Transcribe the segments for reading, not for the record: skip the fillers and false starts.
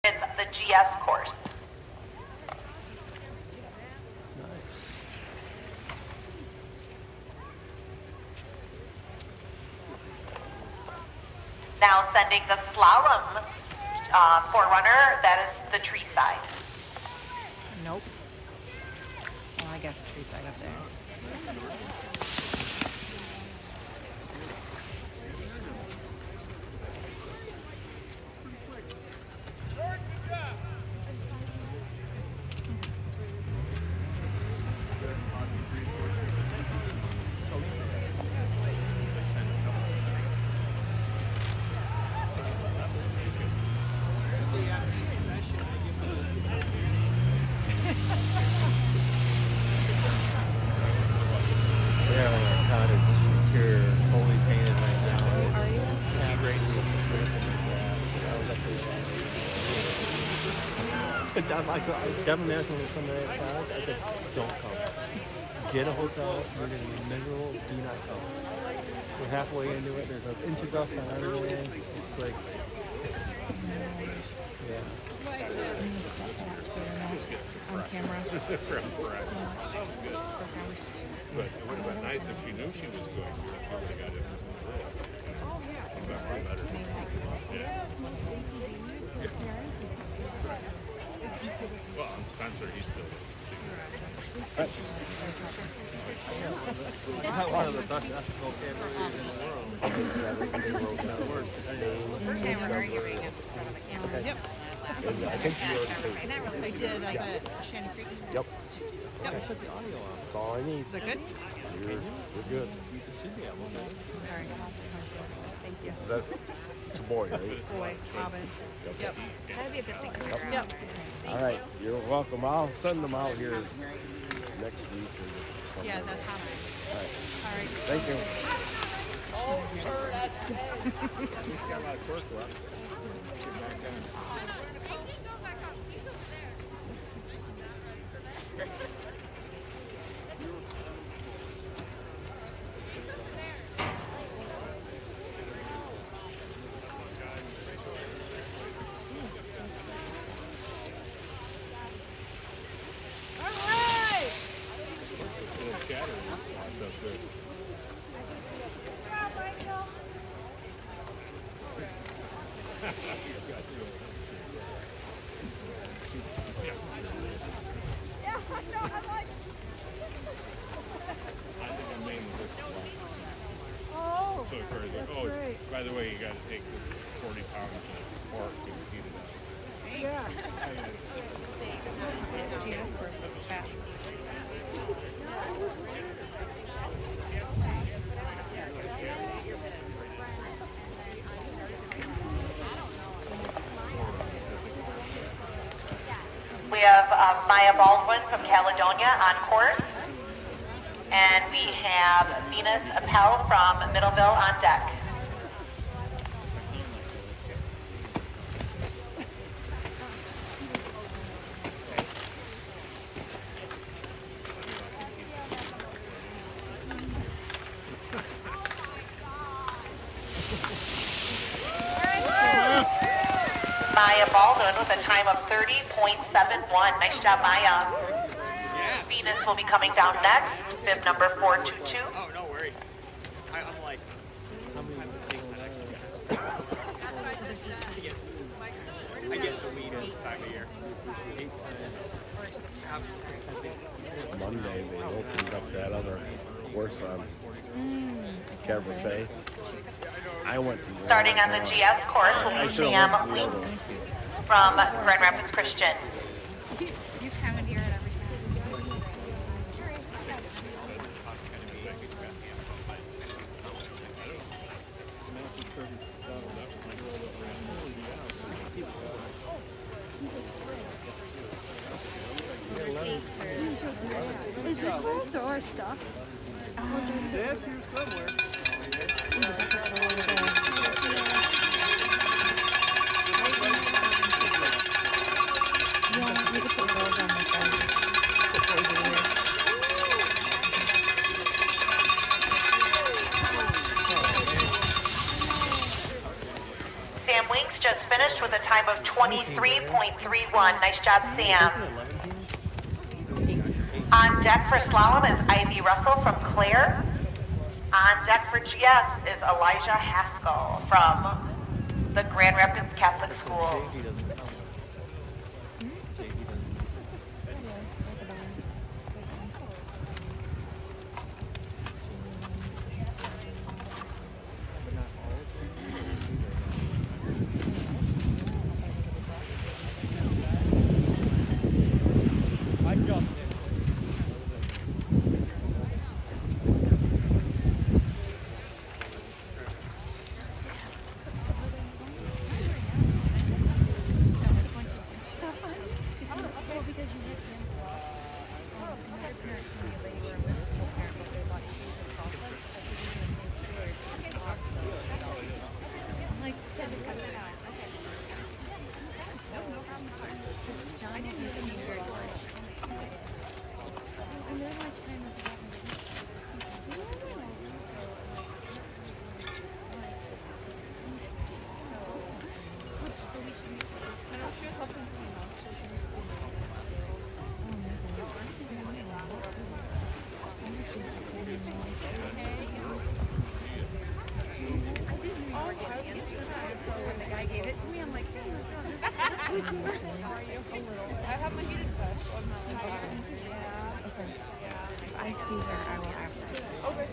It's the GS course. Now sending the slalom forerunner, that is the tree side. Nope. Well, I guess tree side up there. Devin asked me Sunday at class. I said, don't come. Get a hotel. You're going to be miserable. Do not come. We're halfway into it. There's an inch of dust on everything. It's like, yeah. On camera. Sounds good. But it would have been nice if she knew she was going to. She would have got it from the world. Well, and Spencer, he's still One of the best ethical cameras in the world. They were arguing in front of the camera. Yep. I think you already Not really. I did. I bet. Shannon Creek. Yep. I shut the audio off. That's all I need. Is that good? We're good. Sorry. Thank you. Is that, it's a boy, right? Boy, Robin. Yep. That'd be a good thing. Yep. All right. You're welcome. I'll send them out here next week or something. Yeah, that's happening. All right. All right. Thank you. He's got a lot of torque left. By the way, you got to take 40 pounds of pork and heat it up. Yeah. Jesus versus cats. We have Maya Baldwin from Caledonia on course. And we have Venus Appel from Middleville on deck. Maya Baldwin with a time of 30.71. Nice job, Maya. Venus will be coming down next, bib number 422. Oh, no worries. I'm like, sometimes it takes an extra. I get the lead this time of year. Monday, they opened up that other course on Cabernet. I went to Starting on the GS course will be Sam Weeks from Grand Rapids Christian. You commandeer it every time. Is this where we throw our stuff? That's here somewhere. Sam Weeks just finished with a time of 23.31. Nice job, Sam. 11 teams? On deck for slalom is Ivy Russell from Clare. On deck for GS is Elijah Haskell from the Grand Rapids Catholic School. JV doesn't count. JV doesn't. But not all of them. I jumped in. I see her, I will ask her. Okay.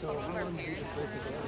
So how long did you just listen to that?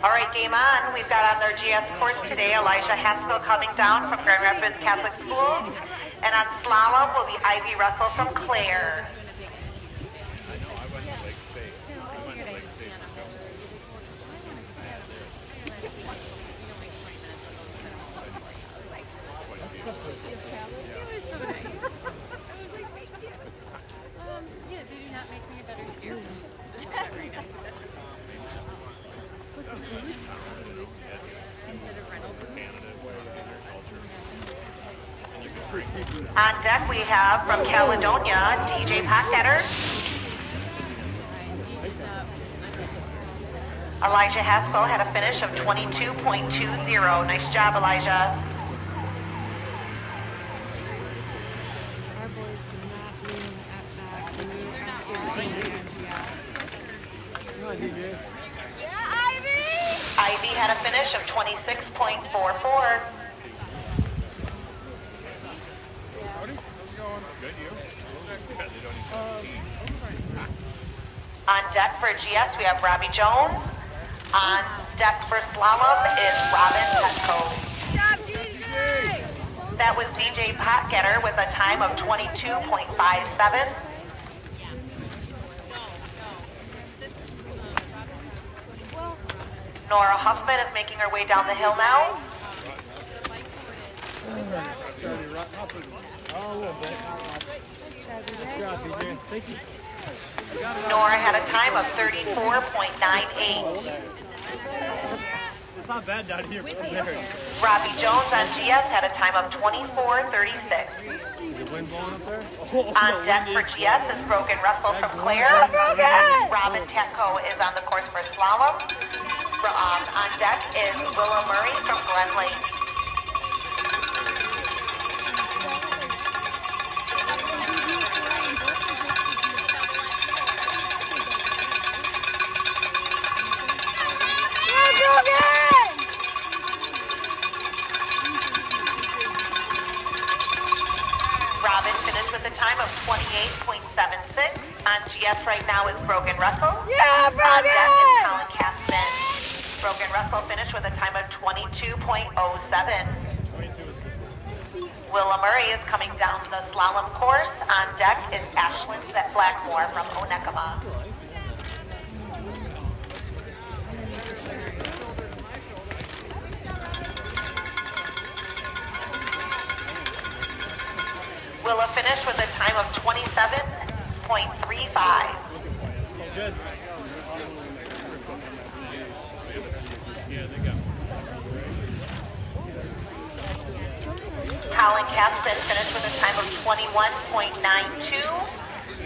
All right, game on. We've got on their GS course today Elijah Haskell coming down from Grand Rapids Catholic Schools. And on slalom will be Ivy Russell from Clare. Yeah, they do not make me a better skier. On deck we have from Caledonia, DJ Pocknetter. Elijah Haskell had a finish of 22.20. Nice job, Elijah. Our boys did not win at that. Come on, DJ. Ivy had a finish of 26.44. On deck for GS, we have Robbie Jones. On deck for slalom is Robin Petco. That was DJ Potgetter with a time of 22.57. Nora Huffman is making her way down the hill now. Nora had a time of 34.98. It's not bad down here. Robbie Jones on GS had a time of 24.36. On deck for GS is Brogan Russell from Claire. Robin Tenko is on the course for slalom. On deck is Willa Murray from Glen Lake. Robin finished with a time of 28.76. On GS right now is Brogan Russell. Yeah, On deck is Colin Katzman. Brogan Russell finished with a time of 22.07. Willa Murray is coming down the slalom course. On deck is Ashlyn Blackmore from Onekama. Willa finished with a time of 27.35. Good. Colin Katzman finished with a time of 21.92.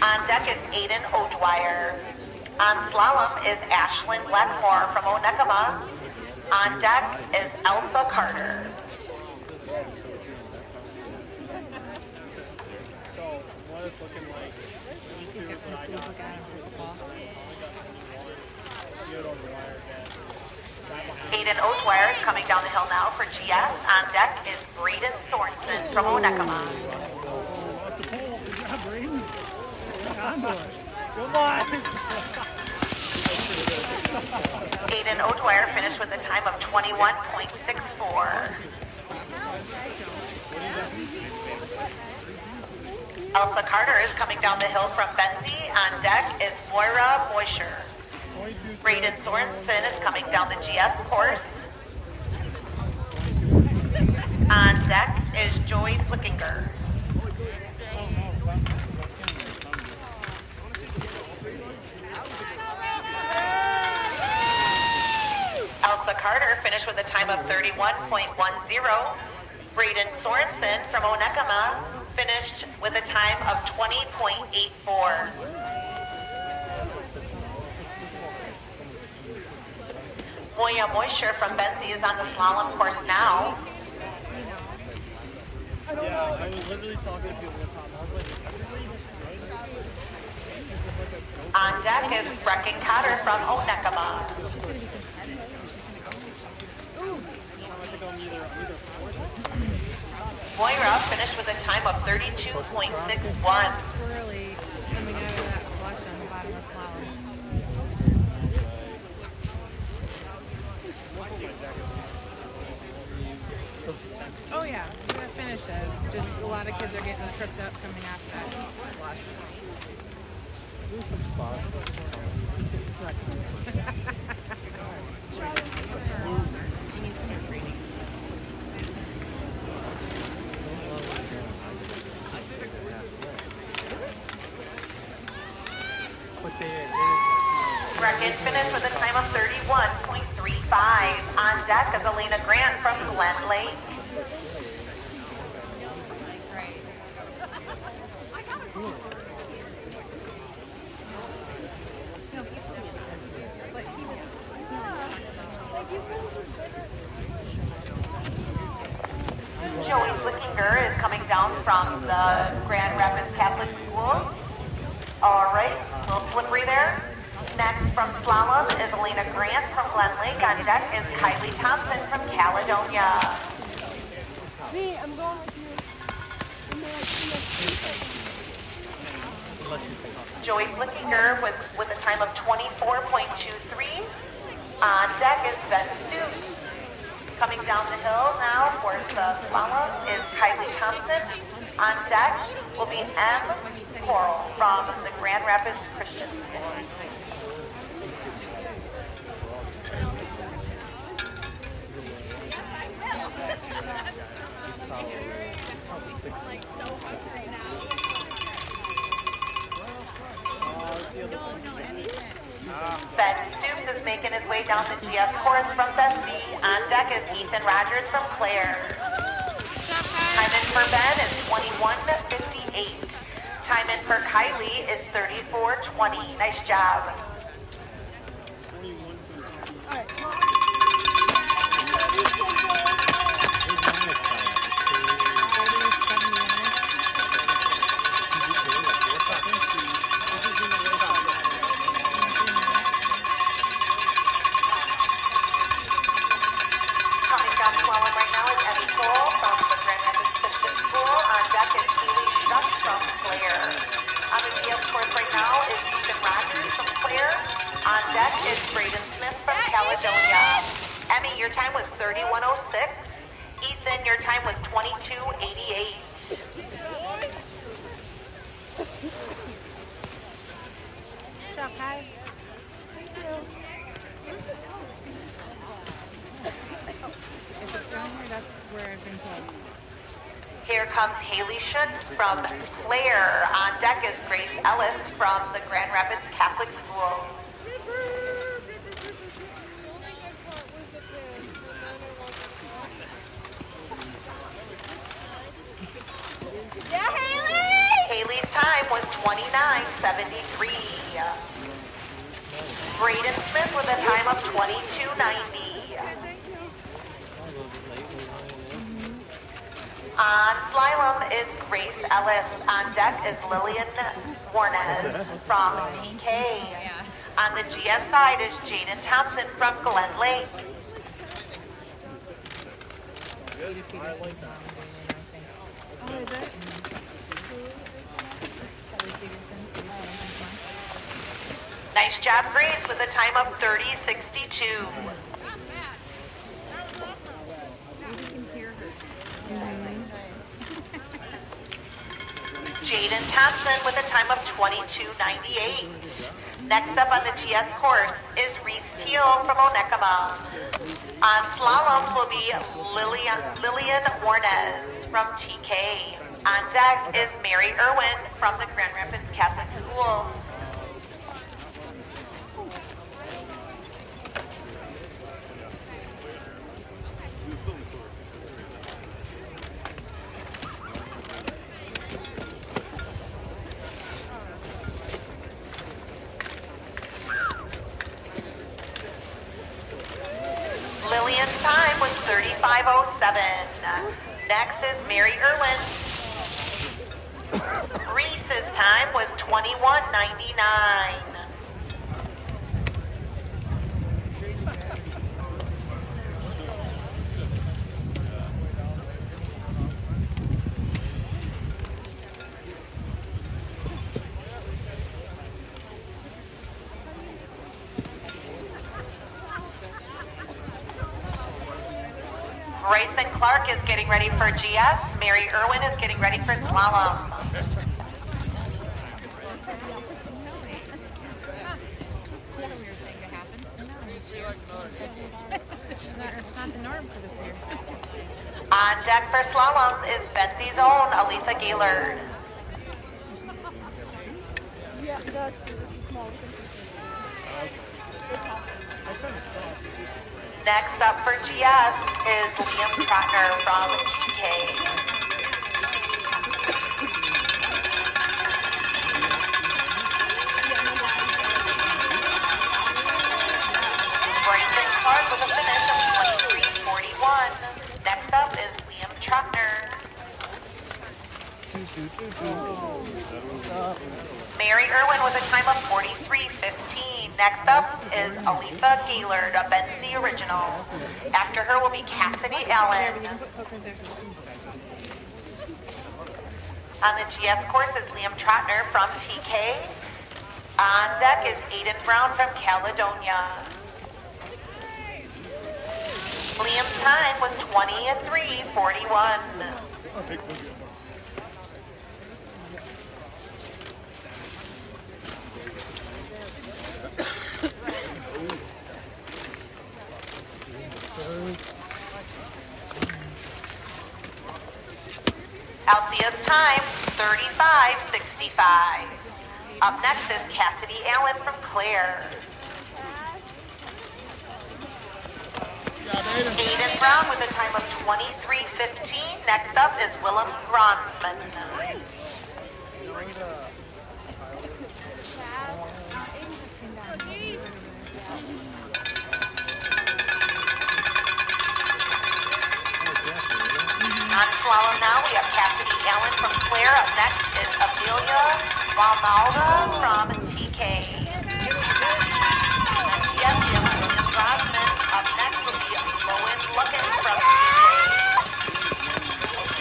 On deck is Aiden O'Dwyer. On slalom is Ashlyn Blackmore from Onekama. On deck is Elsa Carter. What it's looking like. He's got some schools looking at him for his ball. Aiden O'Dwyer is coming down the hill now for GS. On deck is Braden Sorensen from Onekama. Come on. Aiden O'Dwyer finished with a time of 21.64. Elsa Carter is coming down the hill from Benzie. On deck is Moira Moisher. Braden Sorensen is coming down the GS course. On deck is Joy Flickinger. Elsa Carter finished with a time of 31.10. Braden Sorensen from Onekama finished with a time of 20.84. Moya Moisture from Benzie is on the slalom course now. Yeah, I was literally talking to people at the top. On deck is Brecken Cotter from Onekama. Moira finished with a time of 32.61. Swirly coming out of that flush on the bottom of slalom. Oh yeah, that finished as just a lot of kids are getting tripped up coming off that flush. You need some more training. Brecken finished with a time of 31.35. On deck is Elena Grant from Glen Lake. Joey Flickinger is coming down from the Grand Rapids Catholic Schools. All right, a little slippery there. Next from slalom is Elena Grant from Glen Lake. On deck is Kylie Thompson from Caledonia. Me, I'm going with you. Joy Flickinger with a time of 24.23. On deck is Ben Stoops. Coming down the hill now for the slalom is Kylie Thompson. On deck will be M. Coral from the Grand Rapids Christian School. Ben Stoops is making his way down the GS course from Bessie. On deck is Ethan Rogers from Clare. Time in for Ben is 21:58. Time in for Kylie is 34:20. Nice job. Emmy, your time was 31:06. Ethan, your time was 22:88. Good job, Kai. Thank you. If it's down here, that's where I've been told. Here comes Haley Schutt from Clare. On deck is Grace Ellis from the Grand Rapids Catholic School. Yeah, Haley! Haley's time was 29:73. Braden Smith with a time of 22:90. On slalom is Grace Ellis. On deck is Lillian Warnes from TK. On the GS side is Jaden Thompson from Glen Lake. Oh, is it? Nice job, Grace, with a time of 30:62. Jaden Thompson with a time of 22:98. Next up on the GS course is Reese Teal from Onekama. On slalom will be Lillian Warnes from TK. On deck is Mary Irwin from the Grand Rapids Catholic School. Lillian's time was 35:07. Next is Mary Irwin. Reese's time was 21:99. Bryson Clark is getting ready for GS. Mary Irwin is getting ready for slalom. It's not the norm for this year. On deck for slalom is Bensie's own Alisa Gaylord. Yeah, that's small. Next up for GS is Liam Trotner from TK. Bryson Clark with a finish of 23:41. Next up is Liam Trotner. Mary Irwin with a time of 43:15. Next up is Aletha Gaylord, a Benzie original. After her will be Cassidy Allen. On the GS course is Liam Trotner from TK. On deck is Aiden Brown from Caledonia. Liam's time was 20:03:41. Althea's time, 35:65. Up next is Cassidy Allen from Claire. Aiden Brown with a time of 23:15. Next up is Willem Gronsman. On slalom now, we have Cassidy Allen from Claire. Up next is Amelia Valmalda from TK. Yes, we have William Grosman. Up next will be Lois Lucken from TK.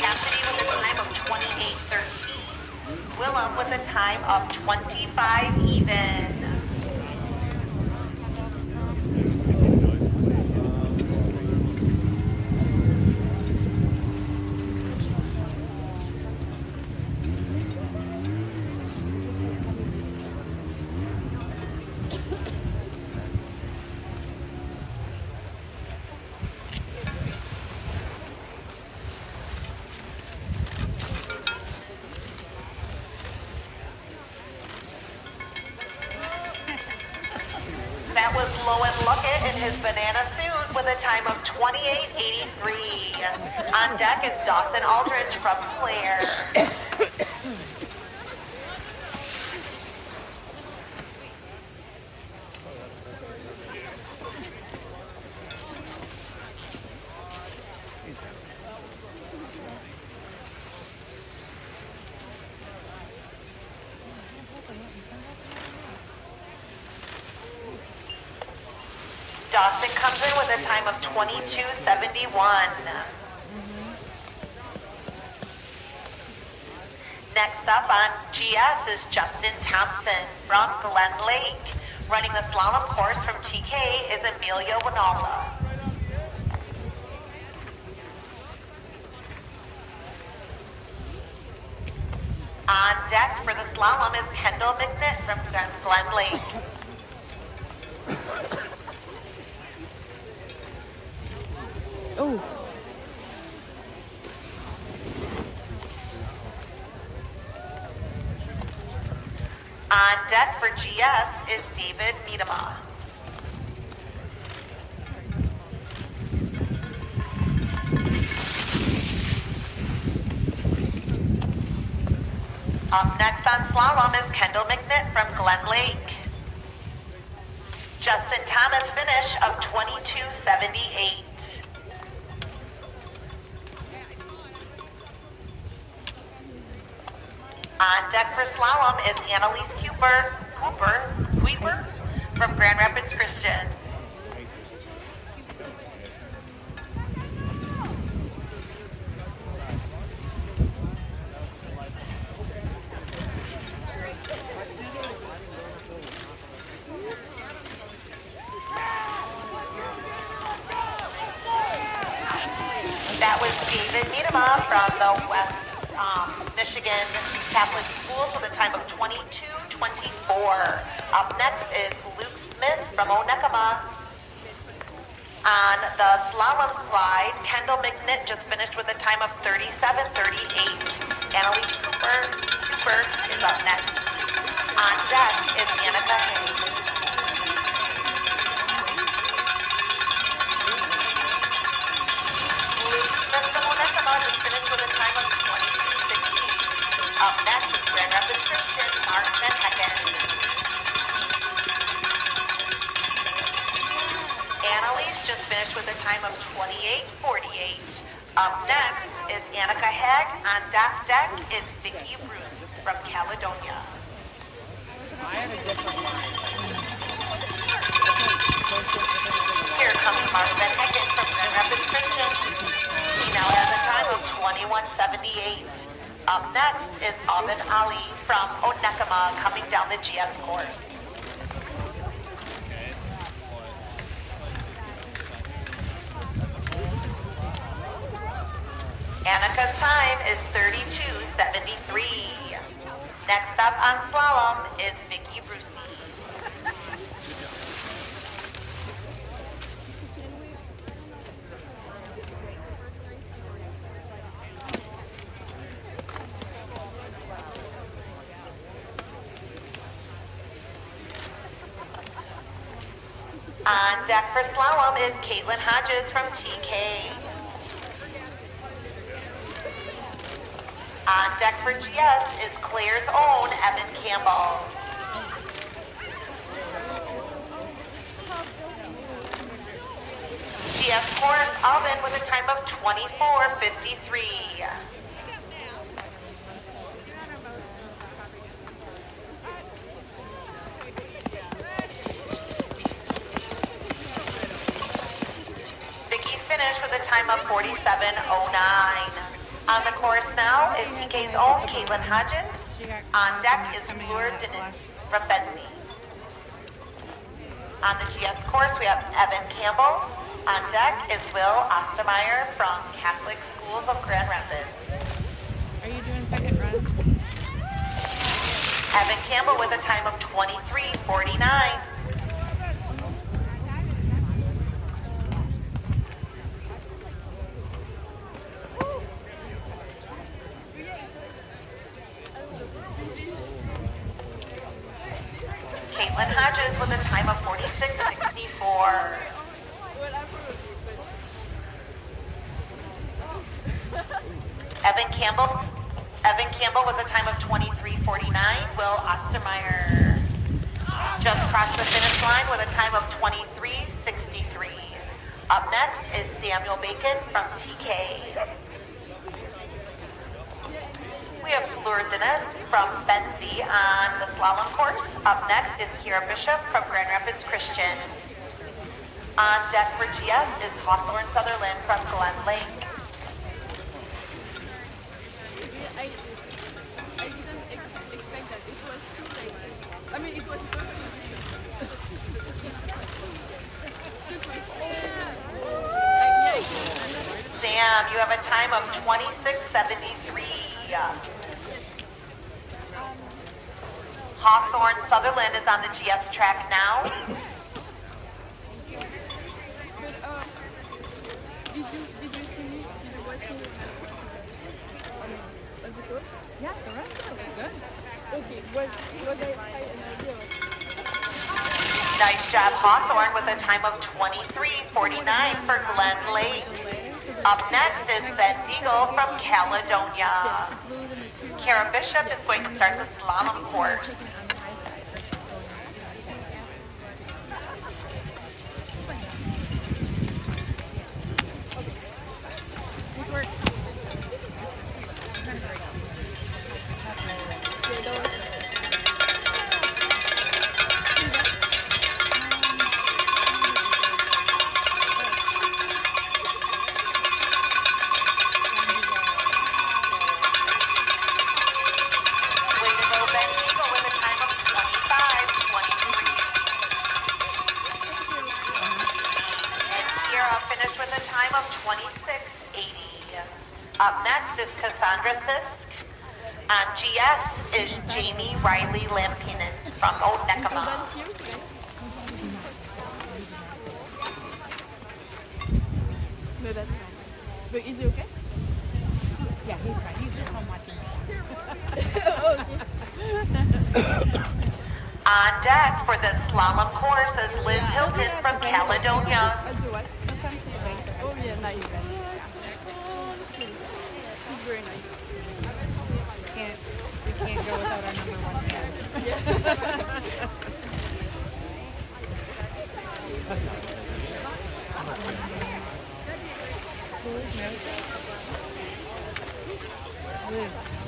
Cassidy with a time of 28:13. Willem with a time of 25 even. That was Lowen Luckett in his banana suit with a time of 28:83. On deck is Dawson Aldridge from Claire. Dawson comes in with a time of 22:71. Next up on GS is Justin Thompson from Glen Lake. Running the slalom course from TK is Amelia Winalda. On deck for the slalom is Kendall McNitt from Glen Lake. Oh. On deck for GS is David Miedema. Up next on slalom is Kendall McNitt from Glen Lake. Justin Thomas finish of 22:78. On deck for slalom is Annalise Cooper from Grand Rapids Christian. That was David Miedema from the West Michigan Catholic Schools with a time of 22:24. Up next is Luke Smith from Onekama. On the slalom slide, Kendall McNitt just finished with a time of 37:38. Annalise Cooper is up next. On deck is Annika Hayes. Just finished with a time of 22:16. Up next is Grand Rapids Christian, Mark Van Hecken. Annalise just finished with a time of 28:48. Up next is Annika Hag. On deck is Vicky Bruce from Caledonia. Here comes Marvin Hagen from Grand Rapids Christian. He now has a time of 21:78. Up next is Alvin Ali from Onekama coming down the GS course. Annika's time is 32:73. Next up on slalom is Vicky Brucey. On deck for slalom is Caitlin Hodges from TK. On deck for GS is Claire's own Evan Campbell. GS course, Alvin with a time of 24:53. Vicky's finished with a time of 47:09. On the course now is TK's own Caitlin Hodges. On deck is Fleur Dennis from Benzie. On the GS course we have Evan Campbell. On deck is Will Ostermeyer from Catholic Schools of Grand Rapids. Are you doing second runs? Evan Campbell with a time of 23:49. Caitlin Hodges with a time of 46:64. Evan Campbell was a time of 23:49. Will Ostermeyer just crossed the finish line with a time of 23:63. Up next is Samuel Bacon from TK. We have Fleur Dennis from Benzie on the slalom course. Up next is Kira Bishop from Grand Rapids Christian. On deck for GS is Hawthorne Sutherland from Glen Lake. I didn't expect that. It was too late. I mean, it was Sam, you have a time of 26:73. Hawthorne Sutherland is on the GS track now. Did you see me? Did you watch me? Was it good? Yeah, the rest of it was good. Okay, was I an idea? Nice job, Hawthorne, with a time of 23:49 for Glen Lake. Up next is Ben Deagle from Caledonia. Kara Bishop is going to start the slalom course. Finished with a time of 26:80. Up next is Cassandra Sisk. On GS is Jamie Riley Lampinen from Onekama. No, that's fine. But is it okay? Yeah, he's fine. He's just home watching On deck for the slalom course is Liz Hilton from Caledonia. I'll do what? Oh, yeah, nice. He's very nice. We can't go without our number one man.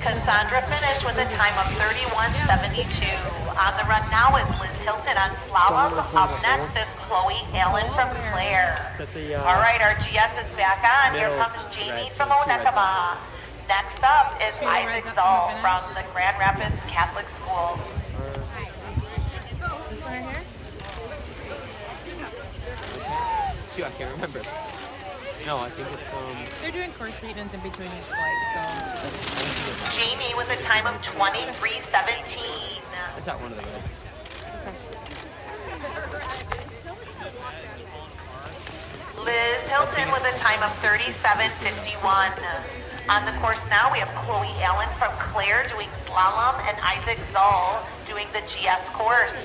Cassandra finished with a time of 31:72. On the run now is Liz Hilton on slalom. Up next is Chloe Allen from Claire. All right, our GS is back on. Here comes Jamie from Onekama. Next up is Isaac Zoll from the Grand Rapids Catholic School. This one right here? Shoot, I can't remember. No, I think it's They're doing course treatments in between each flight, so. Jamie with a time of 23:17. it's not one of the guys. Liz Hilton with a time of 37:51. On the course now, we have Chloe Allen from Claire doing slalom and Isaac Zoll doing the GS course.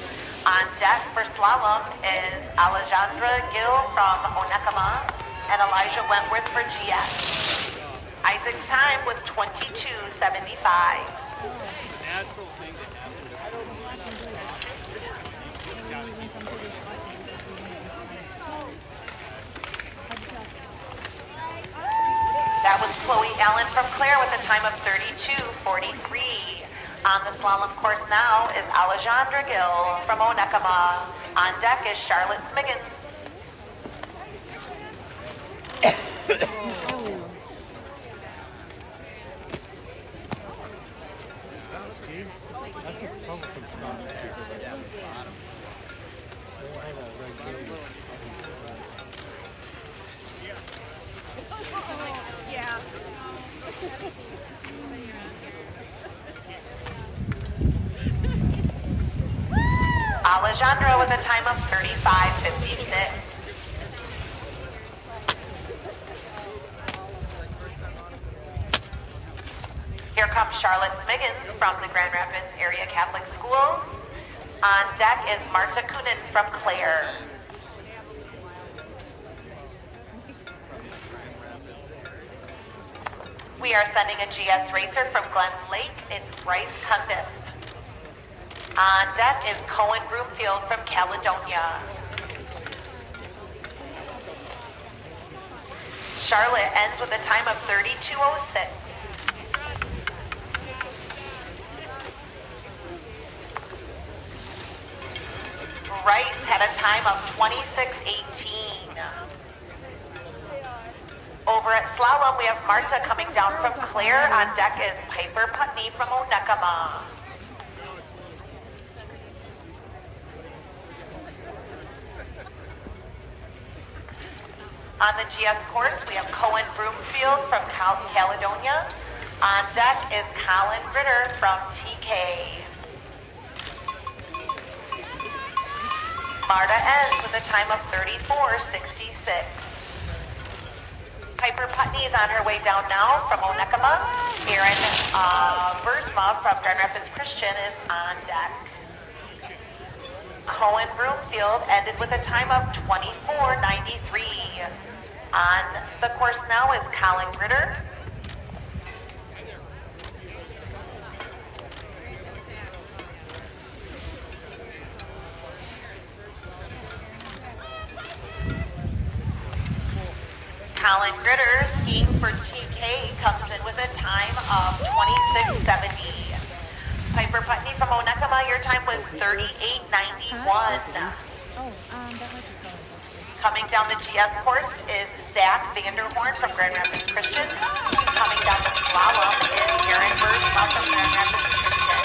On deck for slalom is Alejandra Gill from Onekama and Elijah Wentworth for GS. Isaac's time was 22:75. Natural thing to happen. That was Chloe Allen from Claire with a time of 32:43. On the slalom course now is Alejandra Gill from Onekama. On deck is Charlotte Smiggins. Yeah. Alejandra with a time of 35:56. Here comes Charlotte Smiggins from the Grand Rapids Area Catholic Schools. On deck is Marta Kunin from Claire. We are sending a GS racer from Glen Lake. It's Bryce Cundiff. On deck is Cohen Broomfield from Caledonia. Charlotte ends with a time of 32:06. Bryce had a time of 26:18. Over at slalom, we have Marta coming down from Claire. On deck is Piper Putney from Onekama. On the GS course, we have Cohen Broomfield from Caledonia. On deck is Colin Ritter from TK. Marta ends with a time of 34:66. Piper Putney is on her way down now from Onekama. Erin Versma from Grand Rapids Christian is on deck. Cohen Broomfield ended with a time of 24:93. On the course now is Colin Ritter. Colin Ritter, skiing for TK, comes in with a time of 26:70. Piper Putney from Onekama, your time was 38:91. Oh, that might be fun. Coming down the GS course is Zach Vanderhorn from Grand Rapids Christian. Coming down the slalom is Aaron Versma from Grand Rapids Christian.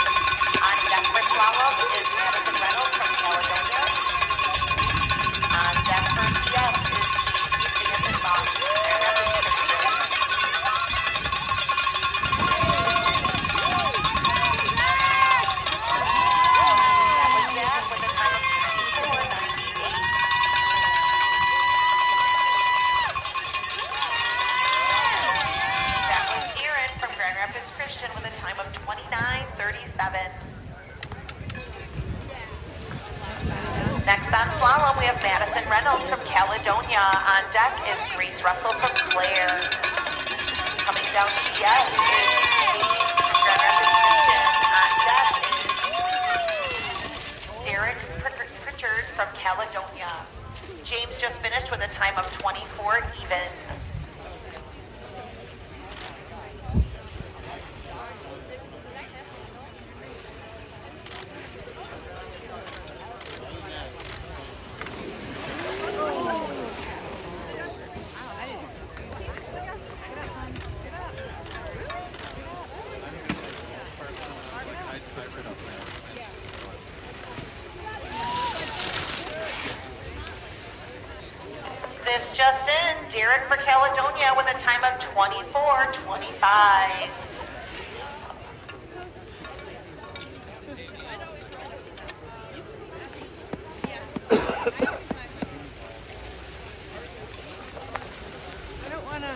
On deck for slalom is Madison Reynolds from Caledonia. On deck for GS is James Boss from Grand Rapids Christian. That was Zach with a time of 24:98. That was Aaron from Grand Rapids Christian with a time of 29:37. Next on slalom, we have Madison Reynolds from Caledonia. On deck is Grace Russell from Claire. Coming down GS is James from Grand Rapids Christian. On deck is Derek Pritchard from Caledonia. James just finished with a time of 24 even. Richard for Caledonia with a time of 24:25. I don't want to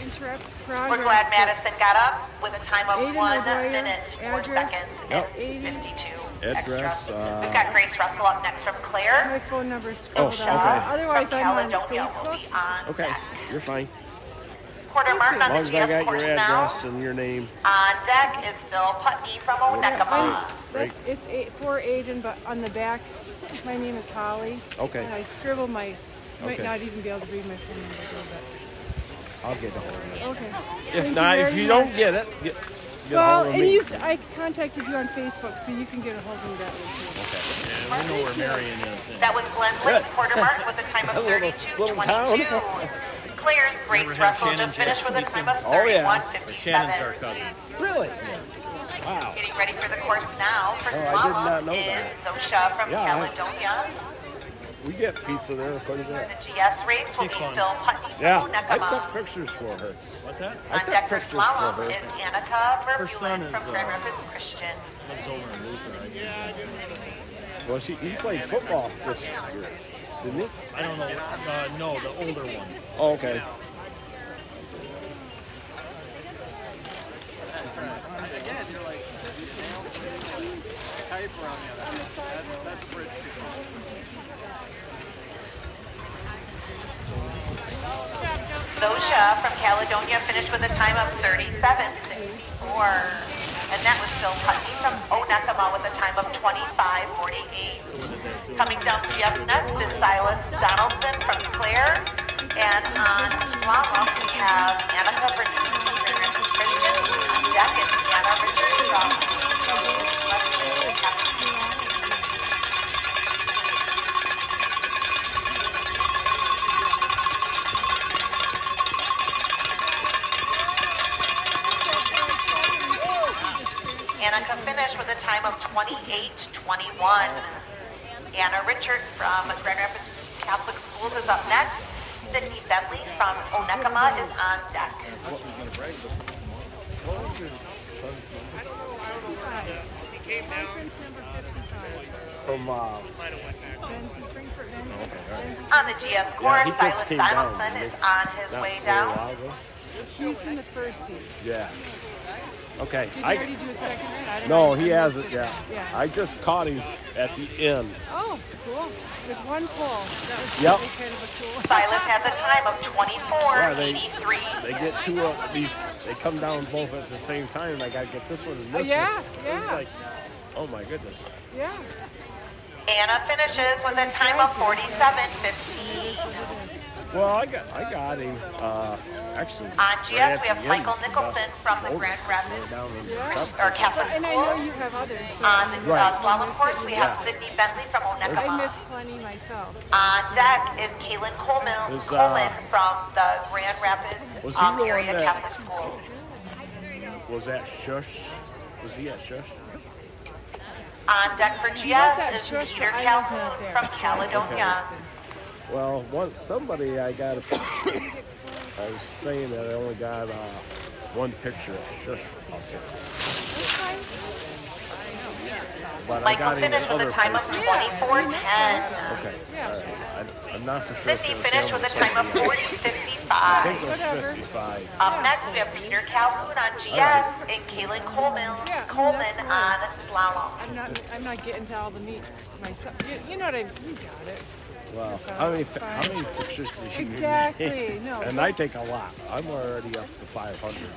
interrupt progress. We're glad but Madison got up with a time of Aiden 1 O'Dwyer, minute, 4 address, seconds, Yep. and 52 Address, extra. We've got Grace Russell up next from Claire. My phone number is scrolled okay. out. Otherwise, from I'm on Caledonia will Facebook. be on Okay, deck. you're fine. Porter Martin As on long the as I GS got course your now. address and your name. On deck is Phil Putney from Onekama. It's for Aiden, but on the back, my name is Holly. Okay. And I scribbled my. Might Okay. not even be able to read my phone number, I'll get a hold of it. but okay. If Thank not, you if very you much. don't get it, get a Well, hold of and me. I contacted you on Facebook, so you can get a hold of me that way too. We know where Marion is. That was Glenn Lake, Porter Martin with a time of Little 32:22. Claire's Grace Russell Shannon just finished with a time of Oh, yeah. Shannon's our 31:57. cousin. Really? Wow. Getting ready for the course now for Oh, I did slalom not know is that. Zosha from Yeah, Caledonia. We get pizza there. What is that? The GS race will be She's fun. Phil Putney Yeah, from I Onekama. took pictures for her. What's that? I On took deck for pictures for slalom her. is Annika son Vermeulen is, from Grand Rapids Christian. Lives over in Luther, I think. Well, he played football this year, didn't he? I don't know. No, the older one. Oh, okay. Zosha from Caledonia finished with a time of 37:64. And that was Phil Putney from Onekama with a time of 25:48. Coming down GS next is Silas Donaldson from Claire. And on slalom, we have Annika Vermeulen from Grand Rapids Christian. On deck is Anna Richards from Annika finished with a time of 28:21. Anna Richard from Grand Rapids Catholic Schools is up next. Sydney Bentley from Onekama is on deck. Reference number 55. From Benzie, Frankfurt, Benzie. On the GS course, he just Silas came down, Donaldson didn't is he? on his not way a down. while ago. He's in the first seat. Yeah. Okay. Did he already do a second run? I don't know. No, he I hasn't missed it. yet. Yeah. I just caught him at the end. Oh, cool. With one pull. That was Yep. really kind of a cool. Silas has a time of 24:83. They get two of these. They come down both at the same time. I gotta get this one and this Yeah, one. yeah. It's like, oh my goodness. Yeah. Anna finishes with a time of 47:15. Well, I got him. Actually. On GS, right at we have the end, Michael the Nicholson best from the boat Grand race Rapids down in or Catholic And I know Schools. you have others. So On the Right. slalom course, we have Yeah. Sydney Bentley from I Onekama. missed plenty myself. On deck is Kaylin Coleman Is, from the Grand Rapids was he the one area that- Catholic School. Was that Shush? Was he at Shush? On deck for was GS at is Shush, Peter but I was Calhoun not there. from Caledonia. Well, somebody I got. I was saying that I only got one picture of Shush out there. But I Michael got him in finished with other a time of places. 24:10. Okay. Yeah. All right. I'm not for sure. Cindy if it was finished him with or a time of somebody else. I 40:55. think it was Whatever. 55. Up next, we have Peter Calhoun on GS and Kaylin Coleman Yeah, on that's right. slalom. I'm not getting to all the meets myself. You know what I mean? You got it. Well, fine, how many it's fine. pictures did you Exactly, need? no. And I take a lot. I'm already up to 500.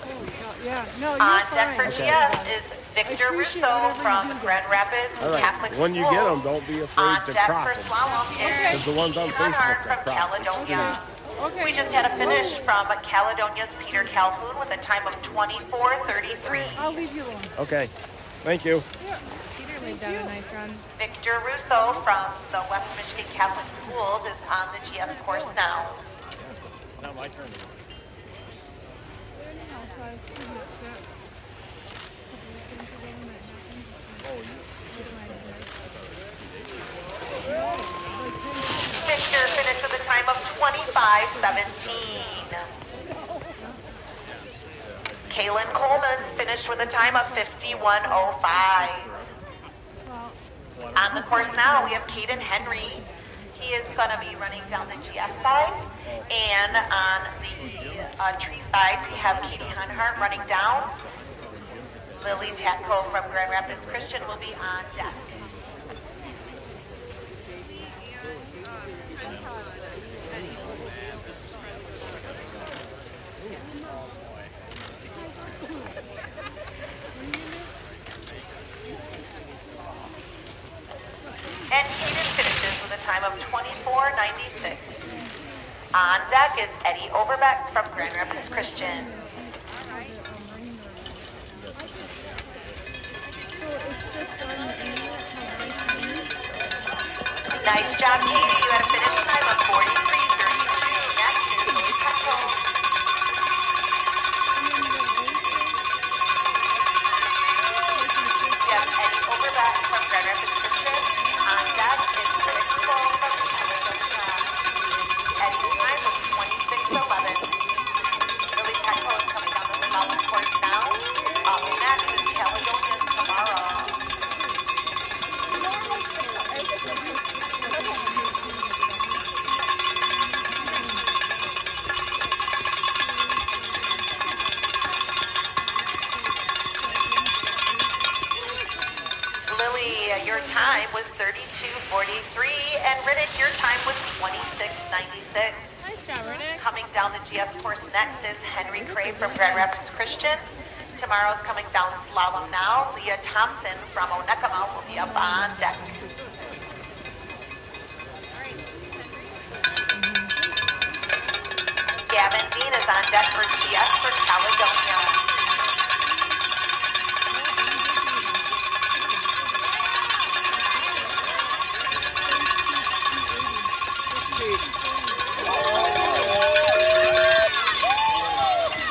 Holy cow. Yeah. No, you're On fine. deck for Okay. GS is Victor appreciate Russo whatever you from do. Grand Rapids All right. Catholic When you Schools. get them, don't be afraid On to deck crop for them. slalom Because is the ones on Steve Facebook Conard that from crop. Caledonia. Okay. We just had a finish from Caledonia's Peter Calhoun with a time of 24:33. I'll leave you alone. Okay. Thank you. Peter laid down a nice run. Victor Russo from the West Michigan Catholic Schools is on the GS course now. Now my turn. Victor finished with a time of 25:25. 55:17. Kaylin Coleman finished with a time of 51:05. On the course now, we have Caden Henry. He is going to be running down the GS side. And on the tree side, we have Katie Hanhart running down. Lily Tatko from Grand Rapids Christian will be on deck. And Kaden finishes with a time of 24:96. On deck is Eddie Overbeck from Grand Rapids Christian. Nice job, Katie. You had a finish time of 43:32. Next is Lily Petro. Yes, Eddie Overbeck from Grand Rapids Christian. On deck is Rick Cole from Caledonia. Eddie's time was 26:11. Lily Petro is coming down the slalom course now. Up next is Caledonia tomorrow. Your time was 32:43, and Riddick, your time was 26:96. Nice job, Riddick. Coming down the GS course next is Henry Cray from Grand Rapids Christian. Tomorrow's coming down slalom now. Leah Thompson from Onekama will be up on deck. Gavin Dean is on deck for GS for Caledonia.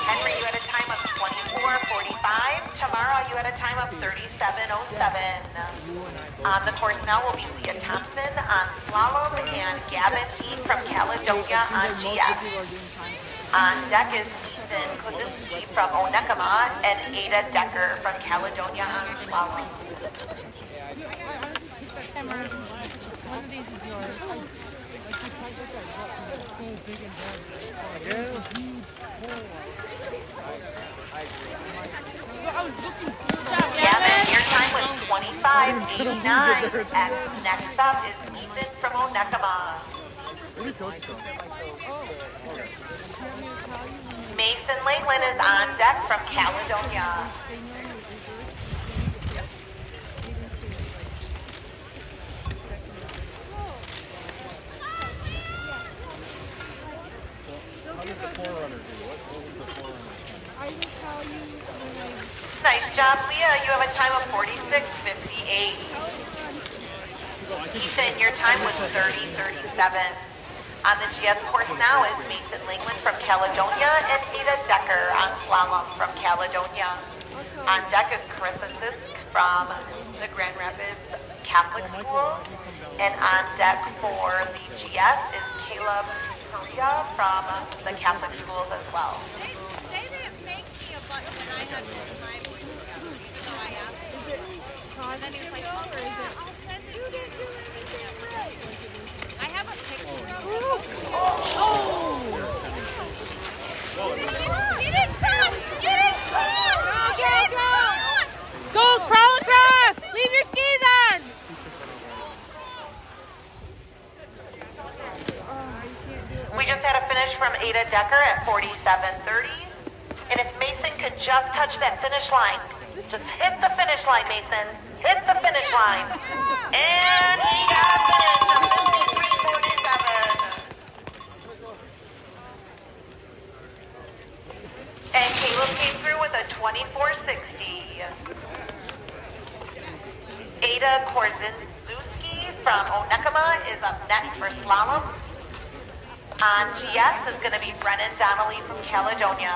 Henry, you had a time of 24:45. Tomorrow, you had a time of 37:07. On the course now will be Leah Thompson on slalom and Gavin Dean from Caledonia on GS. On deck is Ethan Kozinski from Onekama and Ada Decker from Caledonia on slalom. One of these is yours. Gavin, your time was 25:89. And next up is Ethan from Onekama. Mason Langland is on deck from Caledonia. Nice job, Leah. You have a time of 46:58. Ethan, your time was 30:37. On the GS course now is Mason Langland from Caledonia and Ada Decker on slalom from Caledonia. On deck is Carissa Sisk from the Grand Rapids Catholic School. And on deck for the GS is Caleb Correa from the Catholic schools as well. They didn't make me a button when I had this time, even though I asked him. And then he was like, oh, yeah, I'll send it to you. I have a picture of it. Get it cross! Get it cross! Get it cross! Go, crawl across! Leave your skis on! We just had a finish from Ada Decker at 47:30. And if Mason could just touch that finish line, just hit the finish line, Mason. Hit the finish line. And he got a finish of 53:47. And Caleb came through with a 24:60. Ada Korzinski from Onekama is up next for slalom. On GS is going to be Brennan Donnelly from Caledonia.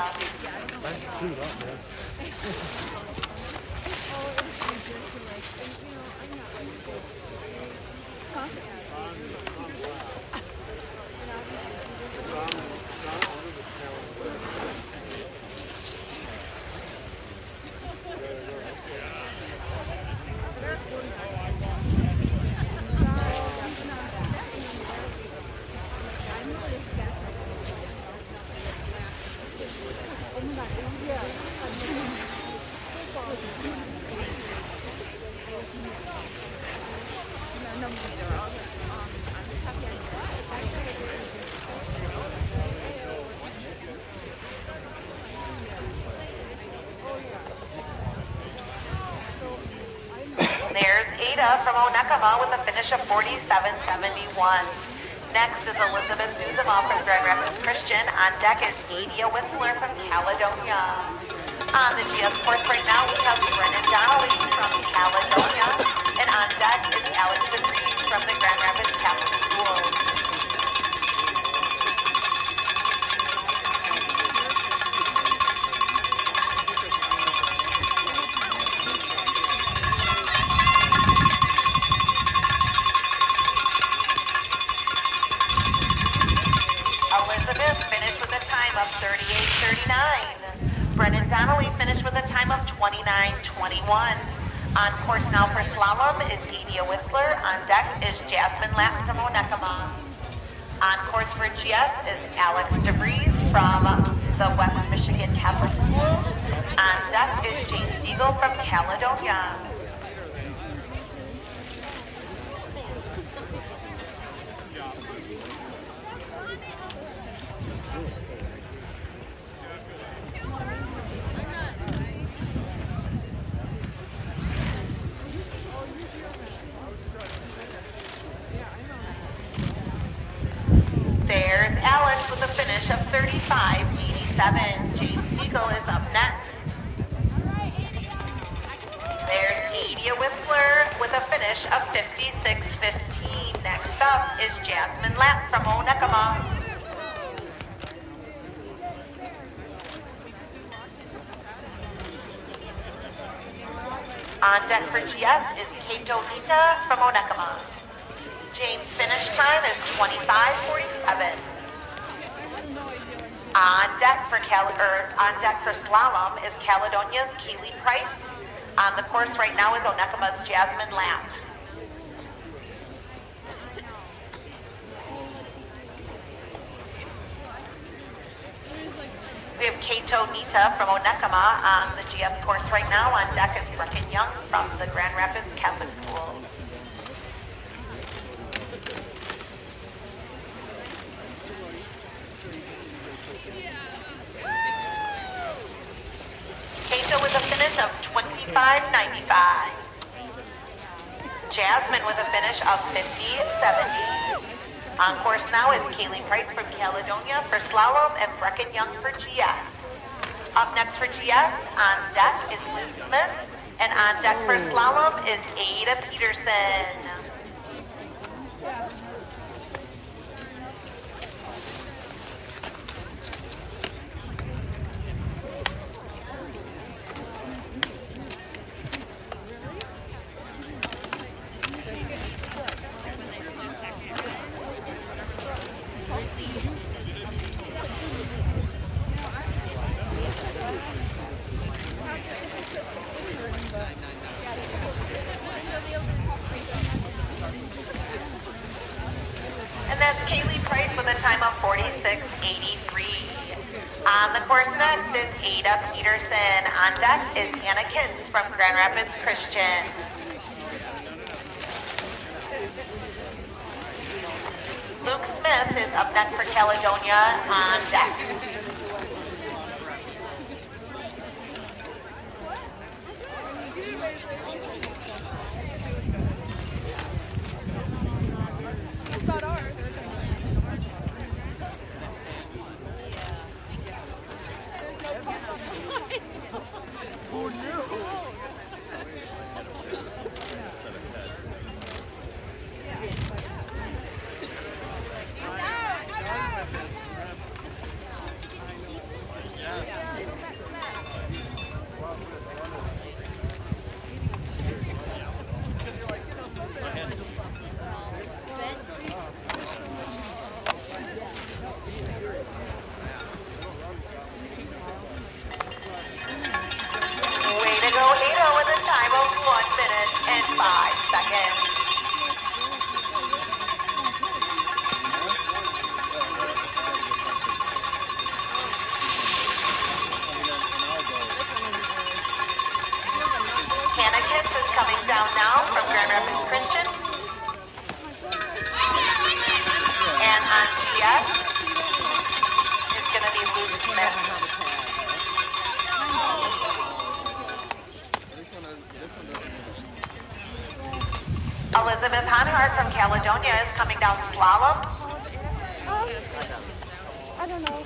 There's Ada from Onekama with a finish of 47.71. Next is Elizabeth Nuzema from Grand Rapids Christian. On deck is Adia Whistler from Caledonia. On the GS course right now, we have Brennan Donnelly from Caledonia. And on deck is Alex DeVries from the Grand Rapids Catholic School. Elizabeth finished with a time of 38.39. Brennan Donnelly finished with a time of 29.21. On course now for slalom is Adia Whistler. On deck is Jasmine Lapp from Onekama. On course for GS is Alex DeVries from the West Michigan Catholic School. On deck is Jane Siegel from Caledonia. There's Alex with a finish of 35.87. Jane Siegel is up next. There's Adia Whistler with a finish of 56.15. Next up is Jasmine Lapp from Onekama. On deck for GS is Kato Nita from Onekama. Jane's finish time is 25.47. On deck for slalom is Caledonia's Keely Price. On the course right now is Onekama's Jasmine Lapp. We have Kato Nita from Onekama on the GS course right now. On deck is Brecken Young from the Grand Rapids Catholic School. Kato with a finish of 25.95. Jasmine with a finish of 50.70. On course now is Kaylee Price from Caledonia for slalom and Brecken Young for GS. Up next for GS, on deck is Luke Smith, and on deck for slalom is Ada Peterson. And that's Kaylee Price with a time of 46.83. On the course next is Ada Peterson. On deck is Hannah Kins from Grand Rapids Christian. Luke Smith is up next for Caledonia on deck. seconds. Hannah Kiss is coming down now from Grand Rapids Christian. And on GS is going to be Luke Smith. Elizabeth Honhart from Caledonia is coming down slalom. I don't know.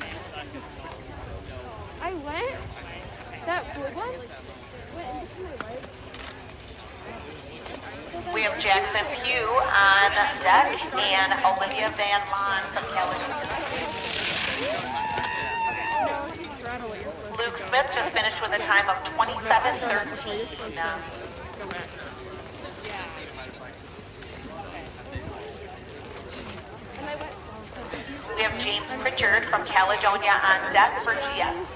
I went. That blue one went into my leg. We have Jackson Pugh on deck and Olivia Van Lawn from Caledonia. Luke Smith just finished with a time of 27:13. We have James Pritchard from Caledonia on deck for GS.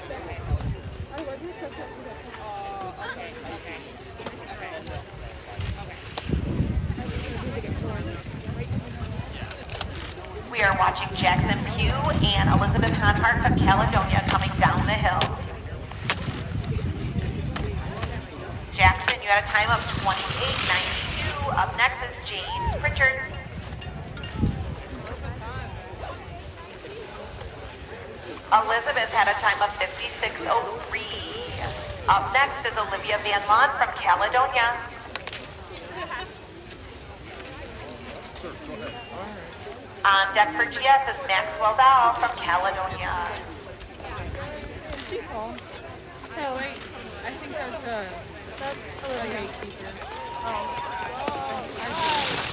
We are watching Jackson Pugh and Elizabeth Honhart from Caledonia coming down the hill. Jackson, you had a time of 28:92. Up next is James Pritchard. Elizabeth had a time of 56:03. Up next is Olivia Van Lawn from Caledonia. On deck for GS is Maxwell Dow from Caledonia. She fall. No, wait. I think that's a little gatekeeper.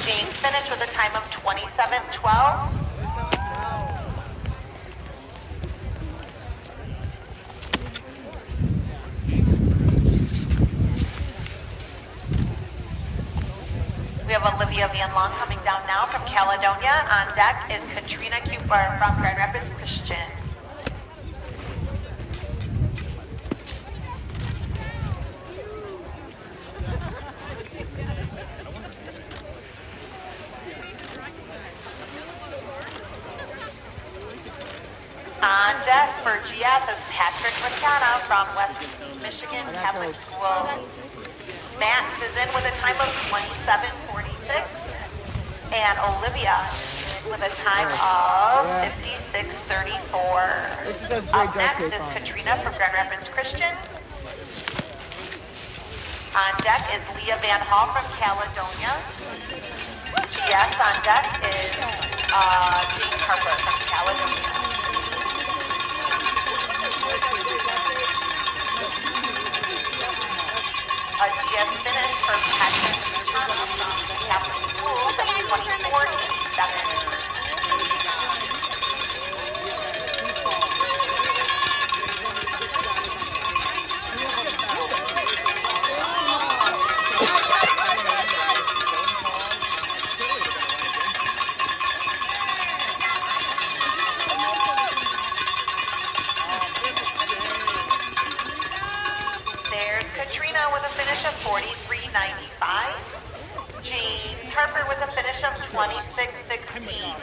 James finished with a time of 27:12. We have Olivia Van Lawn coming down now from Caledonia. On deck is Katrina Cooper from Grand Rapids Christian. On deck for GS is Patrick McKenna from West Michigan Catholic School. Max is in with a time of 27:46, and Olivia with a time of 56:34. Up next is Katrina from Grand Rapids Christian. On deck is Leah Van Hall from Caledonia. GS on deck is James Harper from Caledonia. A GS finish for Patrick McKenna from Catholic School, 24:87. There's Katrina with a finish of 43:95. James Harper with a finish of 26:16.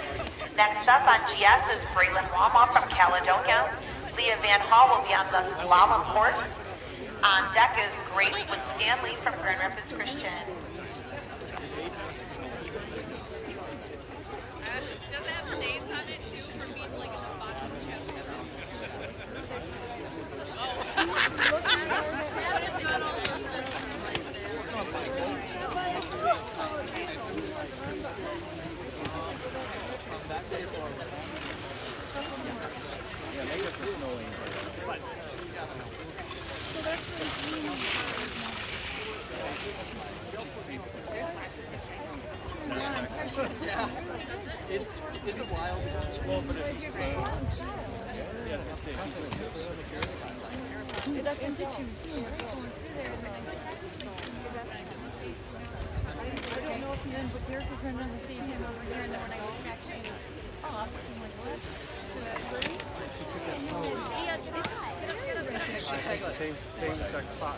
Next up on GS is Braylon Wama from Caledonia. Leah Van Hall will be on the slalom course. On deck is Grace Wood-Stanley from Grand Rapids Christian. Does it have stains on it too for being like at the bottom of the chest? It's a wild. Well, but it's It doesn't fit you. I don't know if he didn't, but Derek was running on the same him over here, and then when I go back to off, I'm like, what? Same exact spot.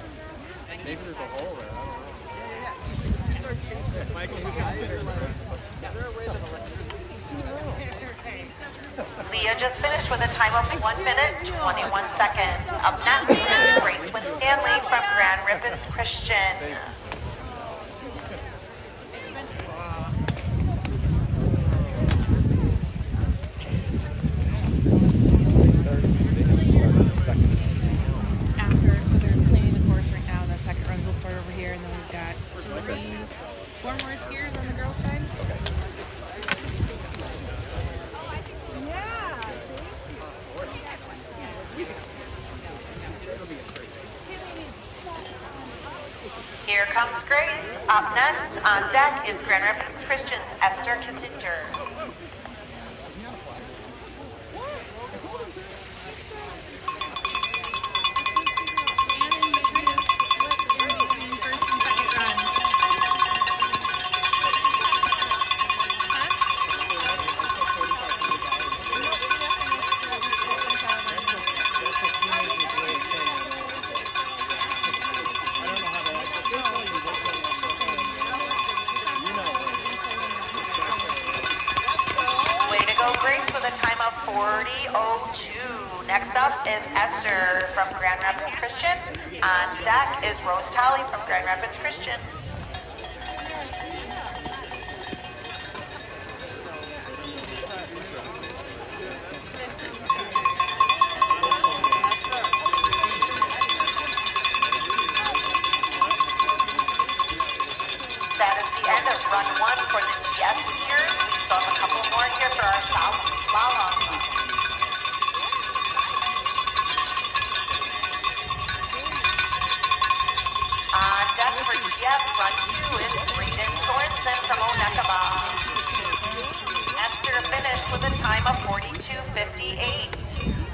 Maybe there's a hole there. I don't know. Leah just finished with a time of 1 minute, 21 seconds. Up next is Grace Winstanley from Grand Rapids Christian. So they're cleaning the course right now. That second runs will start over here, and then we've got 4 more skiers on the girls' side. Here comes Grace. Up next on deck is Grand Rapids Christian's Esther Kissinger. Next up is Esther from Grand Rapids Christian. On deck is Rose Talley from Grand Rapids Christian. That is the end of run 1 for the TS skiers. We still have a couple more here for our slalom. Run 2 is Braden Sorensen from Onekama. Esther finished with a time of 42:58.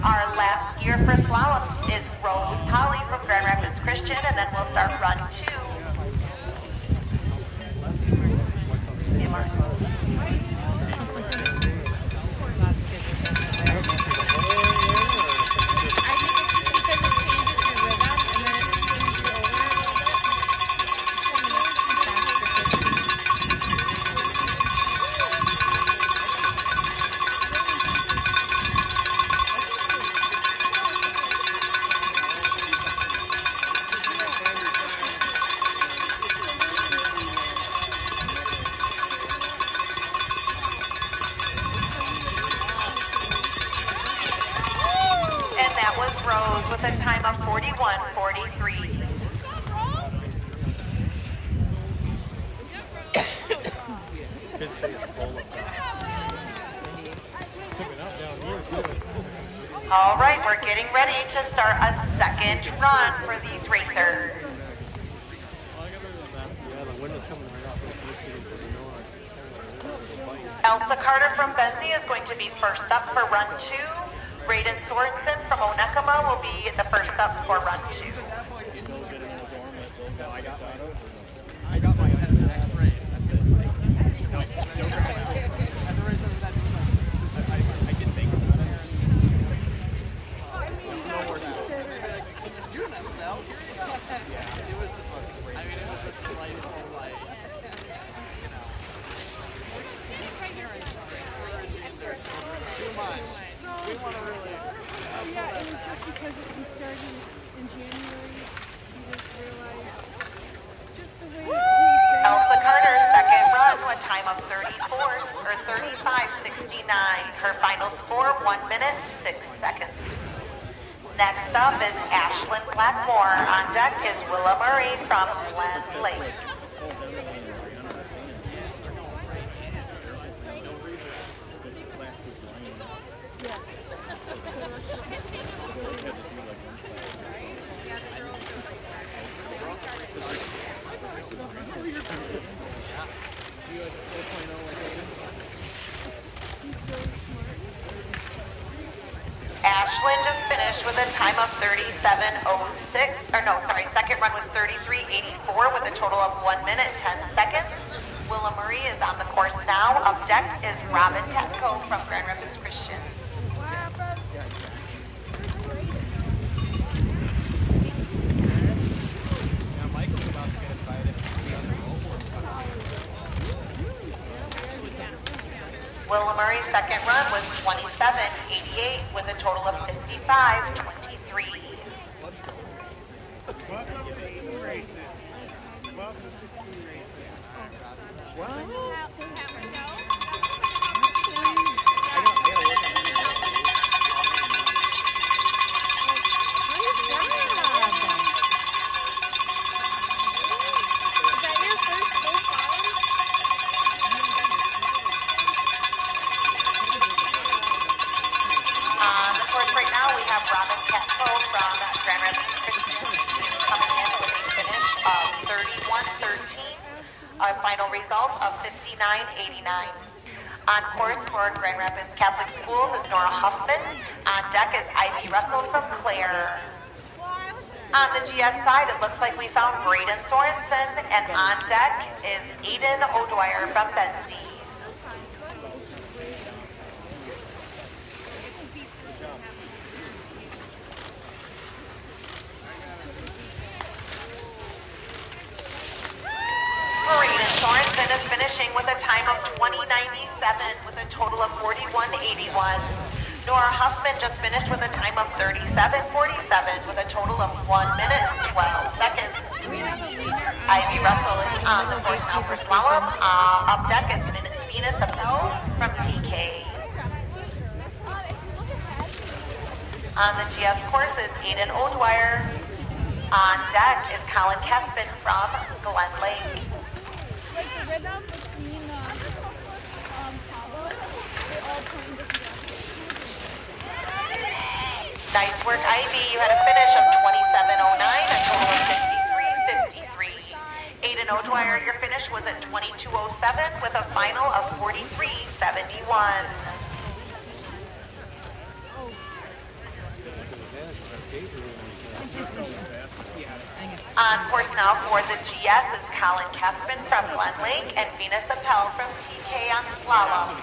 Our last skier for slalom is Rose Talley from Grand Rapids Christian, and then we'll start run 2. Rose with a time of 41:43. All right, we're getting ready to start a second run for these racers. Elsa Carter from Benzie is going to be first up for run 2. Braden Sorensen from Onekama will be the first up for run 2. I got my head in the next race. I can think of it. It was just like, it was just delightful, like, you know. Too much. We want to really... yeah, it was just because we started in January. We just realized just the way Elsa Carter's second run, a time of 35:69. Her final score, 1 minute, 6 seconds. Next up is Ashlyn Blackmore. On deck is Willa Murray from Glen Lake. Ashlyn just finished with a time of 37:06, second run was 33:84 with a total of 1 minute, 10 seconds. Willa Murray is on the course now. Up deck is Robin Tatko from Grand Rapids Christian. Michael's about to get invited to the other Oval. preliminary second run was 27:88 with a total of 55:23. Welcome to school races. Welcome to school races. Our final result of 59:89. On course for Grand Rapids Catholic Schools is Nora Huffman. On deck is Ivy Russell from Clare. On the GS side, it looks like we found Braden Sorensen, and on deck is Aiden O'Dwyer from Benzie. Braden Sorensen is finishing with a time of 20:97 with a total of 41:81. Nora Huffman just finished with a time of 37:47 with a total of 1 minute and 12 seconds. Ivy Russell is on the course now for slalom. Up deck is Venus Appel from TK. On the GS course is Aiden O'Dwyer. On deck is Colin Kespin from Glen Lake. Like the rhythm between the tablas, they all play different. Nice work, Ivy. You had a finish of 27:09, a total of 53:53. Aiden O'Dwyer, your finish was at 22:07 with a final of 43:71. On course now for the GS is Colin Kespin from Glen Lake and Venus Appel from TK on slalom.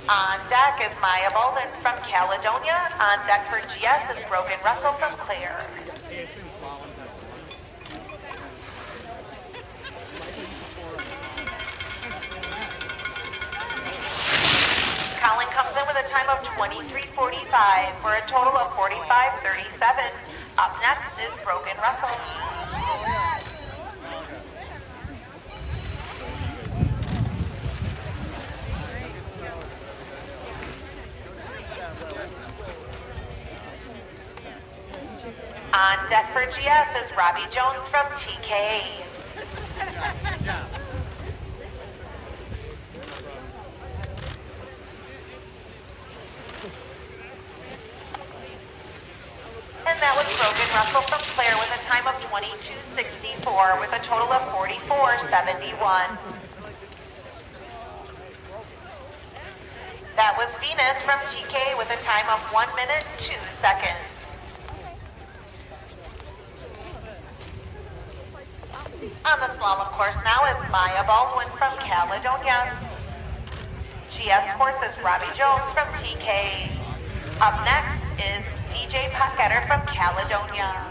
On deck is Maya Bolden from Caledonia. On deck for GS is Brogan Russell from Clare. Colin comes in with a time of 23:45 for a total of 45:37. Up next is Brogan Russell. On deck for GS is Robbie Jones from TK. And that was Brogan Russell from Clare with a time of 22:64 with a total of 44:71. That was Venus from TK with a time of 1 minute, 2 seconds. On the slalom course now is Maya Baldwin from Caledonia. GS course is Robbie Jones from TK. Up next is DJ Potgetter from Caledonia.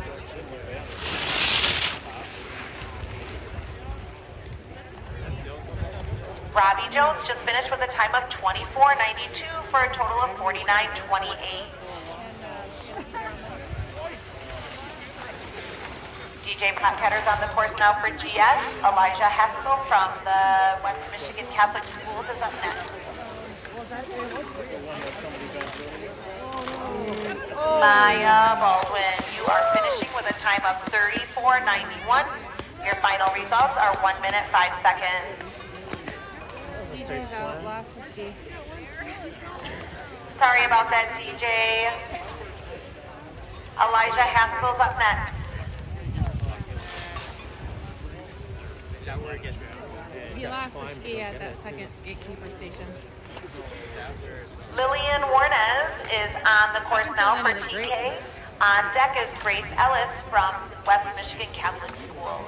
Robbie Jones just finished with a time of 24:92 for a total of 49:28. DJ Potcatter's on the course now for GS. Elijah Haskell from the West Michigan Catholic Schools is up next. Maya Baldwin, you are finishing with a time of 34:91. Your final results are 1 minute, 5 seconds. DJ's out, lost the ski. Sorry about that, DJ. Elijah Haskell's up next. He lost the ski at that second gatekeeper station. Lillian Warnes is on the course now for TK. On deck is Grace Ellis from West Michigan Catholic Schools.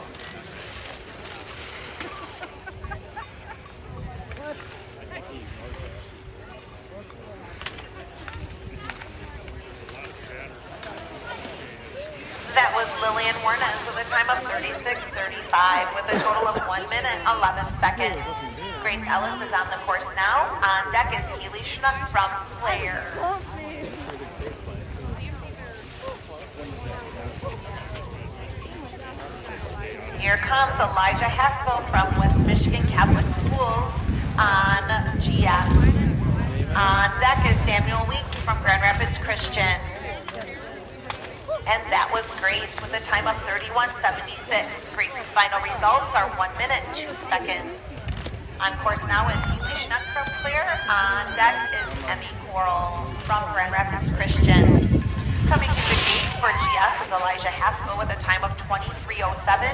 That was Lillian Warnes with a time of 36:35 with a total of 1 minute 11 seconds. Grace Ellis is on the course now. On deck is Haley Schnuck from Claire. Here comes Elijah Haskell from West Michigan Catholic Schools on GS. On deck is Samuel Weeks from Grand Rapids Christian. And that was Grace with a time of 31:76. Grace's final results are 1 minute 2 seconds. On course now is Haley Schnuck from Claire. On deck is Emmy Coral from Grand Rapids Christian. Coming to the gate for GS is Elijah Haskell with a time of 23:07.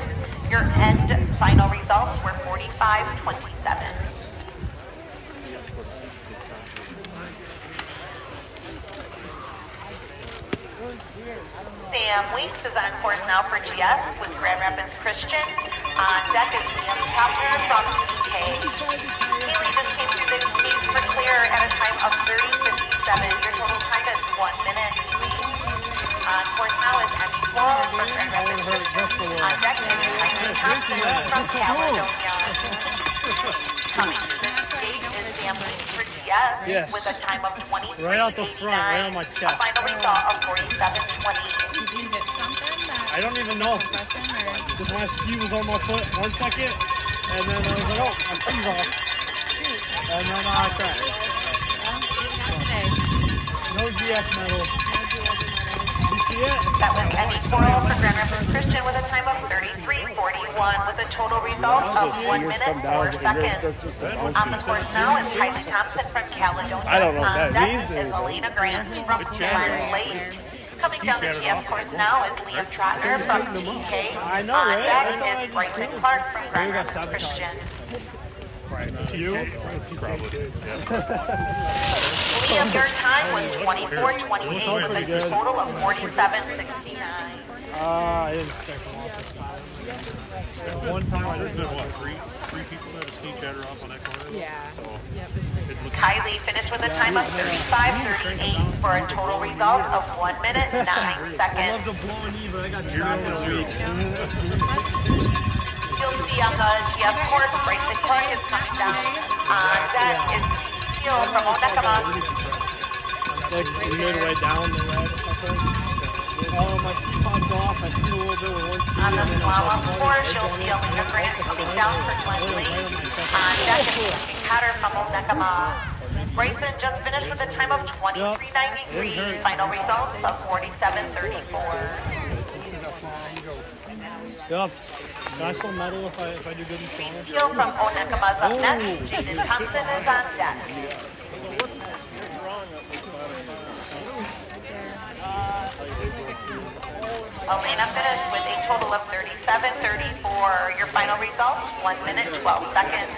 Your end final results were 45:27. Sam Weeks is on course now for GS with Grand Rapids Christian. On deck is Liam Topner from TK. Haley just came through the gate for Claire at a time of 30:57. Your total time is 1 minute. On course now is Emmy Coral for Grand Rapids Christian. On deck is Tyson Thompson from Caledonia. Coming to the gate is Sam Weeks for GS with a time of 23:89. Right out the front, right on my chest. A final result of 47:20. I don't even know. Just my ski was on my foot 1 second, and then I was like, oh, my ski's off. And then I crashed. No GS medal. You see it? That was Emmy Coral for Grand Rapids Christian with a time of 33:41 with a total result of 1 minute 4 seconds. On the course now is Tyson Thompson from Caledonia. I don't know what that On deck means. is Elena Grant from Glen Lake. Coming down the GS course now is Liam Trotner from TK. I know, On right? deck is Bryson Clark from Grand Rapids Christian. You? Liam, your time was 24:28 with a total of 47:69. I didn't expect them off this time. One time I There's just been, what, three people that have ski chatter off on that corner? Yeah. So, Kylie finished with a time of 35:38 for a total result of 1 minute 9 I seconds. love to blow a knee, but I got trapped this week. You'll see on the GS course, Bryson Clark is coming down. On deck is Teal from Onekama. Like, we made our way down the red or something. Oh, my ski popped off. I skied a little bit with one ski. On the slalom course, you'll see Elena Grant coming down for Glen Lake. On deck is Christian Cotter from Onekama. Bryson just finished with a time of 23:93. Final results of 47:34. Yep. Can I still medal if I do good in slalom? Teal from Onekama's up next. Jaden Thompson is on deck. Elena finished with a total of 37:34. Your final results, 1 minute 12 seconds.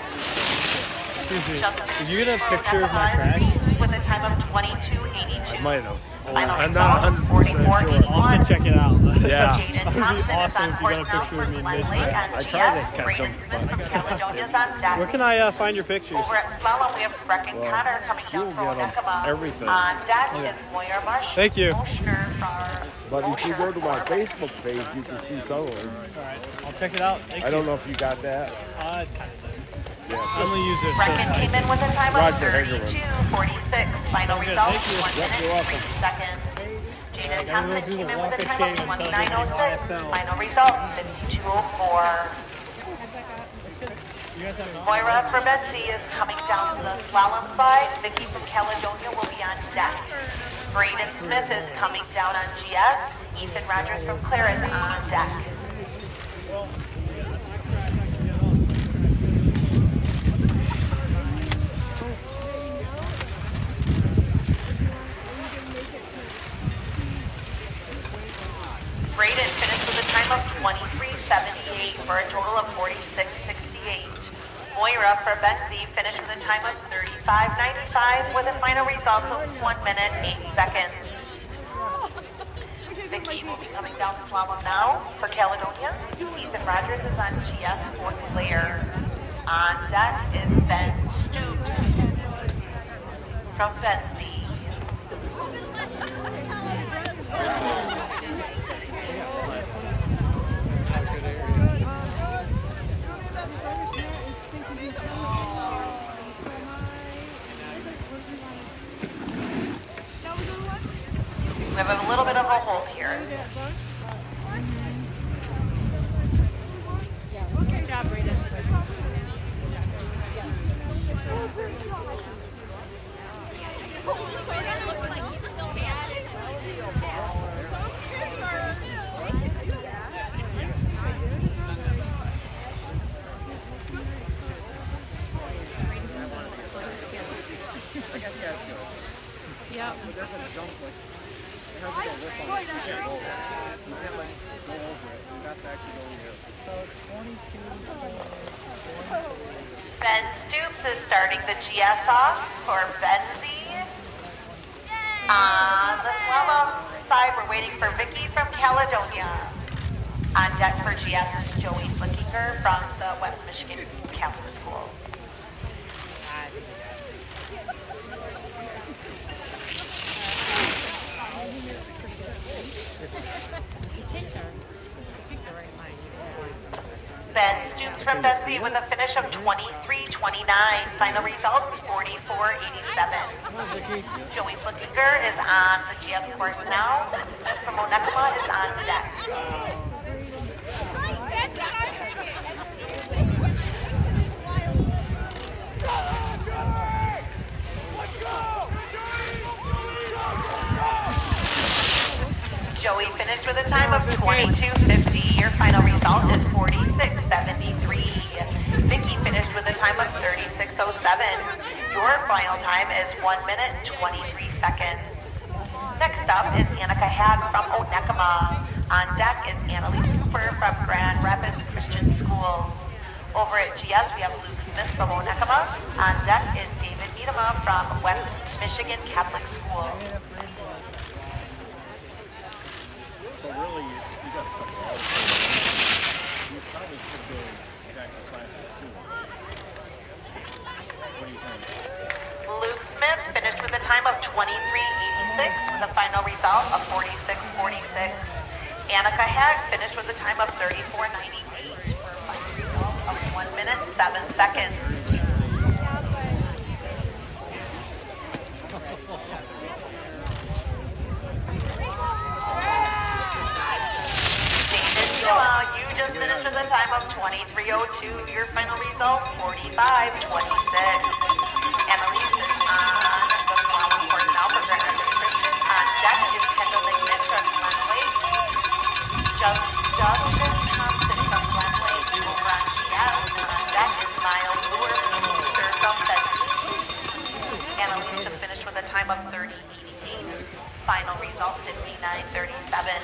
Excuse me. Did you get a picture of my crash? With a time of 22:82. I might have. Final I'm not results, 100% sure. I'll have to check it out. Yeah. Jaden That would be Thompson is awesome on if you course got a now picture for of me in Glen mid. Lake on I tried to GS. catch Brayden him, Smith from Caledonia is on deck. Where can I find your pictures? Over at Slalom, we have Brecken Cotter coming down you'll for get 'em Onekama. everything. On deck is Moyer Marsh. Thank you. But if you go to my Facebook page, you can see some of them. Alright, I'll check it out. Thank I don't you. know if you got that. Kind of did. Yeah, I only use it. Brecken came in with a time of Roger Hagerman. 32:46. Final good. results, Thank you. 1 minute you're 3 seconds. Jaden Thompson do the came in with a walk of time shame of until they 29:06. get my Final result, 52:04. You guys have Moira Frabetzi is coming down to the slalom side. Vicky from Caledonia will be on deck. Braden Smith is coming down on GS. Ethan Rogers from Claire is on deck. Braden finished with a time of 23:78 for a total of 46:68. Moira Frabetzi finished with a time of 35:95 with a final result of 1 minute 8 seconds. Vicky will be coming down the slalom now for Caledonia. Ethan Rogers is on GS for Claire. On deck is Ben Stoops from Benzie. Ben Stoops is starting the GS off for Benzie. On the slalom side, we're waiting for Vicky from Caledonia. On deck for GS is Joey Flickinger from the West Michigan Catholic School. Ben Stoops from Benzie with a finish of 23:29. Final results 44:87. Joey Flickinger is on the GS course now. Smith from Onekama is on deck. Joey finished with a time of 22:50. Your final result is 46:73. Vicky finished with a time of 36:07. Your final time is 1 minute 23 seconds. Next up is Annika Hag from Onekama. On deck is Annalise Cooper from Grand Rapids Christian School. Over at GS, we have Luke Smith from Onekama. On deck is David Miedema from West Michigan Catholic School. So really, you got to put it all. You probably should go back to class at school. What do you think? Luke Smith finished with a time of 23:86 with a final result of 46:46. Annika Hag finished with a time of 34:98 for a final result of 1 minute 7 seconds. You just finished with a time of 23:02. Your final result, 45:26. Annalise is on the slalom course now for Grand Rapids Christian. On deck is Kendall McNitt from Glen Lake. Justin Thompson from Glen Lake over on GS. On deck is Miles Moore from Benzie. Annalise just finished with a time of 30:88. Final result, 59:37.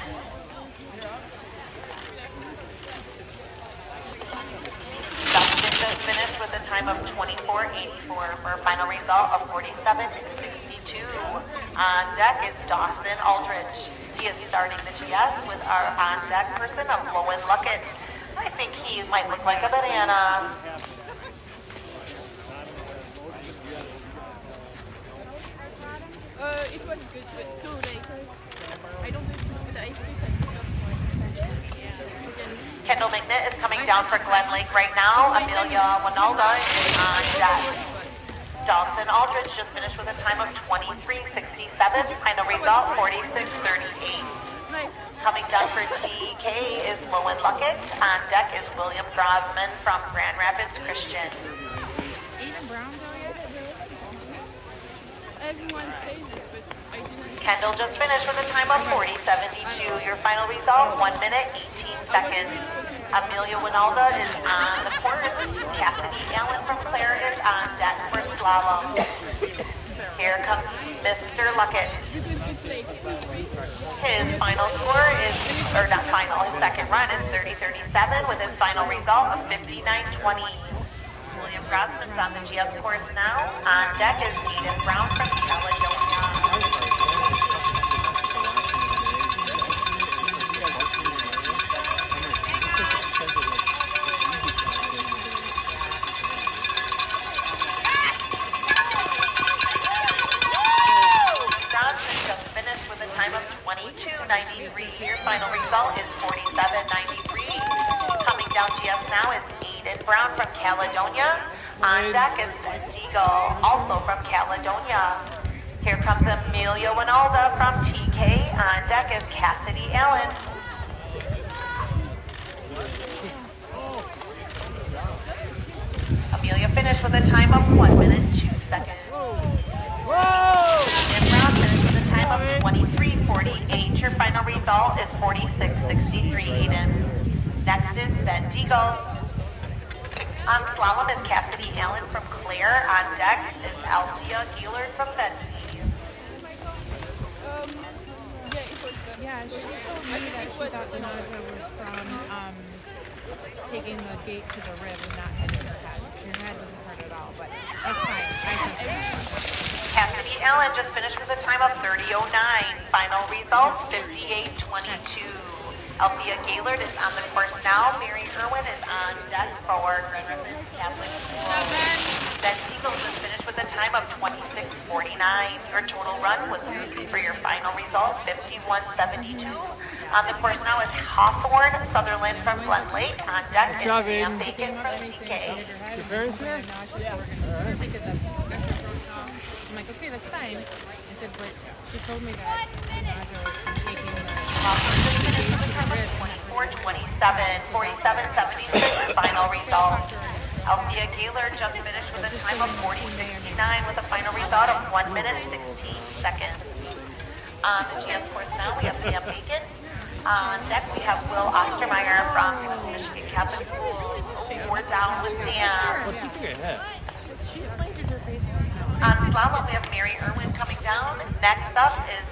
Finished with a time of 24:84 for a final result of 47:62. On deck is Dawson Aldridge. He is starting the GS with our on-deck person of Lowen Luckett. I think he might look like a banana. It was good, but so like, I don't know if it's good. I sleep at the first one. Kendall McNitt is coming down for Glen Lake right now. Amelia Winalda is on deck. Dawson Aldridge just finished with a time of 23:67. Final result 46:38. Nice. Coming down for TK is Lowen Luckett. On deck is William Grosman from Grand Rapids Christian. Aiden Brown though yet? Everyone says it, but I didn't. Kendall just finished with a time of 40:72. Your final result 1 minute 18 seconds. Amelia Winalda is on the course. Cassidy Allen from Clare is on deck for slalom. Here comes Mr. Luckett. His final score is, or not final, his second run is 30:37 with his final result of 59:20. William Grossman's on the GS course now. On deck is Eden Brown from Caledonia. Time of 22:93. Your final result is 47:93. Coming down GS now is Eden Brown from Caledonia. On deck is Ben Deagle, also from Caledonia. Here comes Amelia Winalda from TK. On deck is Cassidy Allen. Amelia finished with a time of 1 minute 2 seconds. Eden Brown finished with a time of 23:48. Your final result is 46:63, Eden. Next is Ben Deagle. On slalom is Cassidy Allen from Clare. On deck is Althea Gielert from Benzie. Yeah, she told me that she thought the nausea was from taking the gate to the rib and not hitting your head. Your head doesn't hurt at all, but that's fine. I think Cassidy Allen just finished with a time of 30:09. Final results 58:22. Althea Gaylord is on the course now. Mary Irwin is on deck for Grand Rapids Catholic School. Ben Siegel just finished with a time of 26:49. Your total run was for your final result 51:72. On the course now is Hawthorne Sutherland from Glen Lake. On deck is Sam Bacon from TK. Your parents here? I'm like, okay, that's fine. I said, but she told me that Naja was taking the 24:27, 47:76 final result. Althea Gaylor just finished with a time of 40:69 with a final result of 1 minute 16 seconds. On the GS course now, we have Sam Bacon. On deck, we have Will Ostermeyer from Michigan Catholic School. We're down with Sam. What's she took ahead? she planted her face in the snow. On slalom, we have Mary Irwin coming down. Next up is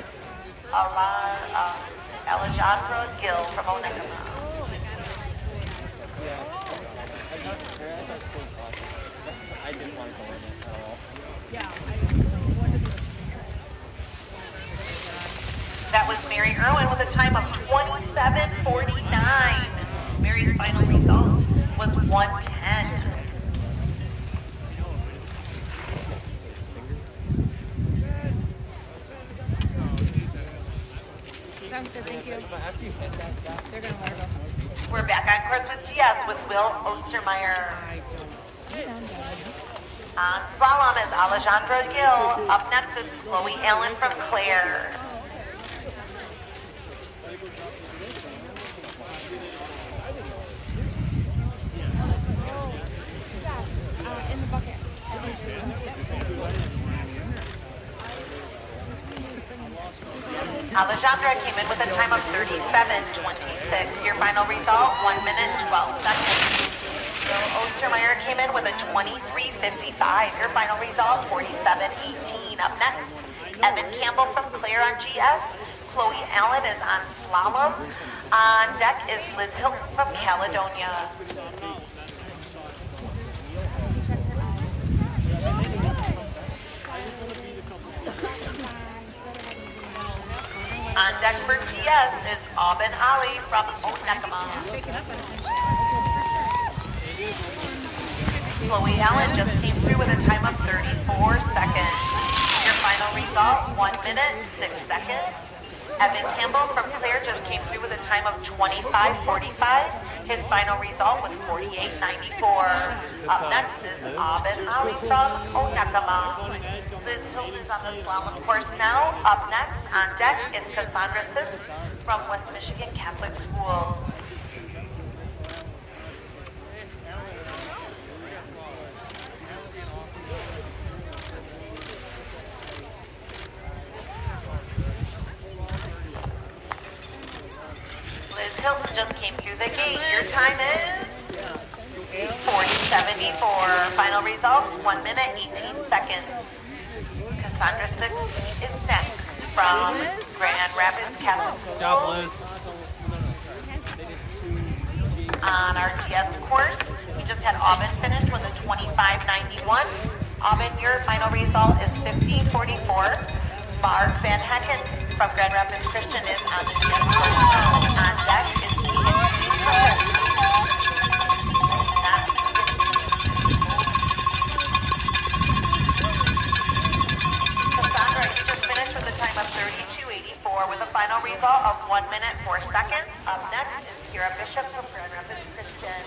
Alejandra Gill from Onekama. I didn't want to go in it at all. That was Mary Irwin with a time of 27:49. Mary's final result was 1:10. Sounds good, thank you. They're going to let her go. We're back on course with GS with Will Ostermeyer. On slalom is Alejandra Gill. Up next is Chloe Allen from Clare. In the bucket. Alejandra came in with a time of 37:26. Your final result, 1 minute 12 seconds. Will Ostermeyer came in with a 23:55. Your final result, 47:18. Up next, Evan Campbell from Clare on GS. Chloe Allen is on slalom. On deck is Liz Hilton from Caledonia. On deck for GS is Aubin Ali from Onekama. Chloe Allen just came through with a time of 34 seconds. Your final result, 1 minute, 6 seconds. Evan Campbell from Clare just came through with a time of 25:45. His final result was 48:94. Up next is Aubin Ali from Onekama. Liz Hilton is on the slalom course now. Up next on deck is Cassandra Sisk from West Michigan Catholic School. Liz Hilton just came through the gate. Your time is 40:74. Final results, 1 minute, 18 seconds. Cassandra Six is next from Grand Rapids Catholic School. Job, Liz. On our GS course, we just had Aubin finish with a 25:91. Aubin, your final result is 50:44. Barb Van Hecken from Grand Rapids Christian is on the GS course now. On deck is Keegan Smith. Cassandra, you just finished with a time of 32:84 with a final result of 1 minute 4 seconds. Up next is Kira Bishop from Grand Rapids Christian.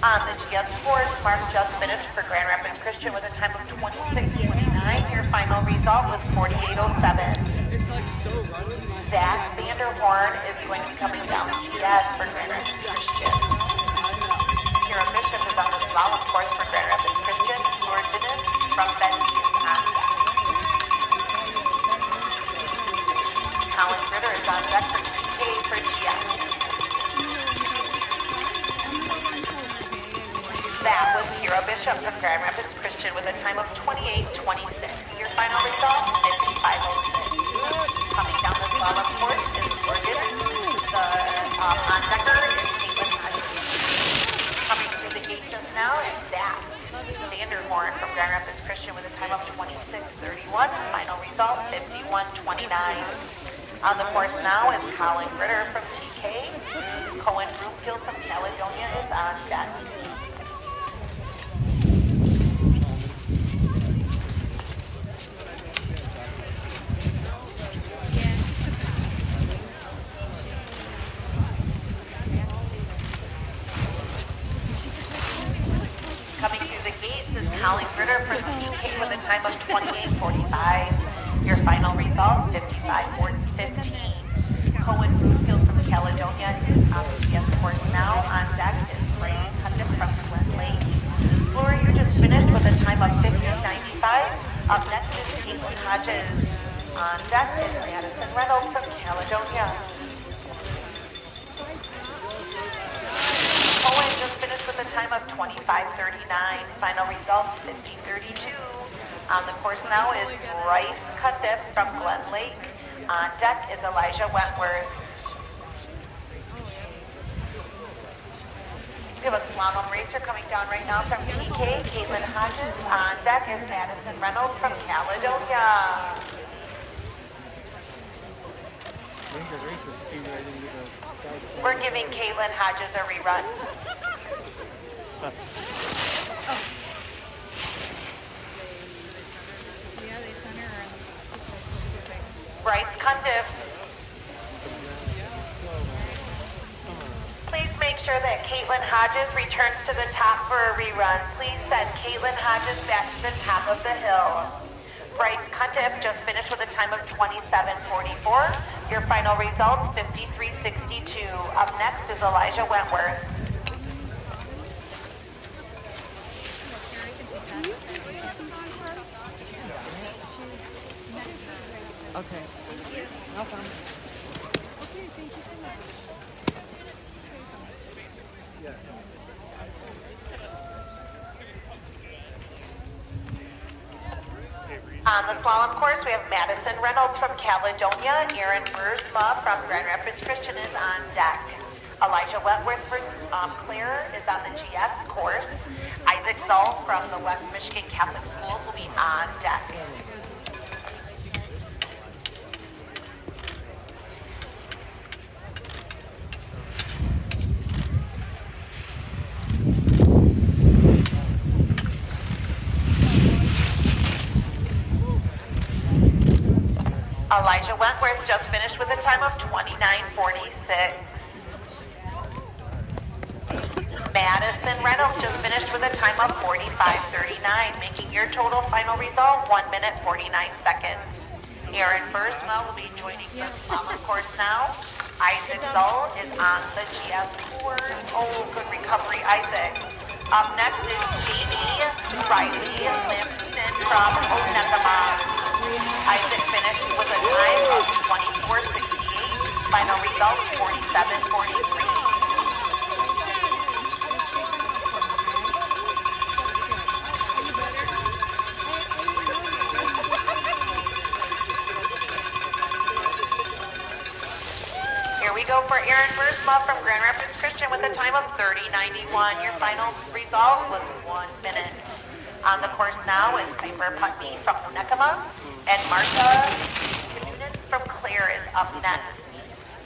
On the GS course, Mark just finished for Grand Rapids Christian with a time of 26:29. Your final result was 48:07. Zach Vanderhorn is going to be coming down the GS for Grand Rapids Christian. Kira Bishop is on the slalom course for Grand Rapids Christian. Lord Dennis from Bendy is on deck. Colin Ritter is on deck for TK for GS. That was Kira Bishop from Grand Rapids Christian with a time of 28:26. Your final result, 55:06. Coming down the slalom course is Morgan. The on-decker is Caitlin On the course now is Colin Ritter from TK. Cohen Broomfield from Caledonia is on deck. Coming through the gates is Colin Ritter from TK with a time of 28:45. Your final result, 55:15. Cohen Broomfield from Caledonia is on the GS course now. On deck is Brian Cundiff from Glen Lake. Laura, you just finished with a time of 50:95. Up next is Caitlin Hodges. On deck is Madison Reynolds from Caledonia. Cohen just finished with a time of 25:39. Final results 50:32. On the course now is Bryce Cundiff from Glen Lake. On deck is Elijah Wentworth. We have a slalom racer coming down right now from TK, Caitlin Hodges. On deck is Madison Reynolds from Caledonia. We're giving Caitlin Hodges a rerun. Yeah, they sent her on Bryce Cundiff. Please make sure that Caitlin Hodges returns to the top for a rerun. Please send Caitlin Hodges back to the top of the hill. Bryce Cundiff just finished with a time of 27:44. Your final results 53:62. Up next is Elijah Wentworth. Okay. Welcome. Okay, thank you so much. On the slalom course, we have Madison Reynolds from Caledonia. Aaron Bursma from Grand Rapids Christian is on deck. Elijah Wentworth from Clare is on the GS course. Isaac Zoll from the West Michigan Catholic Schools will be on deck. Elijah Wentworth just finished with a time of 29:46. Madison Reynolds just finished with a time of 45:39, making your total final result 1 minute 49 seconds. Aaron Bursma will be joining the slalom course now. Isaac Zoll is on the GS course. Oh, good recovery, Isaac. Up next is Jamie Riley Lampson from Onekama. Isaac finished with a time of 24:68. Final result 47:43. Here we go for Aaron Bursma from Grand Rapids Christian with a time of 30:91. Your final result was 1 minute. On the course now is Piper Putney from Onekama, and Martha Noonan from Clare is up next.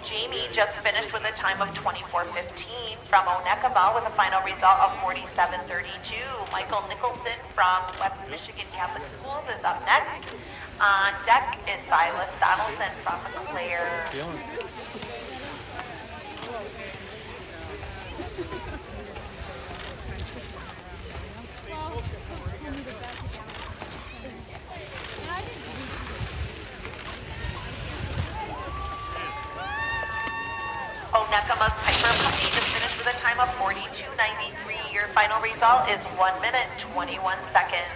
Jamie just finished with a time of 24:15 from Onekama with a final result of 47:32. Michael Nicholson from West Michigan Catholic Schools is up next. On deck is Silas Donaldson from Clare. Onekama's Piper Putney just finished with a time of 42:93. Your final result is 1 minute 21 seconds.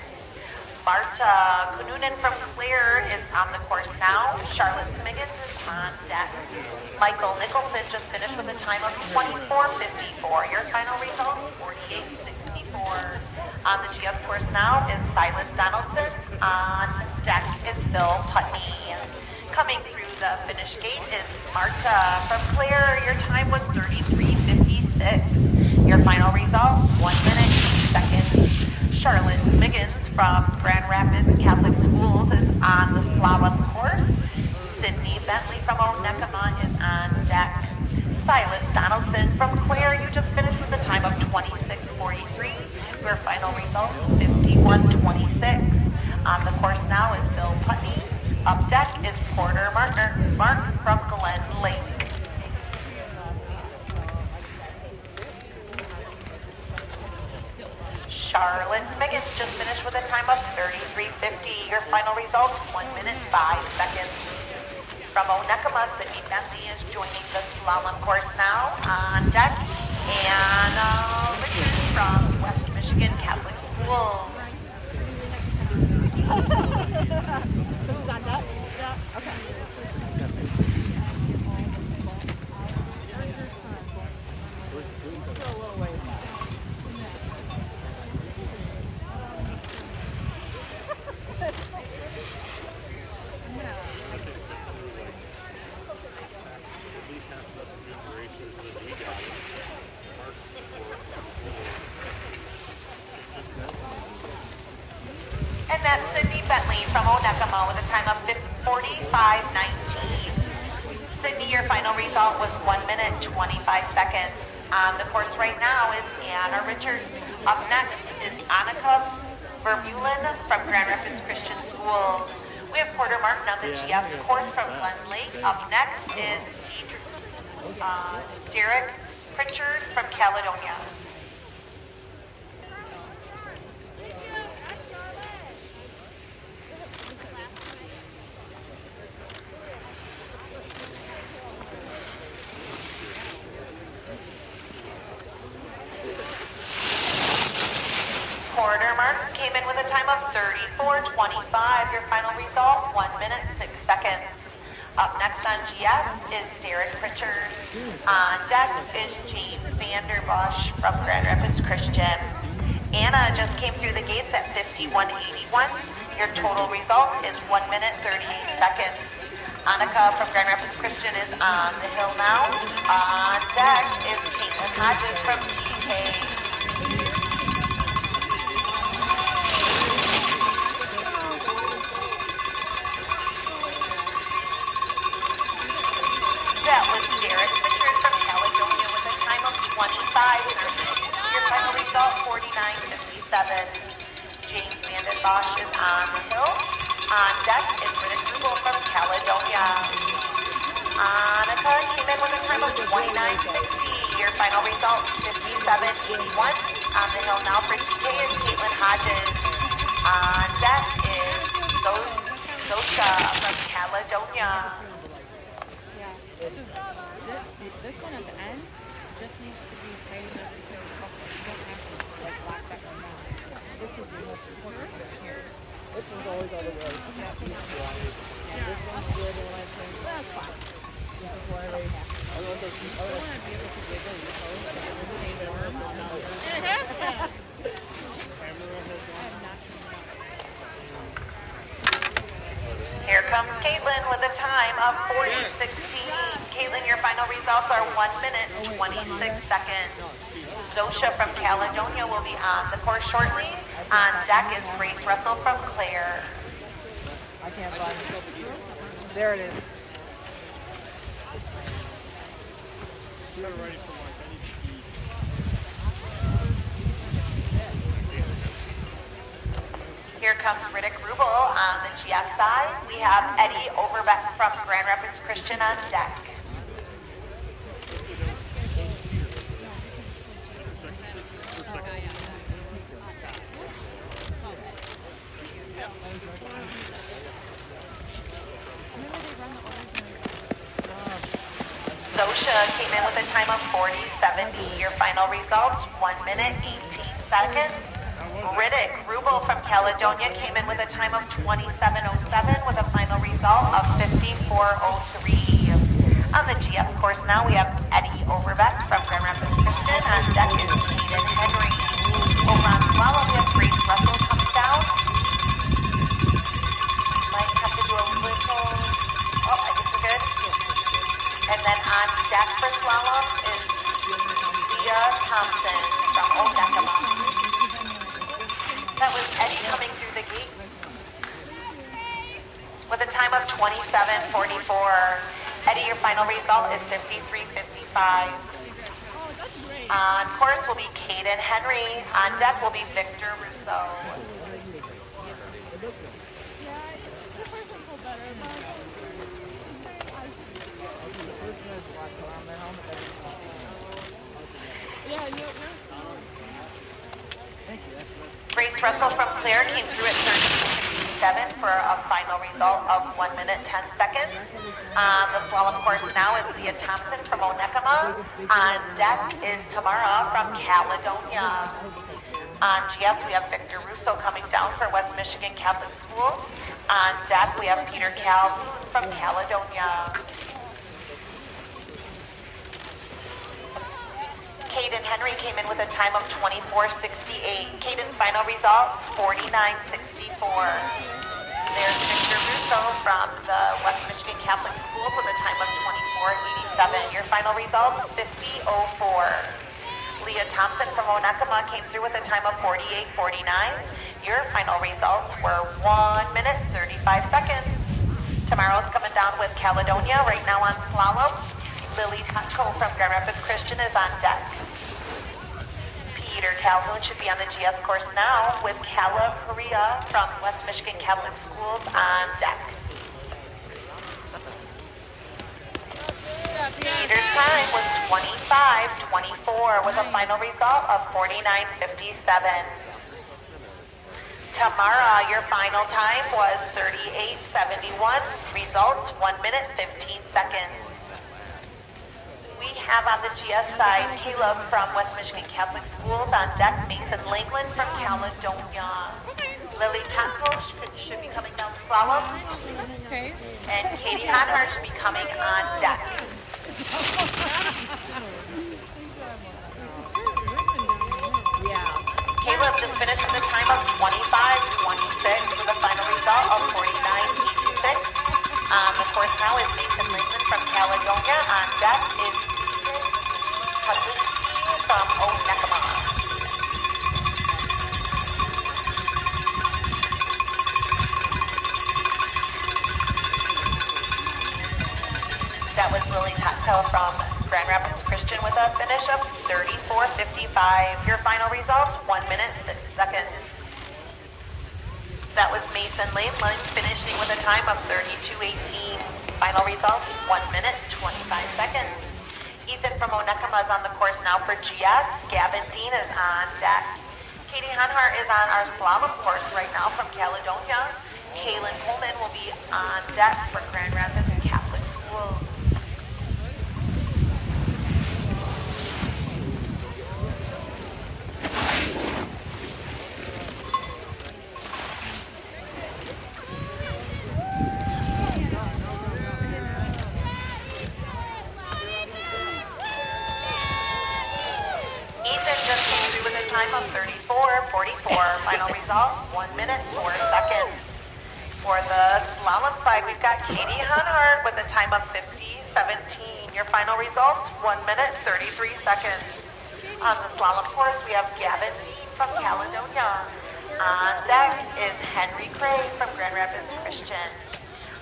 Marta Kununen from Clare is on the course now. Charlotte Smiggins is on deck. Michael Nicholson just finished with a time of 24:54. Your final results 48:64. On the GS course now is Silas Donaldson. On deck is Phil Putney. Coming through the finish gate is Marta from Clare. Your time was 33:56. Your final result 1 minute 8 seconds. Charlotte Smiggins from Grand Rapids Catholic Schools is on the slalom course. Sydney Bentley from Onekama is on deck. Silas Donaldson from Clare, you just finished with a time of 26:43. Your final result, 51:26. On the course now is Bill Putney. Up deck is Porter Mark from Glen Lake. Charlotte Smiggins just finished with a time of 33:50. Your final result, 1 minute 5 seconds. From Onekama, Sydney Bentley is joining the slalom course now on deck. And Richard from West Michigan Catholic School. And that's Sydney Bentley from Onekama with a time of 45:19. Sydney, your final result was 1 minute 25 seconds. On the course right now is Anna Richards. Up next is Annika Vermeulen from Grand Rapids Christian School. We have Porter Martin on the GS course from Glen Lake. Up next is Derek Pritchard from Caledonia. Porter Martin came in with a time of 34:25. Your final result, 1 minute 6 seconds. Up next on GS is Derek Pritchard. On deck is James Vanderbosch from Grand Rapids Christian. Anna just came through the gates at 51:81. Your total result is 1 minute 38 seconds. Annika from Grand Rapids Christian is on the hill now. On deck is Caitlin Hodges from TK. That was Derek Pritchard from Caledonia with a time of 25:30. Your final result, 49:57. James Vandenbosch is on the hill. On deck is Riddick Rubel from Caledonia. Annika came in with a time of 29:60. Your final result, 57:81. On the hill now for TK is Caitlin Hodges. On deck is Zosha from Caledonia. This one at the end just needs to be paid up because you don't have to like lock that one down. This is the most important one here. This one's always on the way. Yeah. This one's good and I think that's fine. This is why they I want to be able to wiggle your toes so it will stay warm. Here comes Caitlin with a time of 40:16. Caitlin, your final results are 1 minute 26 seconds. Zosha from Caledonia will be on the course shortly. On deck is Grace Russell from Clare. I can't find it. There it is. Here comes Riddick Rubel on the GS side. We have Eddie Overbeck from Grand Rapids Christian on deck. Zosha came in with a time of 40:70. Your final results, 1 minute 18 seconds. Riddick Rubel from Caledonia came in with a time of 27:07 with a final result of 54:03. On the GS course now we have Eddie Overbeck from Grand Rapids Christian. On deck is Hayden Henry. Over on slalom we have Grace Russell comes down. Might have to do a little, I think we're good. And then on deck for slalom is Thea Thompson from Onekama. That was Eddie coming through the gate with a time of 27:44. Eddie, your final result is 53:55. On course will be Caden Henry. On deck will be Victor Russo. Grace Russell from Claire came through at 13:57 for a final result of 1 minute 10 seconds. On the slalom course now is Leah Thompson from Onekama. On deck is Tamara from Caledonia. On GS we have Victor Russo coming down for West Michigan Catholic School. On deck we have Peter Calhoun from Caledonia. Caden Henry came in with a time of 24:68. Caden's final results, 49:64. There's Victor Russo from the West Michigan Catholic Schools with a time of 24:87. Your final results, 50:04. Leah Thompson from Onekama came through with a time of 48:49. Your final results were 1 minute 35 seconds. Tomorrow's coming down with Caledonia right now on slalom. Lily Tutko from Grand Rapids Christian is on deck. Peter Calhoun should be on the GS course now with Kala Korea from West Michigan Catholic Schools on deck. Peter's time was 25:24 with a final result of 49:57. Tamara, your final time was 38:71. Results 1 minute 15 seconds. We have on the GS side Caleb from West Michigan Catholic Schools on deck, Mason Langland from Caledonia. Lily Tatko should be coming down slalom. Okay. And Katie Honhart should be coming on deck. Caleb just finished with a time of 25:26 with a final result of 49:86. The course now is Mason Langland from Caledonia. On deck is Kazuki from Onekama. That was Lily Tatko from Grand Rapids Christian with a finish of 34:55. Your final results, 1 minute 6 seconds. That was Mason Langland finishing with a time of 32:18. Final results, 1 minute 25 seconds. Ethan from Onekama is on the course now for GS. Gavin Dean is on deck. Katie Honhart is on our slalom course right now from Caledonia. Kaylin Coleman will be on deck for Grand Rapids Catholic Schools. Time of 34:44. Final result, 1 minute 4 seconds. For the slalom side, we've got Katie Honhart with a time of 50:17. Your final results, 1 minute 33 seconds. On the slalom course, we have Gavin Dean from Caledonia. On deck is Henry Cray from Grand Rapids Christian.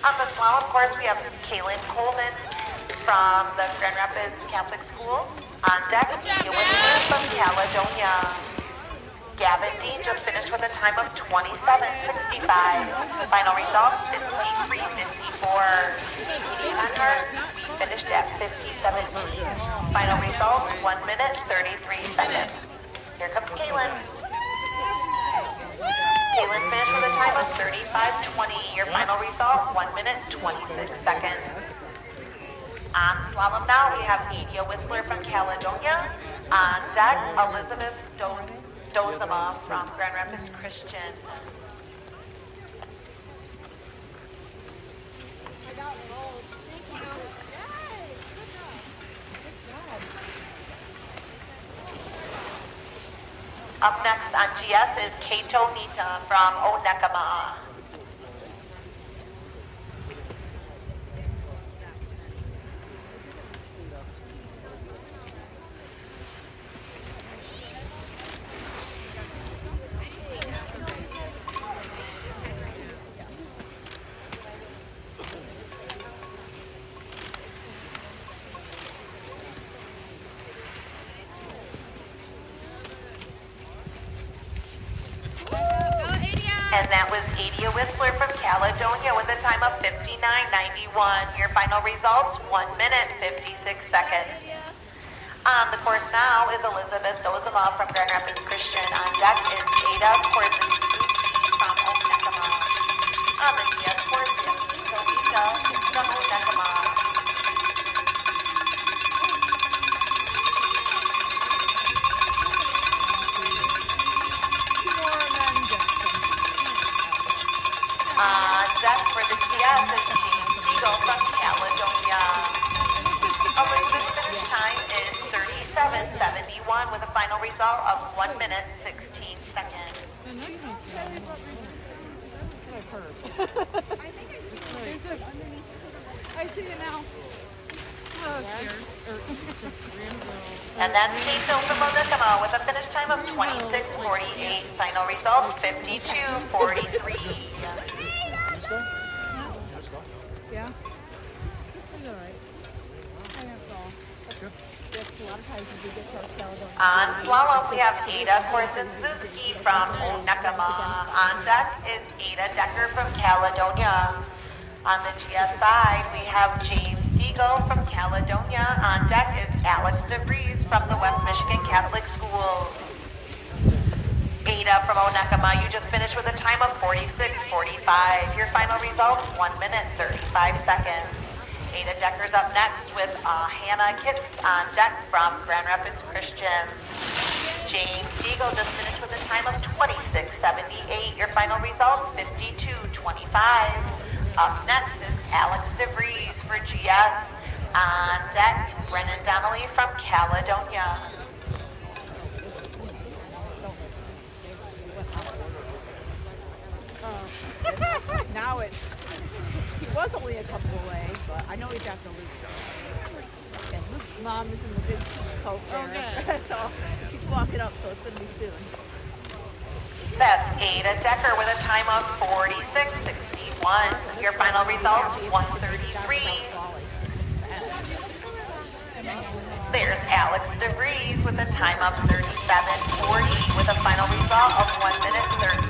On the slalom course, we have Kaylin Coleman from the Grand Rapids Catholic School. On deck, Leah Whistler from Caledonia. Gavin Dean just finished with a time of 27:65. Final results, 53:54. Katie Honhart, we finished at 50:17. Final results, 1 minute 33 seconds. Here comes Kaylin. Kaylin finished with a time of 35:20. Your final result, 1 minute 26 seconds. On slalom now, we have Nadia Whistler from Caledonia. On deck, Elizabeth Dozema from Grand Rapids Christian. Up next on GS is Kato Nita from Onekama. And that was Adia Whistler from Caledonia with a time of 59:91. Your final results, 1 minute, 56 seconds. On the course now is Elizabeth Dozema from Grand Rapids Christian. On deck is Ada Korzinski from Onekama. On the GS course is Lisa from Onekama. Deck for the GS is James Eagle from Caledonia. Elizabeth's finish time is 37:71 with a final result of 1 minute, 16 seconds. I see it now. And that's Kate from Onekama with a finish time of 26:48. Final results 52:43. Yeah. It's all right. I have to all. A lot of times we get to our Caledonia. On slalom, we have Ada Korzinski from Onekama. On deck is Ada Decker from Caledonia. On the GS side, we have James Deagle from Caledonia. On deck is Alex DeVries from the West Michigan Catholic Schools. Ada from Onekama, you just finished with a time of 46:45. Your final results, 1 minute, 35 seconds. Ada Decker's up next with Hannah Kitts on deck from Grand Rapids Christian. James Deagle just finished with a time of 26:78. Your final results, 52:25. Up next is Alex DeVries for GS. On deck, Brennan Donnelly from Caledonia. Now he was only a couple away, but I know he's after Luke's. And Luke's mom is in the big coat there. So he's walking up, so it's going to be soon. That's Ada Decker with a time of 46:61. Your final results, 1:33. There's Alex DeVries with a time of 37:40 with a final result of 1 minute 13.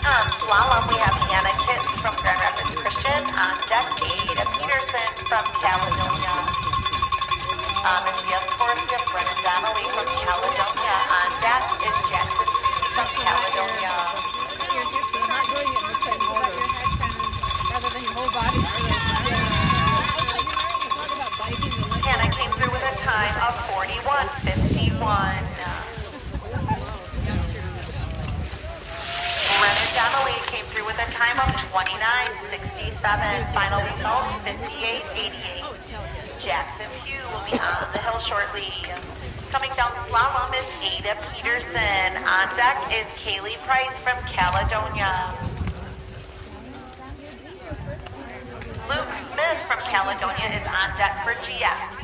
On slalom, we have Hannah Kitts from Grand Rapids Christian. On deck, Ada Peterson from Caledonia. On the GS course, we have Brennan Donnelly from Caledonia. On deck is Jackson from Caledonia. You're not doing it in the same order. Rather than your whole body. Hannah came through with a time of 41:51. Brennan Donnelly came through with a time of 29:67. Final result, 58:88. Jackson Pugh will be on the hill shortly. Coming down slalom is Ada Peterson. On deck is Kaylee Price from Caledonia. Luke Smith from Caledonia is on deck for GS.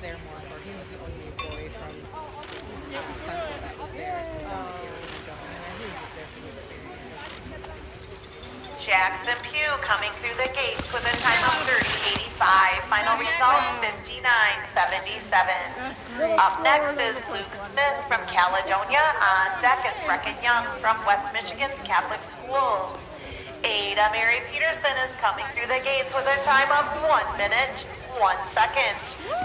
There more for he was the only boy from Central that was there, so he was just there for the experience. Jackson Pugh coming through the gates with a time of 30:85. Final results 59:77. Up next is Luke Smith from Caledonia. On deck is Brecken Young from West Michigan's Catholic Schools. Ada Mary Peterson is coming through the gates with a time of 1 minute, 1 second.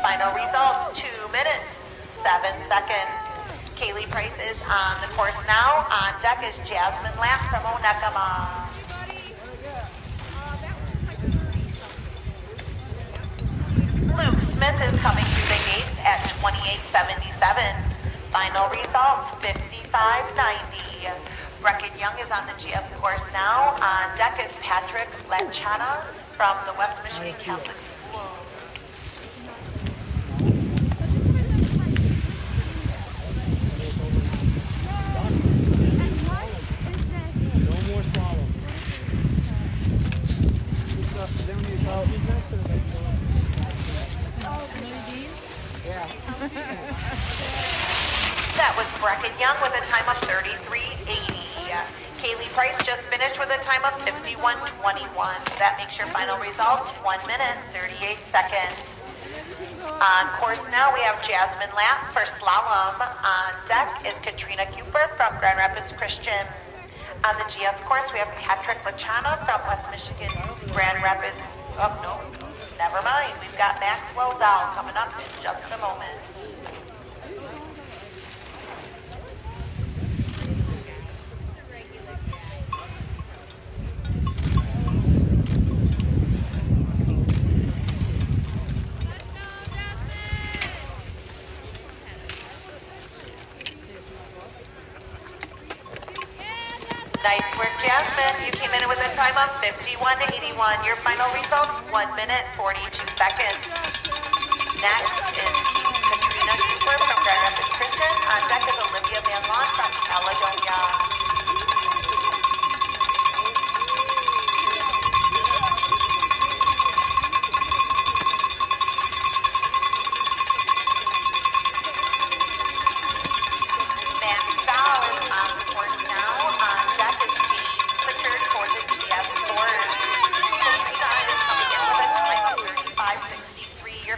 Final results, 2 minutes, 7 seconds. Kaylee Price is on the course now. On deck is Jasmine Lapp from Onekama. Luke Smith is coming through the gates at 28:77. Final results, 55:90. Brecken Young is on the GS course now. On deck is Patrick Lachana from the West Michigan Catholic Schools. No more slalom. That was Brecken Young with a time of 33:80. Kaylee Price just finished with with a time of 51:21. That makes your final results 1 minute, 38 seconds. On course now, we have Jasmine Lapp for slalom. On deck is Katrina Cooper from Grand Rapids Christian. On the GS course, we have Patrick Lachana from West Michigan Grand Rapids. Oh, no, never mind. We've got Maxwell Dow coming up in just a moment. Nice work, Jasmine. You came in with a time of 51:81. Your final results, 1 minute, 42 seconds. Next is Katrina Cooper from Grand Rapids Christian. On deck is Olivia Van Lawn from Caledonia.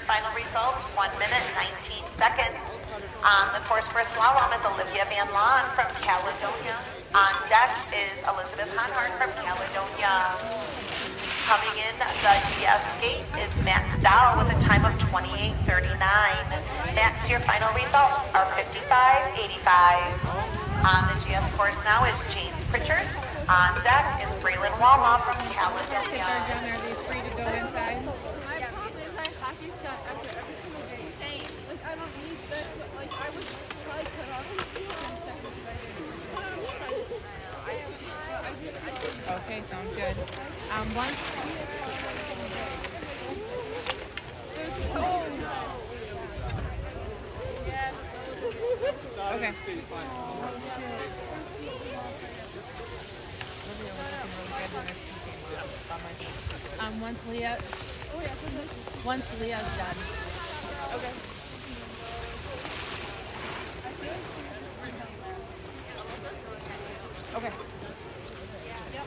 Final results, 1 minute, 19 seconds. On the course for slalom is Olivia Van Lawn from Caledonia. On deck is Elizabeth Hanhart from Caledonia. Coming in the GS gate is Matt Dow with a time of 28:39. Matt, your final results are 55:85. On the GS course now is James Pritchard. On deck is Braylon Walma from Caledonia. Are they free to go inside? Hockey stuff after every single game. Same. Like, I don't need that, but, like, I would probably cut off in seconds if I did. Okay, sounds good. Once. Okay. Once Leah's done. Okay. Okay. Yep.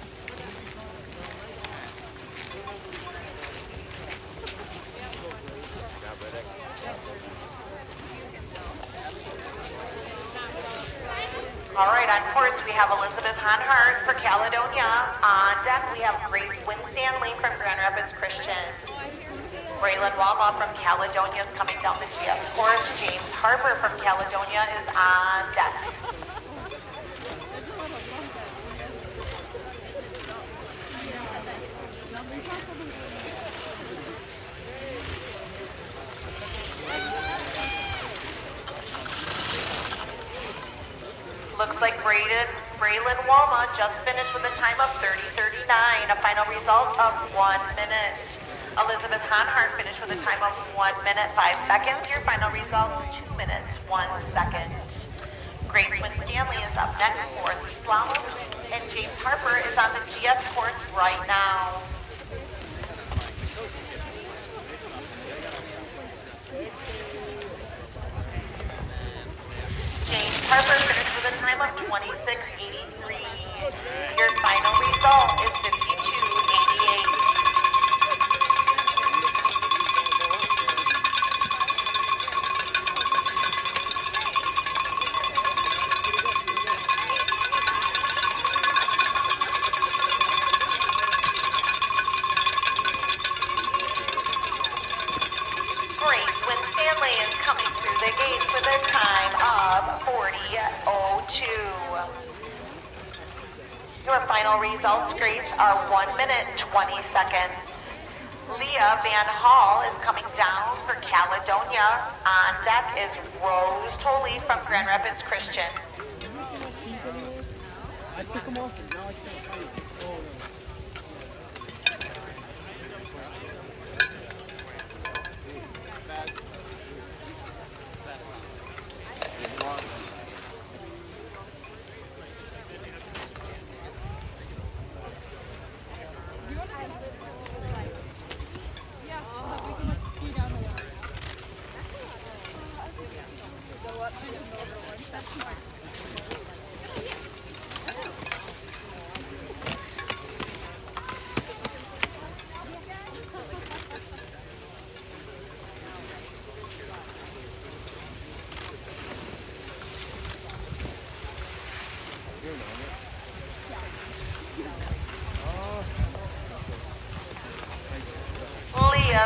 All right, on course we have Elizabeth Hanhart for Caledonia. On deck we have Grace Winstanley from Grand Rapids Christian. Braylon Walma from Caledonia is coming down the GS course. James Harper from Caledonia is on deck. Looks like Braylon Walma just finished with a time of 30:39, a final result of 1 minute. Elizabeth Hanhart finished with a time of 1 minute, 5 seconds. Your final results, 2 minutes, 1 second. Grace Winstanley is up next for the slalom, and James Harper is on the GS course right now. James Harper finished with a time of 26:83. Your final result is 52:88. Grace Winstanley is coming through the gates with a time of 40:02. Your final results, Grace, are 1 minute, 20 seconds. Leah Van Hall is coming down for Caledonia. On deck is Rose Tolley from Grand Rapids Christian. I took them off and now I can't find them. Oh, no.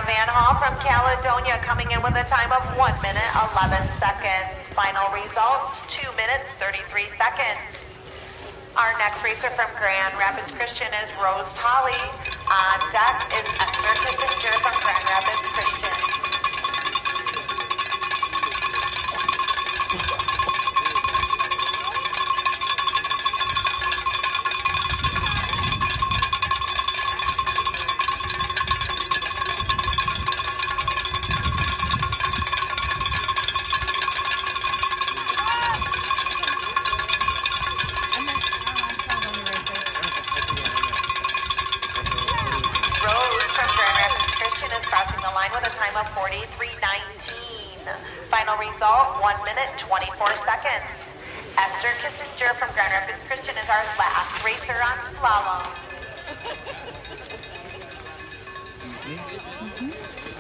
Van Hall from Caledonia coming in with a time of 1 minute 11 seconds. Final results 2 minutes 33 seconds. Our next racer from Grand Rapids Christian is Rose Tolley. On deck is Esther Kissinger from Grand Rapids Christian. Crossing the line with a time of 43:19. Final result, 1 minute 24 seconds. Esther Kissinger from Grand Rapids Christian is our last racer on slalom.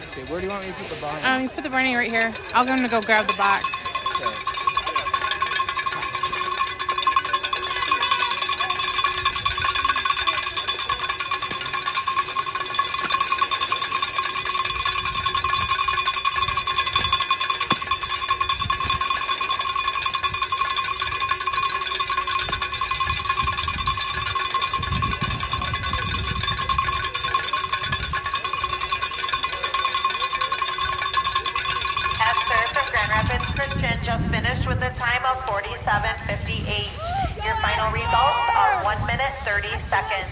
Okay, where do you want me to put the volume? You put the Bernie right here. I'm going to go grab the box. Okay. Just finished with a time of 47:58. Your final results are 1 minute 30 seconds.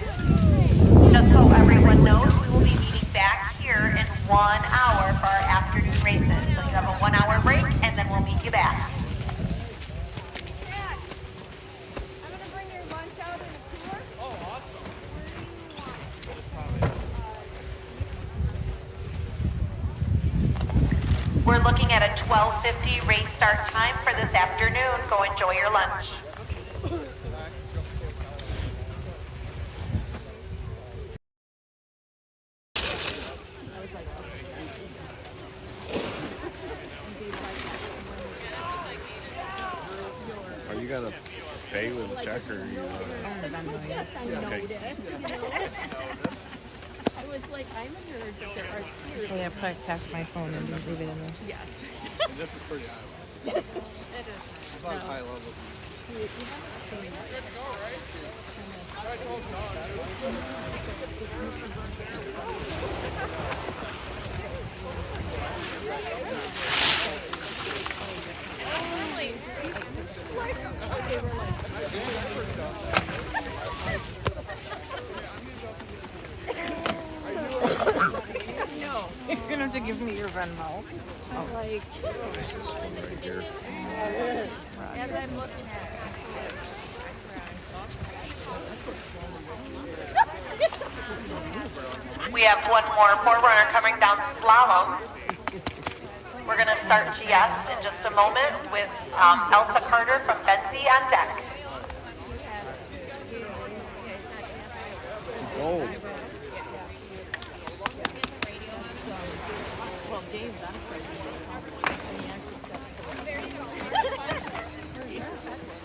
Just so everyone knows, we will be meeting back here in 1 hour for our afternoon races. So you have a 1 hour break and then we'll meet you back. Dad, I'm going to bring your lunch out in a cooler. Oh, awesome. We're looking at a 12:50 race start time for this afternoon. Go enjoy your lunch. Are you gonna pay with a check or you? Okay. I was like, I'm a nerd, but there are tears. Yeah, pack my phone and leave it in there. Yes. This is pretty high. Yes, it is. I thought it was high level. You're gonna have to give me your Venmo. Like, as I'm looking at it. We have one more forerunner coming down slalom. We're going to start GS in just a moment with Elsa Carter from Benzie on deck. Oh.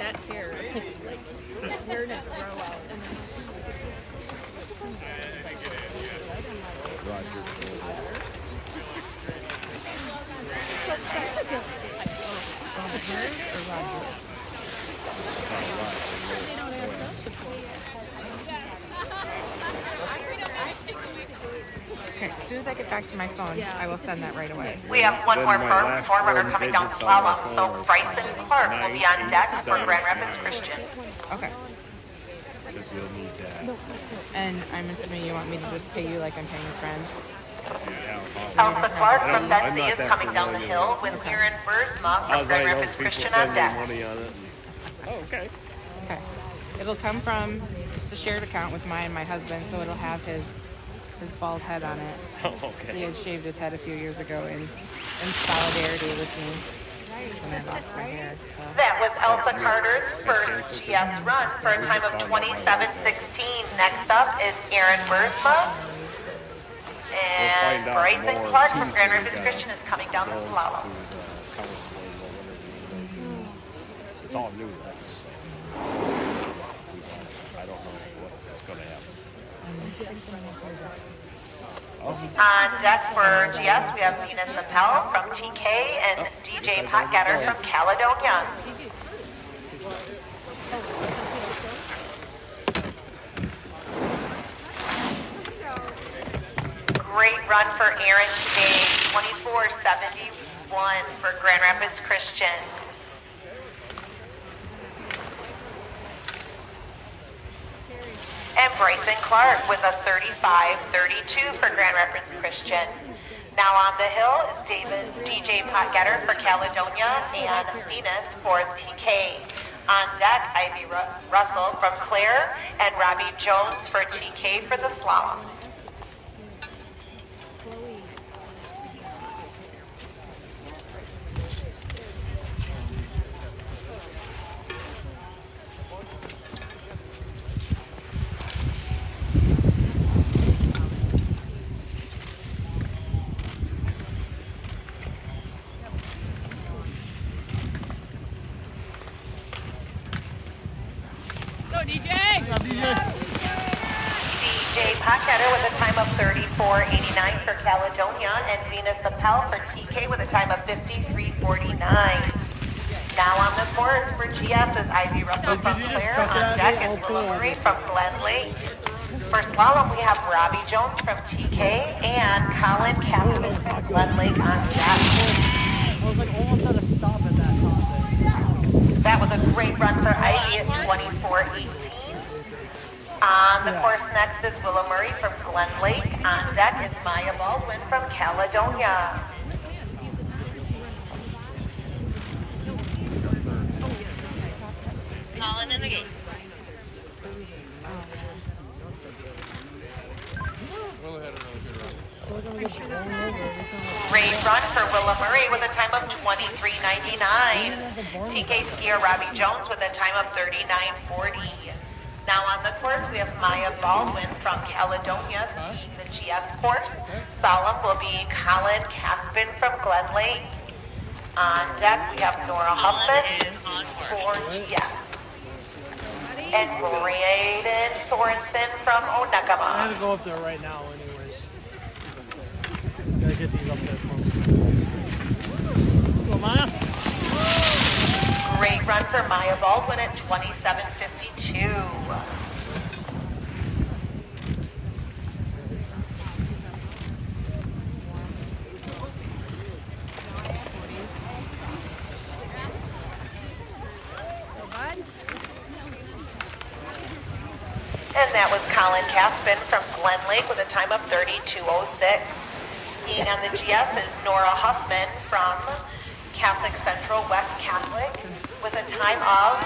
that hair. Like, where did it grow out? So sensitive. Okay, as soon as I get back to my phone, I will send that right away. We have one more forerunner coming down slalom, so Bryson Clark will be on deck for Grand Rapids Christian. Okay. Because you'll need that. And I'm assuming you want me to just pay you like I'm paying a friend? Elsa Clark from Betsy is coming down the hill with Aaron Bursma from Grand Rapids Christian on deck. Oh, okay. Okay. It'll come from, it's a shared account with mine and my husband, so it'll have his bald head on it. Oh, okay. He had shaved his head a few years ago in solidarity with me when I lost my hair. So. That was Elsa Carter's first GS run for a time of 27:16. Next up is Aaron Bursma. And Bryson Clark from Grand Rapids Christian is coming down the slalom. It's all new. That's, I don't know what's going to happen. On deck for GS, we have Venus Appel from TK and DJ Potgetter from Caledonia. Great run for Aaron today, 24:71 for Grand Rapids Christian. And Bryson Clark with a 35:32 for Grand Rapids Christian. Now on the hill is DJ Potgetter for Caledonia and Venus for TK. On deck, Ivy Russell from Claire and Robbie Jones for TK for the slalom. DJ Potgetter with a time of 34:89 for Caledonia and Venus Appel for TK with a time of 53:49. Now on the course for GS is Ivy Russell from Claire. On deck is Willa Murray from Glen Lake. For slalom, we have Robbie Jones from TK and Colin Kaplan from Glen Lake on deck. I was like almost at a stop at that time. That was a great run for Ivy at 24:18. On the course next is Willa Murray from Glen Lake. On deck is Maya Baldwin from Caledonia. Colin in the gate. Great run for Willa Murray with a time of 23:99. TK skier Robbie Jones with a time of 39:40. Now on the course, we have Maya Baldwin from Caledonia skiing the GS course. Solemn will be Colin Caspin from Glen Lake. On deck, we have Nora Huffman for GS. And Braden Sorensen from I'm Onekama. gonna go up there right now anyways. Gotta get these up there for me. Go, Maya. Great run for Maya Baldwin at 27:52. And that was Colin Caspin from Glen Lake with a time of 32:06. Skiing on the GS is Nora Huffman from Catholic Central West Catholic with a time of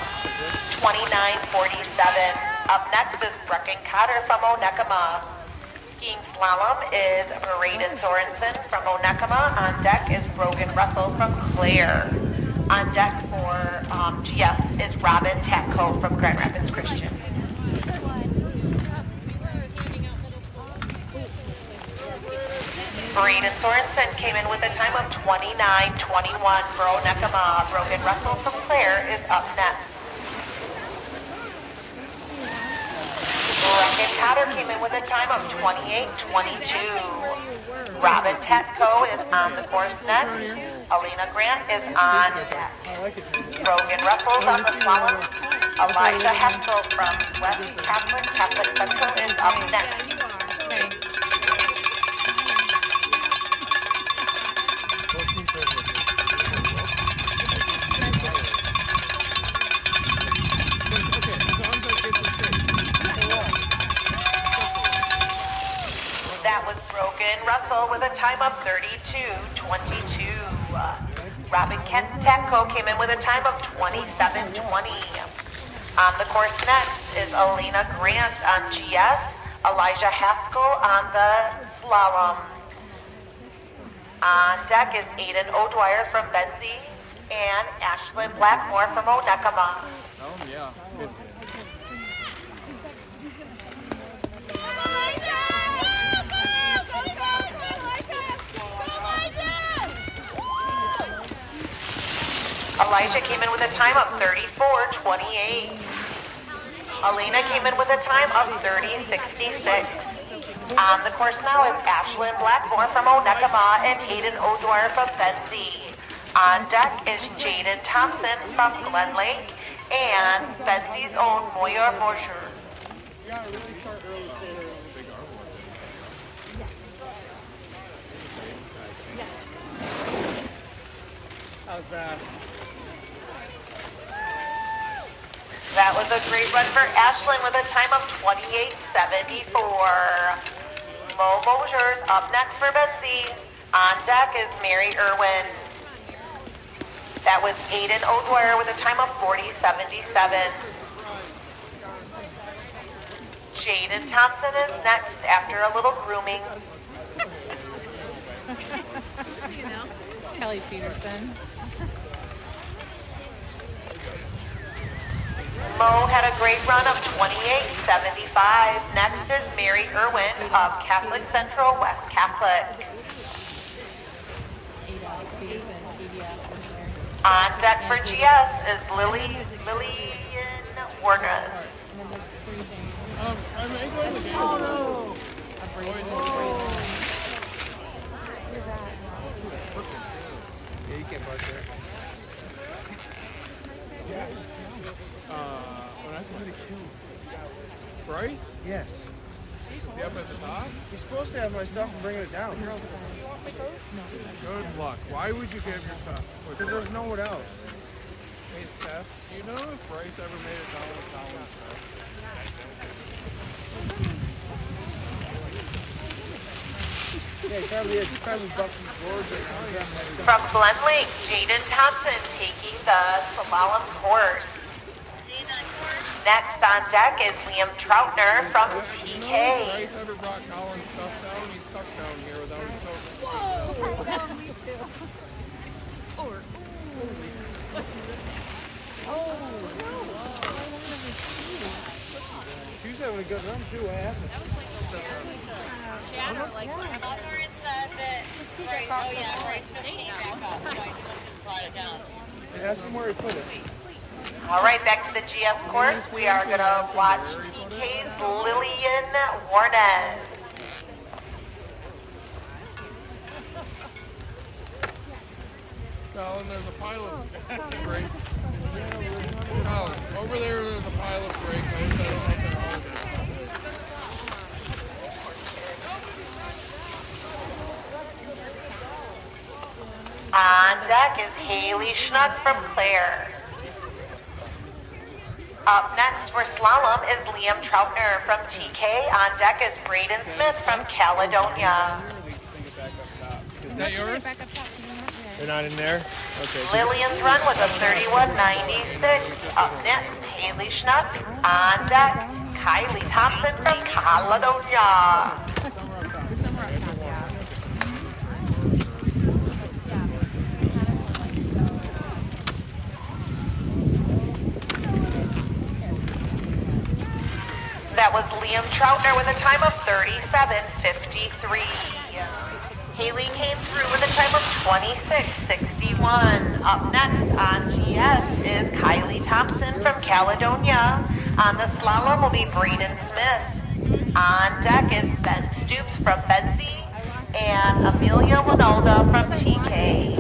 29:47. Up next is Brecken Cotter from Onekama. Skiing slalom is Braden Sorensen from Onekama. On deck is Brogan Russell from Claire. On deck for GS is Robin Tatko from Grand Rapids Christian. Braden Sorensen came in with a time of 29:21 for Onekama. Brogan Russell from Claire is up next. Brecken Cotter came in with a time of 28:22. Robin Tetko is on the course next. Alina Grant is on deck. Brogan Russell's on the slalom. Elijah Hessel from West Catholic Central is up next. That was Brogan Russell with a time of 32:22. Robin Tetko came in with a time of 27:20. On the course next is Alina Grant on GS, Elijah Haskell on the slalom. On deck is Aiden O'Dwyer from Benzie and Ashlyn Blackmore from Onekama. Oh, yeah. Good. Elijah came in with a time of 34:28. Alina came in with a time of 30:66. On the course now is Ashlyn Blackmore from Onekama and Hayden O'Dwyer from Benzie. On deck is Jaden Thompson from Glen Lake and Benzie's own Moya Borger. Yeah, really start early for big arm work. How's that? That was a great run for Ashlyn with a time of 28:74. Mo Mosier's up next for Benzie. On deck is Mary Irwin. That was Aiden O'Dwyer with a time of 40:77. Jaden Thompson is next after a little grooming. Kelly Peterson. Mo had a great run of 28:75. Next is Mary Irwin of Catholic Central West Catholic. On deck for GS is Lillian Warner. I'm enjoying the game. Oh no! Yeah, you can't park there. When I played a kill. Bryce? Yes. Is he up at the top? You're supposed to have my stuff and bring it down. Good luck. Why would you give your stuff? Because there's no one else. Hey, Steph, do you know if Bryce ever made it down with Collins? Yeah, probably is. Probably Bucky's board. From Glen Lake, Jaden Thompson taking the slalom course. Next on deck is Liam Troutner from TK. You know if Bryce ever brought Collins' stuff down? He's stuck down here without his toes. She's having a good run too. What happened? Ask him where he put it. All right, back to the GS course. We are going to watch TK's Lillian Warnes. Colin, there's a pile of brake. Colin, over there's a pile of brake. On deck is Haley Schnuck from Clare. Up next for slalom is Liam Troutner from TK. On deck is Braden Smith from Caledonia. Is that yours? They're not in there? Okay. Lillian's run was a 31:96. Up next, Haley Schnuck. On deck, Kylie Thompson from Caledonia. That was Liam Troutner with a time of 37:53. Haley came through with a time of 26:61. Up next on GS is Kylie Thompson from Caledonia. On the slalom will be Braden Smith. On deck is Ben Stoops from Benzie and Amelia Winalda from TK.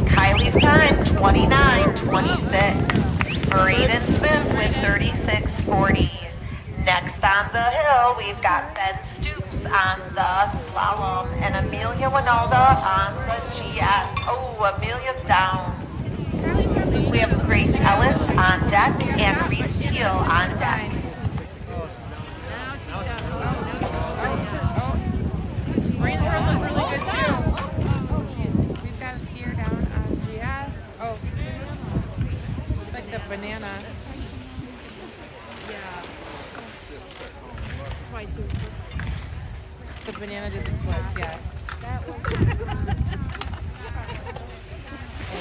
Kylie's time, 29:26. Braden Smith with 36:40. Next on the hill, we've got Ben Stoops on the slalom and Amelia Winalda on the GS. Oh, Amelia's down. We have Grace Ellis on deck and Reese Teal on deck. Braden's rows look really good too. We've got a skier down on GS. Oh, looks like the banana. The banana did the splits, yes.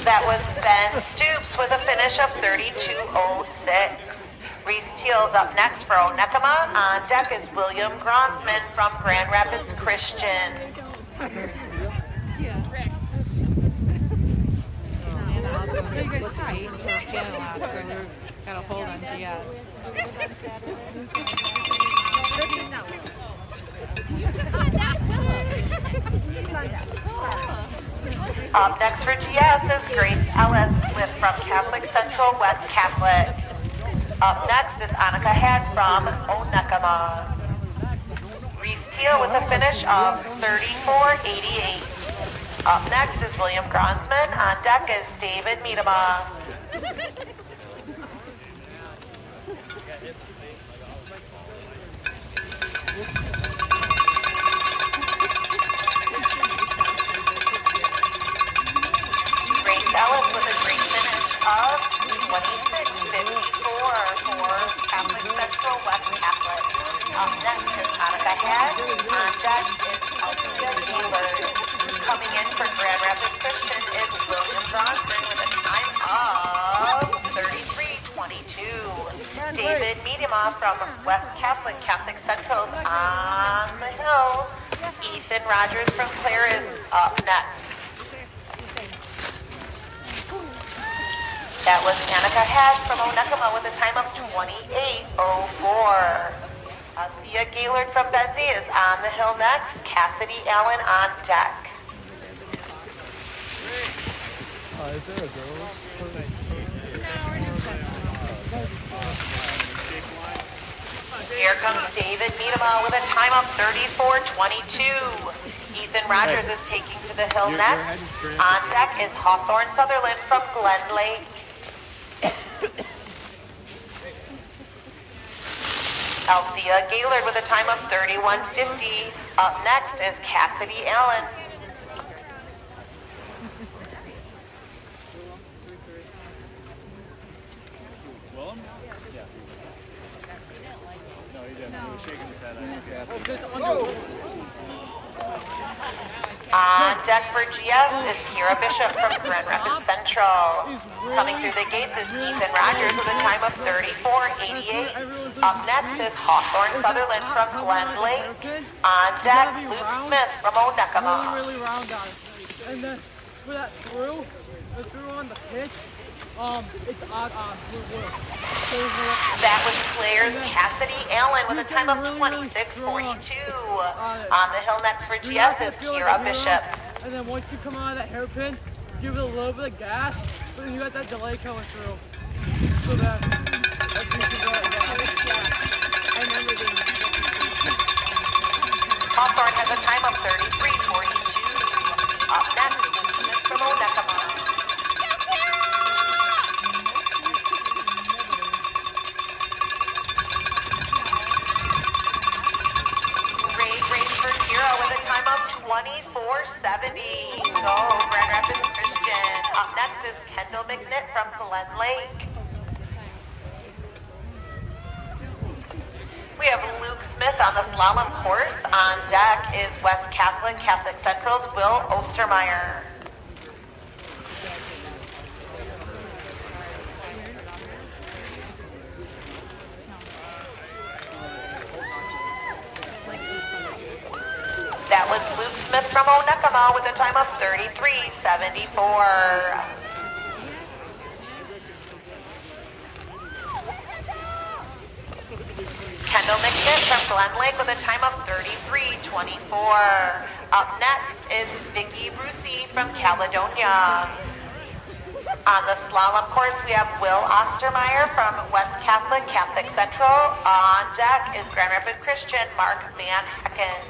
That was Ben Stoops with a finish of 32:06. Reese Teal's up next for Onekama. On deck is William Gronsman from Grand Rapids Christian. You guys tight into our piano lab, so we've got a hold on GS. Up next for GS is Grace Ellis from Catholic Central West Catholic. Up next is Annika Hadd from Onekama. Reese Teal with a finish of 34.88. Up next is William Gronsman. On deck is David Miedema. Grace Ellis with a great finish of 26.54 for Catholic Central West Catholic. Up next is Annika Hadd. On deck is Althea Gaylord. Coming in for Grand Rapids Christian is William Gronsman with a time of 33.22. David Miedema from West Catholic Central's on the hill. Ethan Rogers from Clare is up next. That was Annika Hadd from Onekama with a time of 28.04. Althea Gaylord from Benzie is on the hill next. Cassidy Allen on deck. Is there a girls? Here comes David Miedema with a time of 34.22. Ethan Rogers is taking to the hill next. On deck is Hawthorne Sutherland from Glen Lake. Althea Gaylord with a time of 31.50. Up next is Cassidy Allen. On deck for GS is Kira Bishop from Grand Rapids Central. Coming through the gates is Ethan Rogers with a time of 34.88. Up next is Hawthorne Sutherland from Glen Lake. On deck, Luke Smith from Onekama. Really round on it. And then for that through, the through on the pitch, it's odd on wood. That was Claire's Cassidy Allen with a time of 26.42. On the hill next for GS is Kira Bishop. And then once you come out of that hairpin, give it a little bit of gas, but then you got that delay coming through. So that Hawthorne has a time of 33.42. Up next is Smith from Onekama. With a time of 24.70. Go, Grand Rapids Christian. Up next is Kendall McNitt from Glen Lake. We have Luke Smith on the slalom course. On deck is West Catholic Central's Will Ostermeyer. That was Luke Smith from Onekama with a time of 33.74. Kendall McNitt from Glen Lake with a time of 33.24. Up next is Vicky Brucey from Caledonia. On the slalom course, we have Will Ostermeyer from West Catholic Central. On deck is Grand Rapids Christian Mark Van Hecken.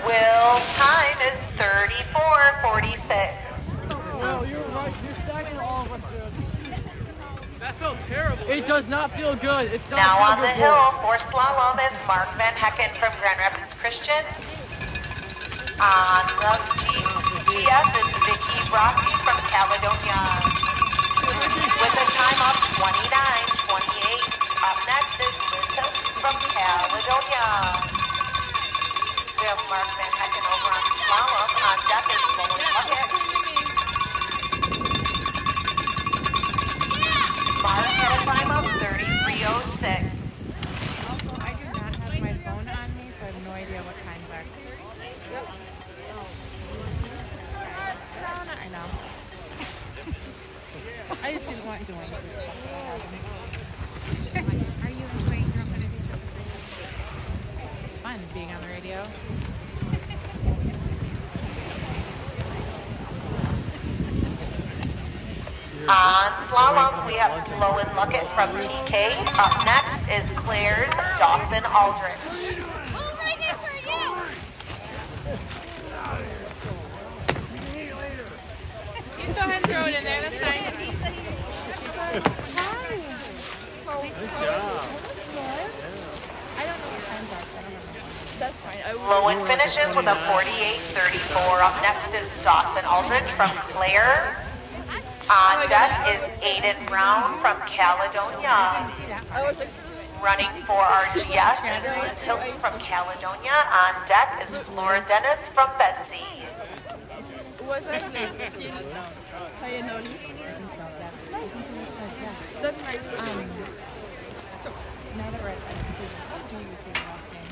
Will's time is 34.46. No, you're right. You're stacking all of us, dude. That felt terrible. It does not feel good. It's not now on the hill voice. for slalom is Mark Van Hecken from Grand Rapids Christian. On the GS is Vicky Brockie from Caledonia. With a time of 29.28. Up next is Linda from Caledonia. We have Mark Van Hecken over on slalom. On deck is Lowen Luckett. Mark had a time of 33:06. Also, I do not have my phone on me, so I have no idea what times are. I know. I just didn't want doing it. Are you enjoying your own adventure? It's fun being on the radio. On slalom, we have Lowen Luckett from TK. Up next is Claire's Dawson Aldrich. I'll bring it for you. You can go ahead and throw it in there. That's fine. I don't know what times are. I don't remember. That's fine. Lowen finishes with a 48:34. Up next is Dawson Aldrich from Claire. On deck is Aiden Brown from Caledonia. Running for our GS is Liz Hilton from Caledonia. On deck is Flora Dennis from Betsy. Was that That's right. So now that we're at that, what do you think about thing?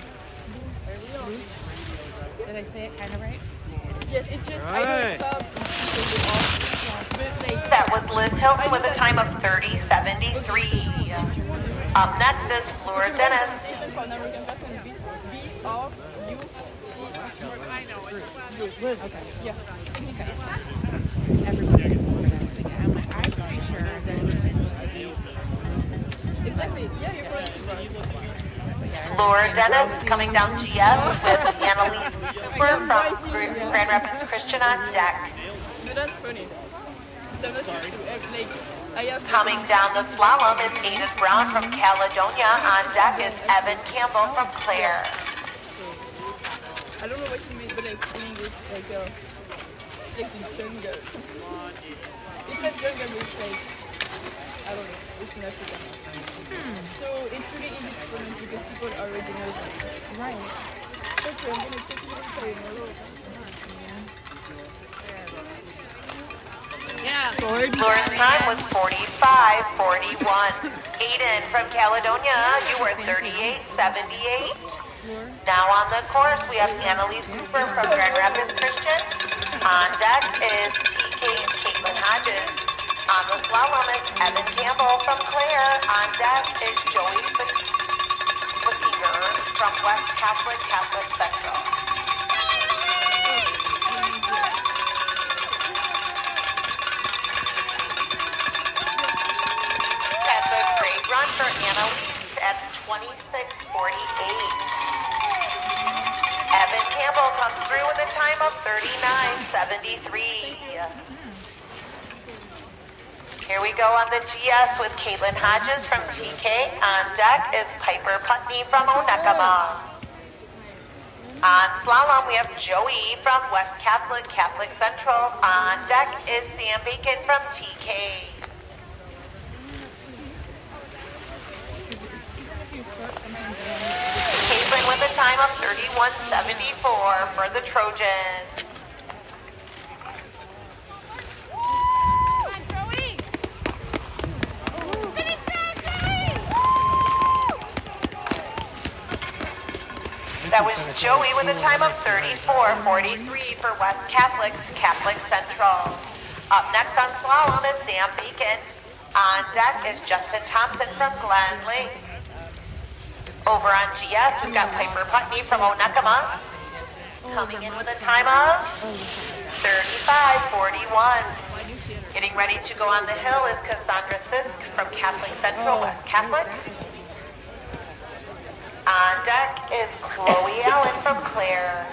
Did I say it kind of right? Yes, it's just I know it's That was Liz Hilton with a time of 30:73. Up next is Flora Dennis. Yeah. I'm pretty sure that it was supposed to be. Exactly. Yeah, you're correct. Flora Dennis coming down GS with Annalise Cooper from Grand Rapids Christian on deck. No, that's funny. Coming down the slalom is Aiden Brown from Caledonia. On deck is Evan Campbell from Claire. I don't know what you mean, but like in English, like the jungle. It's not jungle, it's like, I don't know, it's in Africa. So it's really easy to pronounce because people already know that. Right. Okay, I'm going to take it and say no. Yeah. Flora's time was 45:41. Aiden from Caledonia, you were 38:78. Now on the course, we have Annalise Cooper from Grand Rapids Christian. On deck is TK and Caitlin Hodges. On the slalom is Evan Campbell from Claire. On deck is Joey Flakinger from West Catholic Central. That's a great run for Annalise at 26:48. Evan Campbell comes through with a time of 39:73. Here we go on the GS with Caitlin Hodges from TK. On deck is Piper Putney from Onekama. On slalom, we have Joey from West Catholic Central. On deck is Sam Bacon from TK. Caitlin with a time of 31:74 for the Trojans. That was Joey with a time of 34:43 for West Catholic Central. Up next on slalom is Sam Bacon. On deck is Justin Thompson from Glen Lake. Over on GS, we've got Piper Putney from Onekama. Coming in with a time of 35:41. Getting ready to go on the hill is Cassandra Sisk from Catholic Central, West Catholic. On deck is Chloe Allen from Claire.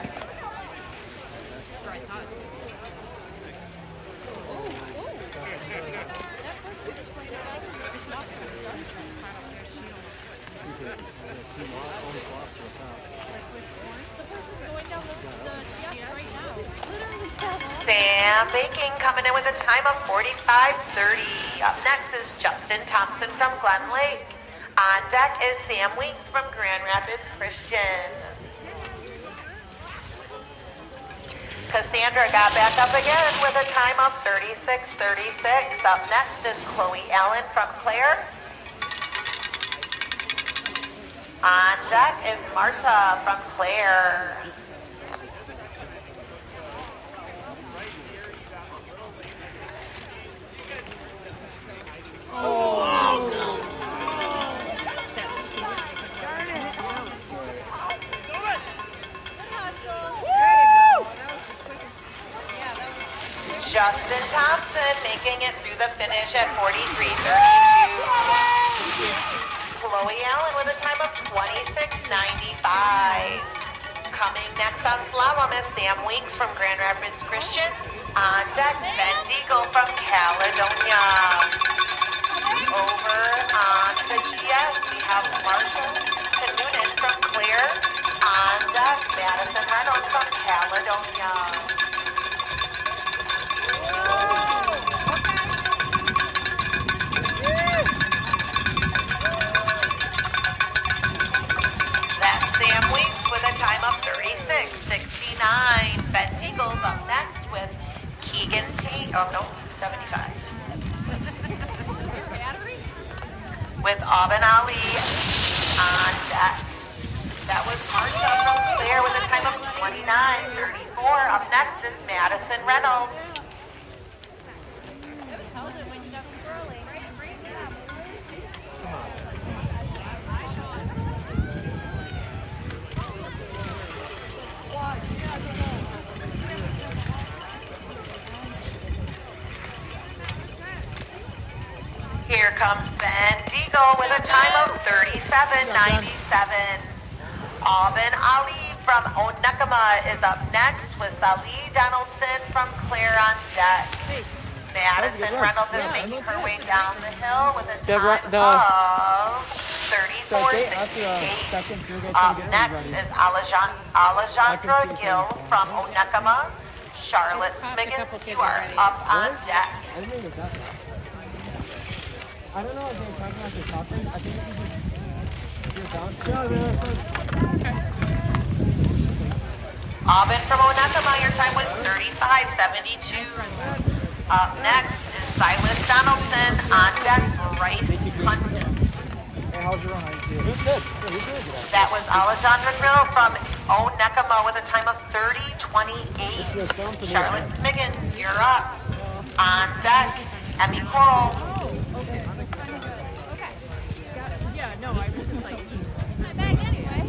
Sam Baking coming in with a time of 45:30. Up next is Justin Thompson from Glen Lake. On deck is Sam Weeks from Grand Rapids Christian. Cassandra got back up again with a time of 36:36. Up next is Chloe Allen from Claire. On deck is Marta from Claire. Justin Thompson making it through the finish at 43:32. Chloe Allen with a time of 26:95. Coming next on slalom is Sam Weeks from Grand Rapids Christian. On deck, Ben Deagle from Caledonia. Over on the GS, we have Marshall Noonan from Claire. On deck, Madison Reynolds from Caledonia. That's Sam Weeks with a time of 36:69. Ben Deagle's up next with Keegan Payne. Oh no, 75. With Aubin Ali on deck. That was Marcia from Claire with a time of 29:34. Up next is Madison Reynolds. Here comes Ben Deagle with a time of 37:97. Aubin Ali from Onekama is up next with Sally Donaldson from Claire on deck. Madison Reynolds is making her way down the hill with a time of 34:68. Up next is Alejandra Gill from Onekama. Charlotte Smiggins, you are up on deck. I don't know if they're talking about the conference. I think you're bouncing. Aubin from Onekama, your time was 35:72. Up next is Silas Donaldson. On deck, Bryce Hunt. That was Alejandra Grill from Onekama with a time of 30:28. Charlotte Smiggins, you're up. On deck, Emmy Coral. Yeah, no, I was just like, I'm back anyway.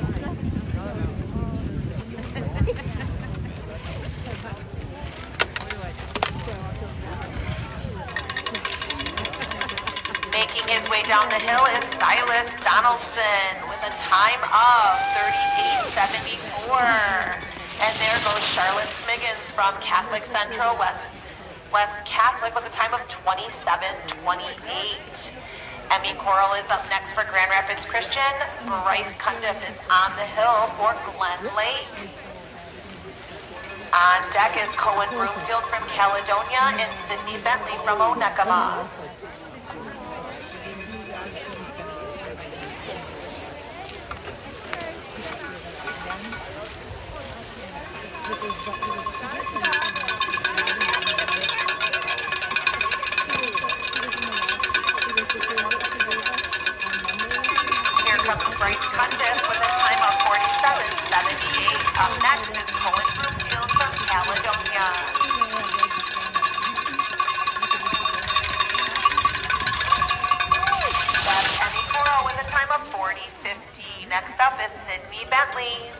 Making his way down the hill is Silas Donaldson with a time of 38:74. And there goes Charlotte Smiggins from Catholic Central West Catholic with a time of 27:28. Emmy Coral is up next for Grand Rapids Christian. Bryce Cundiff is on the hill for Glen Lake. On deck is Cohen Broomfield from Caledonia and Sydney Bentley from Onekama. Bryce Cundiff with a time of 47:78. Up next is Cohen Broomfield from Caledonia. That's Emmy Coral with a time of 40:50. Next up is Sydney Bentley.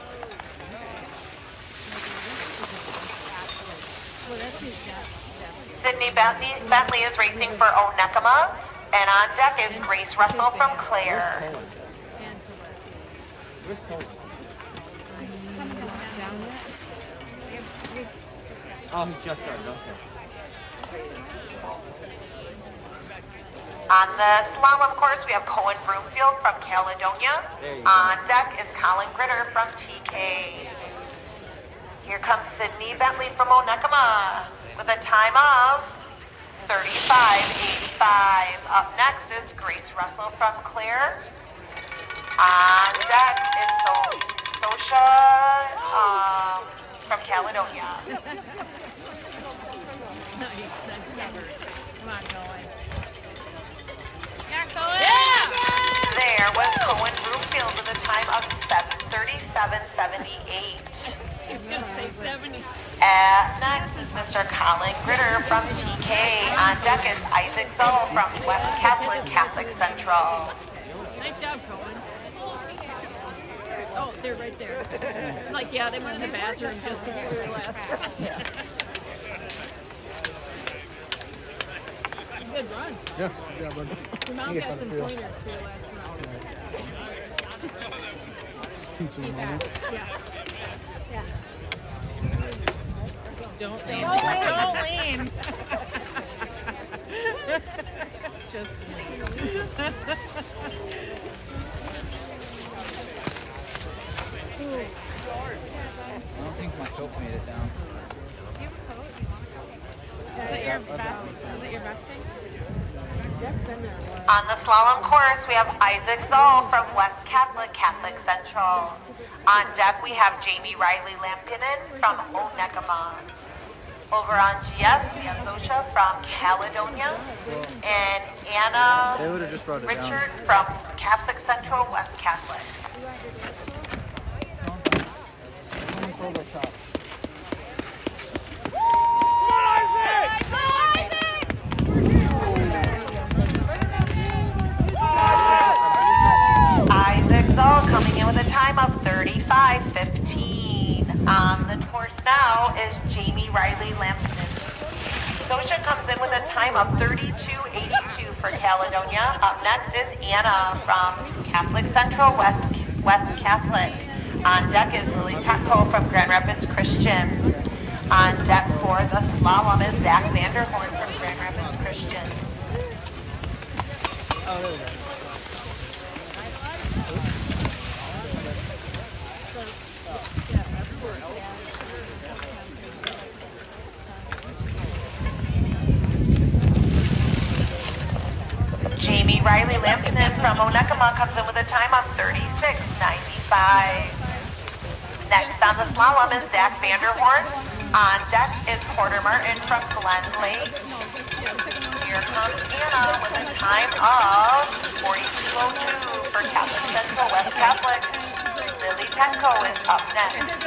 Sydney Bentley is racing for Onekama, and on deck is Grace Russell from Claire. Oh, he just started, okay. On the slalom course, we have Cohen Broomfield from Caledonia. On deck is Colin Gritter from TK. Here comes Sydney Bentley from Onekama with a time of 35:85. Up next is Grace Russell from Claire. On deck is Sosha from Caledonia. Come on, Cohen. Yeah, Cohen. There was Cohen Broomfield with a time of 7:37.78. She's going to say 70. Next is Mr. Colin Gritter from TK. On deck is Isaac Zoll from West Catholic Central. Nice job, Cohen. Oh, they're right there. It's like, yeah, they went in the bathroom just to do their last run. Good run. Yeah, yeah, but Your mom got some pointers for your last run. teach them money. Yeah. Don't lean. Don't lean. Just lean. I don't think my coat made it down. Do you have a coat? Is it your vest? Is it your vesting? That's been there a while. On the slalom course, we have Isaac Zoll from West Catholic Central. On deck, we have Jamie Riley Lampinen from Onekama. Over on GS, we have Zosha from Caledonia and Anna They would have just brought it down. Richard from Catholic Central, West Catholic. Isaac Zoll coming in with a time of 35:15. On the course now is Jamie Riley Lampton. Scotia comes in with a time of 32:82 for Caledonia. Up next is Anna from Catholic Central, West Catholic. On deck is Lily Tetko from Grand Rapids Christian. On deck for the slalom is Zach Vanderhorn from Grand Rapids Christian. Oh, there we go. Jamie Riley Lampinen from Onekama comes in with a time of 36:95. Next on the slalom is Zach Vanderhorn. On deck is Porter Martin from Glen Lake. Here comes Anna with a time of 42:02 for Catholic Central West Catholic. Lily Petco is up next.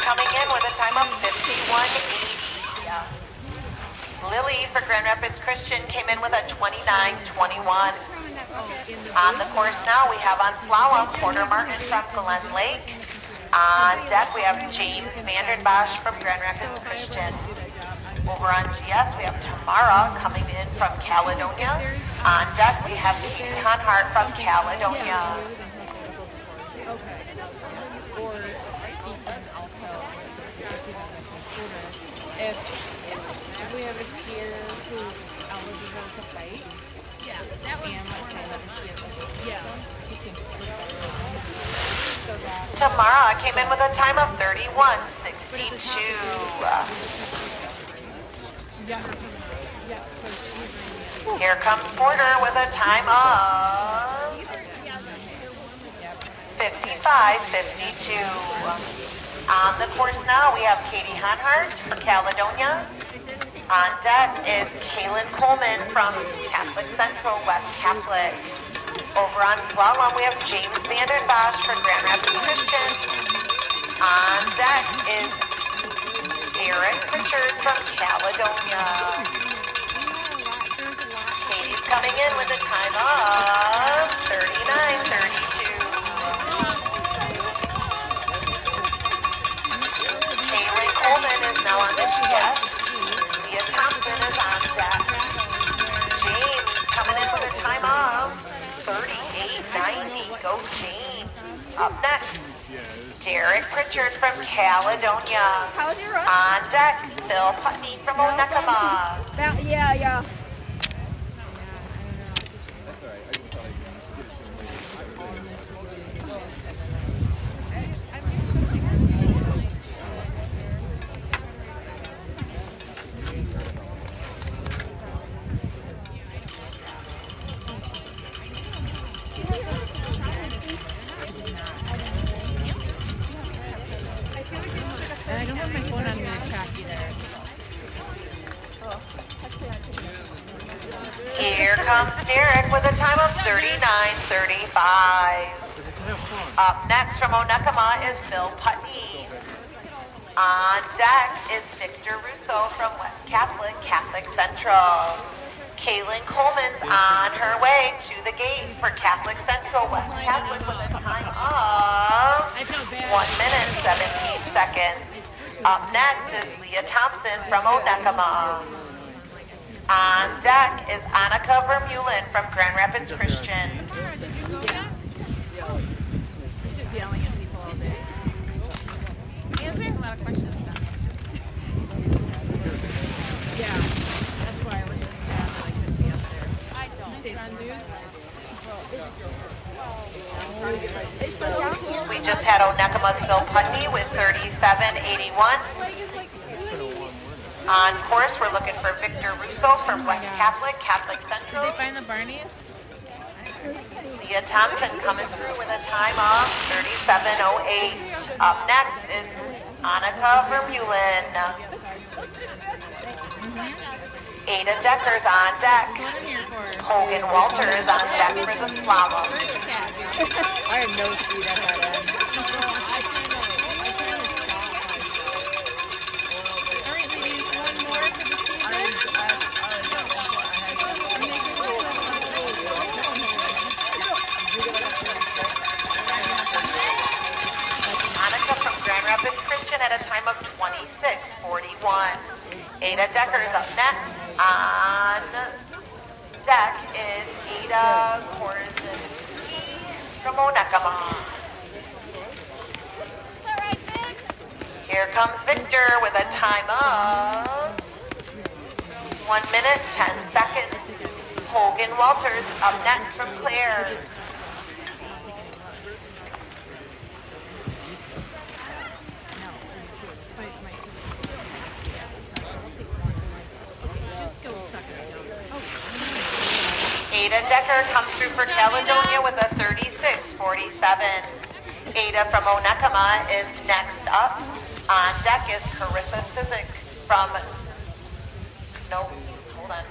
Coming in with a time of 51:80. Lily for Grand Rapids Christian came in with a 29:21. On the course now, we have on slalom Porter Martin from Glen Lake. On deck, we have James Vanderbosch from Grand Rapids Christian. Over on GS, we have Tamara coming in from Caledonia. On deck, we have Kate Conhart from Caledonia. If we have a skier who's eligible to fight, That was and let's say that a skier he can so that Tamara came in with a time of 31:62. Here comes Porter with a time of 55:52. On the course now, we have Katie Hanhart for Caledonia. On deck is Kaylin Coleman from Catholic Central, West Catholic. Over on slalom, we have James Vanderbosch for Grand Rapids Christian. On deck is Eric Richard from Caledonia. Katie's coming in with a time of 39:32. Kaylin Coleman is now on the GS. Leah Thompson is on deck. James coming in with a time of 38:90. Go James. Up next, Derek Pritchard from Caledonia. How's your run? On deck, Phil Putney from Onekama. Yeah. And I don't have my phone on me to track either. Here comes Derek with a time of 39:35. Up next from Onekama is Phil Putney. On deck is Victor Russo from West Catholic Central. Kaylin Coleman's on her way to the gate for Catholic Central West Catholic with a time of 1 minute 17 seconds. Up next is Leah Thompson from Onekama. On deck is Annika Vermeulen from Grand Rapids Christian. He's just yelling at people all day. He has a lot of questions. Yeah, that's why I was sad that I couldn't be up there. I don't. Stay on dudes. We just had Onekama's Phil Putney with 37:81. On course, we're looking for Victor Russo from West Catholic Central. Did they find the Barneys? Leah Thompson coming through with a time of 37:08. Up next is Annika Vermeulen. Ada Decker's on deck. Hogan Walters on deck for the slalom. I have no speed at that end. Alright, ladies, one more for the season. Annika from Grand Rapids Christian at a time of 26:41. Ada Decker's up next. On deck is Ada Korzinski from Onekama. Here comes Victor with a time of 1 minute 10 seconds. Hogan Walters up next from Claire. Ada Decker comes through for Caledonia with a 36:47. Ada from Onekama is next up. On deck is Carissa Sizik from... No, hold on.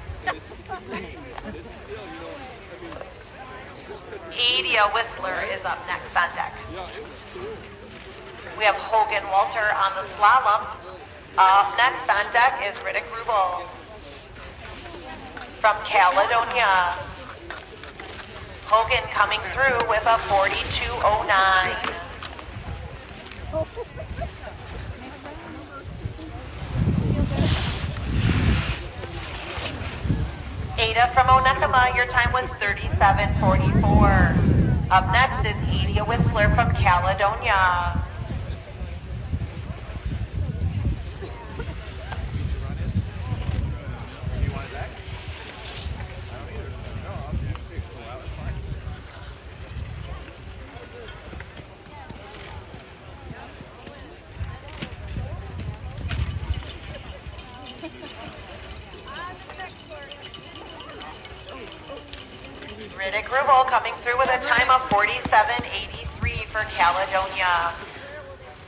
Adia Whistler is up next on deck. We have Hogan Walter on the slalom. Up next on deck is Riddick Rubel from Caledonia. Hogan coming through with a 42:09. Ada from Onekama, your time was 37:44. Up next is Adia Whistler from Caledonia. Riddick Rubel coming through with a time of 47:83 for Caledonia.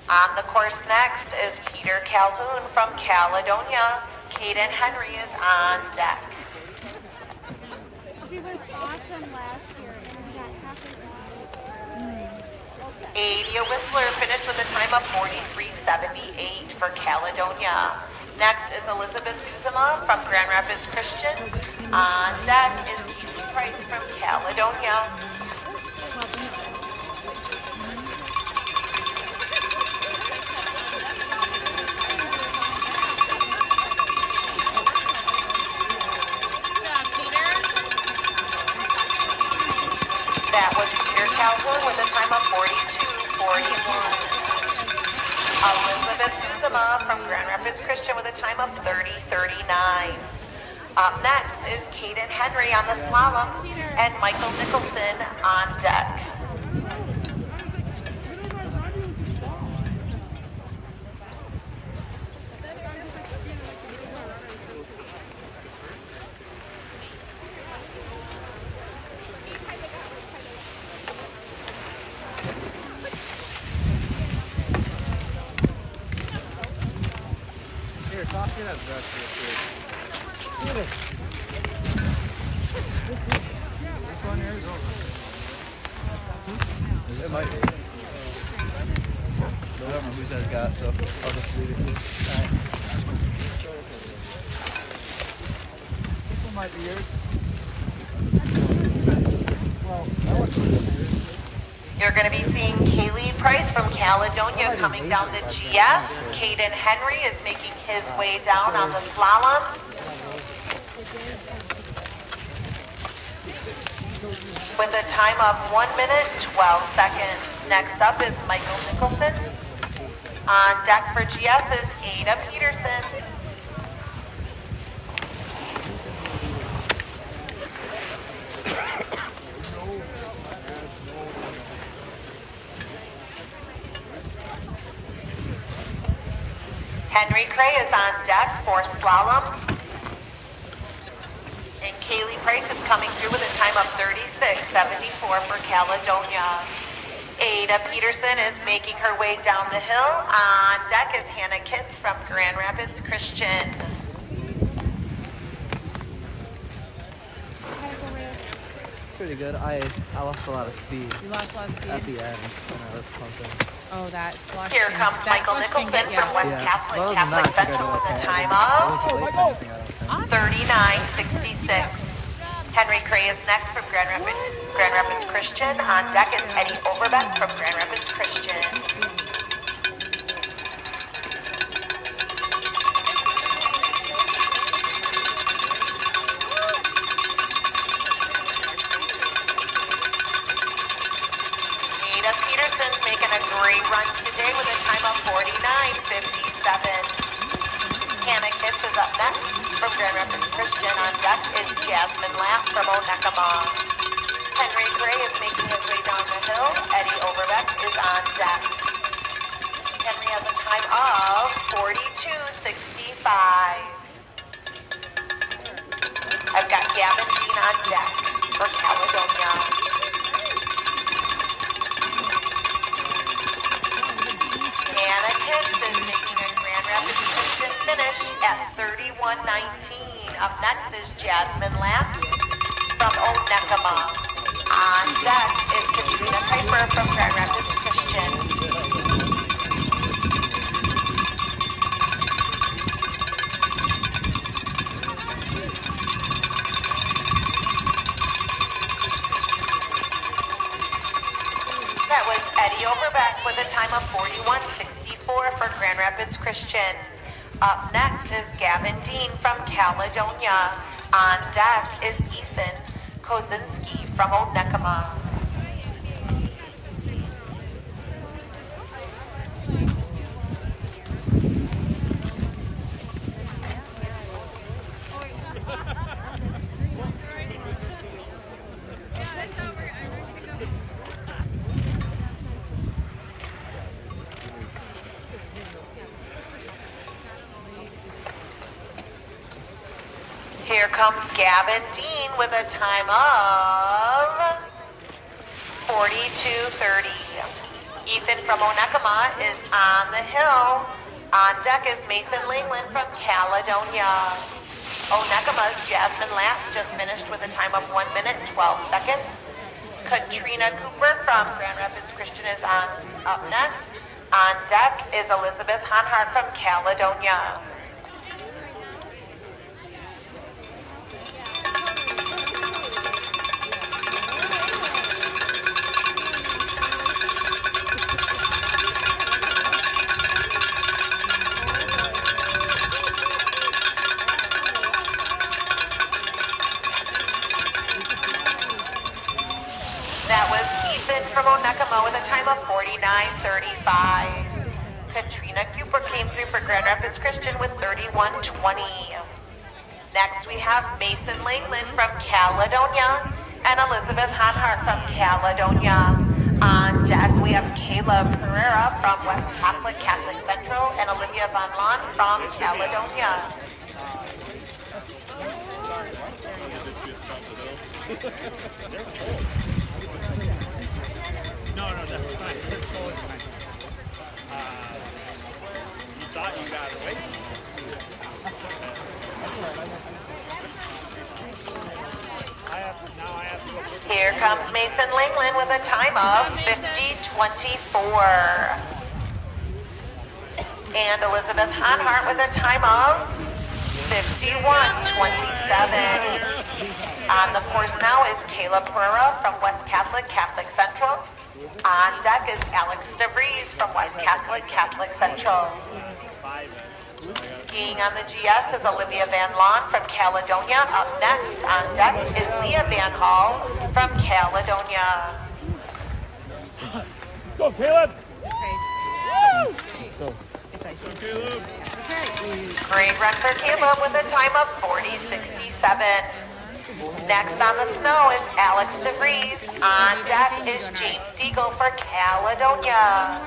On the course next is Peter Calhoun from Caledonia. Caden Henry is on deck. She was awesome last year and we got halfway through. Adia Whistler finished with a time of 43:78 for Caledonia. Next is Elizabeth Uzama from Grand Rapids Christian. On deck is Keely Price from Caledonia. That was Peter Calhoun with a time of 42. Ozema from Grand Rapids Christian with a time of 30:39. Up next is Caden Henry on the slalom and Michael Nicholson on deck. Here, toss me that brush real quick. This one here is over. It might be. I don't know whose I've got, so I'll just leave it here. Alright. This one might be yours. Well, that one's yours. You're going to be seeing Kaylee Price from Caledonia coming down the GS. Caden Henry is making his way down on the slalom. With a time of 1 minute, 12 seconds. Next up is Michael Nicholson. On deck for GS is Ada Peterson. Henry Cray is on deck for slalom. And Kaylee Price is coming through with a time of 36:74 for Caledonia. Ada Peterson is making her way down the hill. On deck is Hannah Kitts from Grand Rapids Christian. Pretty good. I lost a lot of speed. You lost a lot of speed? At the end when I was pumping. Oh, that flush. Here comes Michael Nicholson from West Catholic Central with a time of 39:66. Henry Cray is next from Grand Rapids Christian. On deck is Eddie Overbeck from Grand Rapids Christian. Ada Peterson's making a great run today with a time of 49:57. Hannah Kitts is up next from Grand Rapids Christian. On deck is Jasmine Lapp from Onekama. Henry Gray is making his way down the hill. Eddie Overbeck is on deck. Henry has a time of 42:65. I've got Gavin Dean on deck for Caledonia. Hannah Kitts is making a Grand Rapids Christian finish at 31:19. Up next is Jasmine Lapp from Onekama. On deck is Katrina Piper from Grand Rapids Christian. That was Eddie Overbeck with a time of 41:64 for Grand Rapids Christian. Up next is Gavin Dean from Caledonia. On deck is Ethan Kozinski from Onekama. Here comes Gavin Dean with a time of 42:30. Ethan from Onekama is on the hill. On deck is Mason Langland from Caledonia. Onekama's Jasmine Lapp just finished with a time of 1 minute, 12 seconds. Katrina Cooper from Grand Rapids Christian is up next. On deck is Elizabeth Honhart from Caledonia. That was Ethan from Onekama with a time of 49:35. Katrina Cooper came through for Grand Rapids Christian with 31:20. Next we have Mason Langland from Caledonia and Elizabeth Hanhart from Caledonia. On deck we have Caleb Pereira from West Catholic Central and Olivia Von Lawn from Caledonia. No, that's fine. That's totally fine. You thought you got away? Here comes Mason Langland with a time of 50:24. And Elizabeth Hanhart with a time of 51:27. On the course now is Caleb Pereira from West Catholic Central. On deck is Alex DeVries from West Catholic Central. Skiing on the GS is Olivia Van Lawn from Caledonia. Up next on deck is Leah Van Hall from Caledonia. Go, Caleb! Great run for Caleb with a time of 40:67. Next on the snow is Alex DeVries. On deck is James Deagle for Caledonia.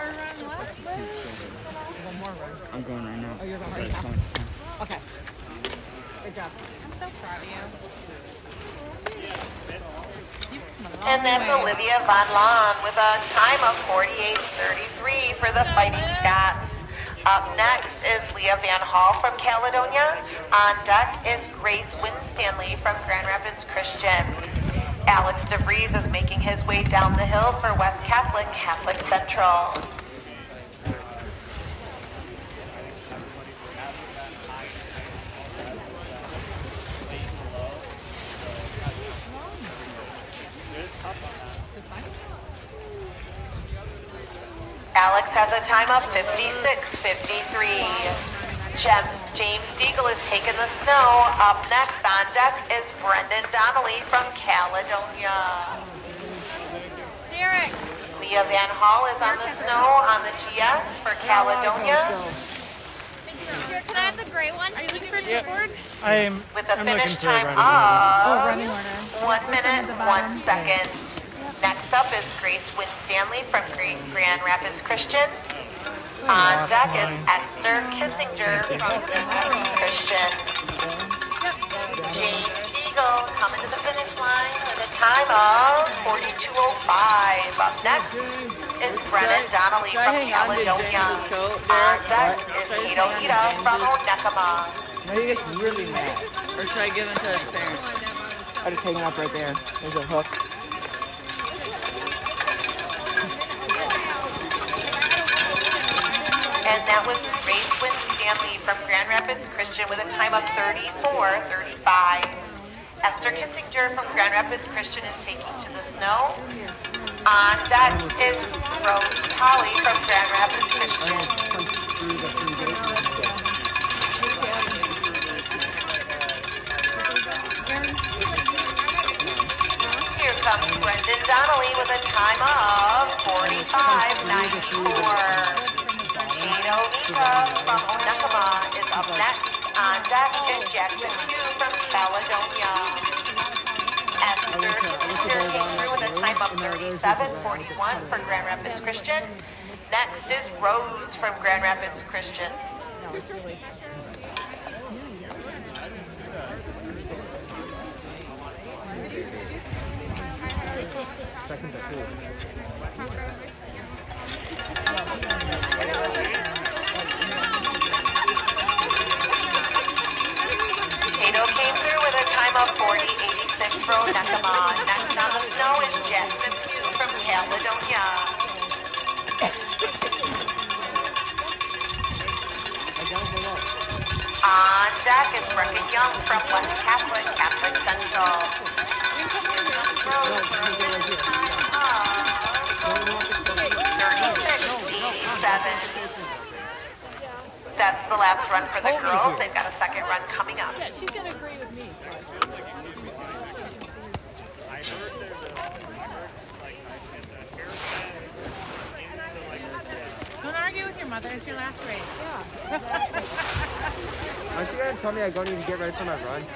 I'm going right now. Oh, you're going right now? Okay. Good job. I'm so proud of you. And that's Olivia Von Lawn with a time of 48:33 for the Fighting Cats. Up next is Leah Van Hall from Caledonia. On deck is Grace Winstanley from Grand Rapids Christian. Alex DeVries is making his way down the hill for West Catholic Central. Alex has a time of 56:53. James Deagle is taking the snow. Up next on deck is Brendan Donnelly from Caledonia. Derek. Leah Van Hall is on the snow on the GS for Caledonia. Here, can I have the gray one? Are you looking for a board? With a finish looking for a time running of order. 1 minute, 1 second. Next up is Grace Winstanley from Grand Rapids Christian. On deck is Esther Kissinger from Grand Rapids Christian. James Deagle coming to the finish line with a time of 42:05. Up next is Brennan Donnelly from Caledonia. On deck is Kato Ida from Onekama. No, he gets really mad. Or should I give him to his parents? I just hang it up right there. There's a hook. And that was Grace Winstanley from Grand Rapids Christian with a time of 34:35. Esther Kissinger from Grand Rapids Christian is taking to the snow. On deck is Rose Holly from Grand Rapids Christian. Here comes Brendan Donnelly with a time of 45:94. Kato Ika from Onekama is up next. On deck is Jackson Hugh from Caledonia. Esther Kissinger came through with a time of 37:41 for Grand Rapids Christian. Next is Rose from Grand Rapids Christian. Kato came through with a time of 40:86 for Onekama. Next on the snow is Jackson Hugh from Caledonia. On deck is Rebecca Young from West Catholic Central. Rose for a finish time of 36:87. That's the last run for the girls. They've got a second run coming up. Yeah, she's gonna agree with me. Don't argue with your mother. It's your last race. Yeah. Aren't you gonna tell me I don't even get ready for my run? As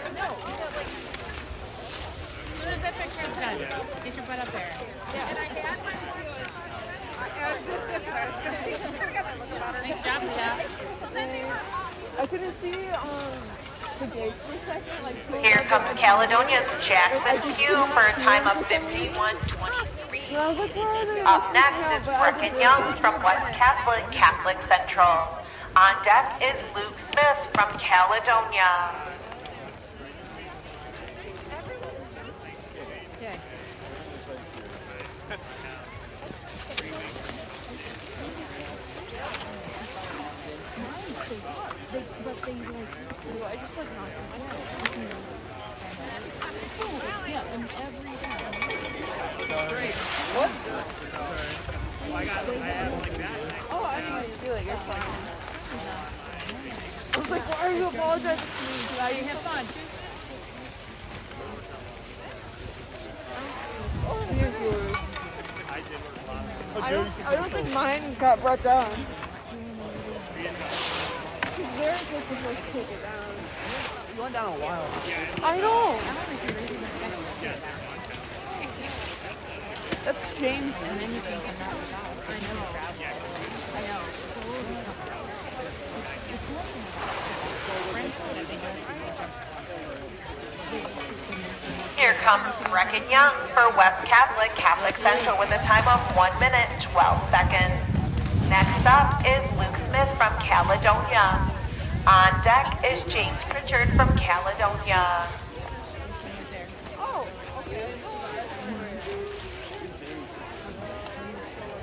soon as that picture is done, get your butt up there. Nice job, Steph. I couldn't see the gates for a second. Like, Here comes Caledonia's Jackson Pugh for a time of 51:23. Up next is Brecken Young from West Catholic Central. On deck is Luke Smith from Caledonia. I just like knocked him. Yeah, and every time. What? Oh, I didn't feel it. You're fine. I was like, why are you apologizing to me? Because I didn't have fun. Oh, here's yours. I don't think mine got brought down. They're just supposed to take it down. You went down a while. I know. That's James. And then you think I'm not without. I know. Here comes Brecken Young for West Catholic Central with a time of 1 minute, 12 seconds. Next up is Luke Smith from Caledonia. On deck is James Pritchard from Caledonia.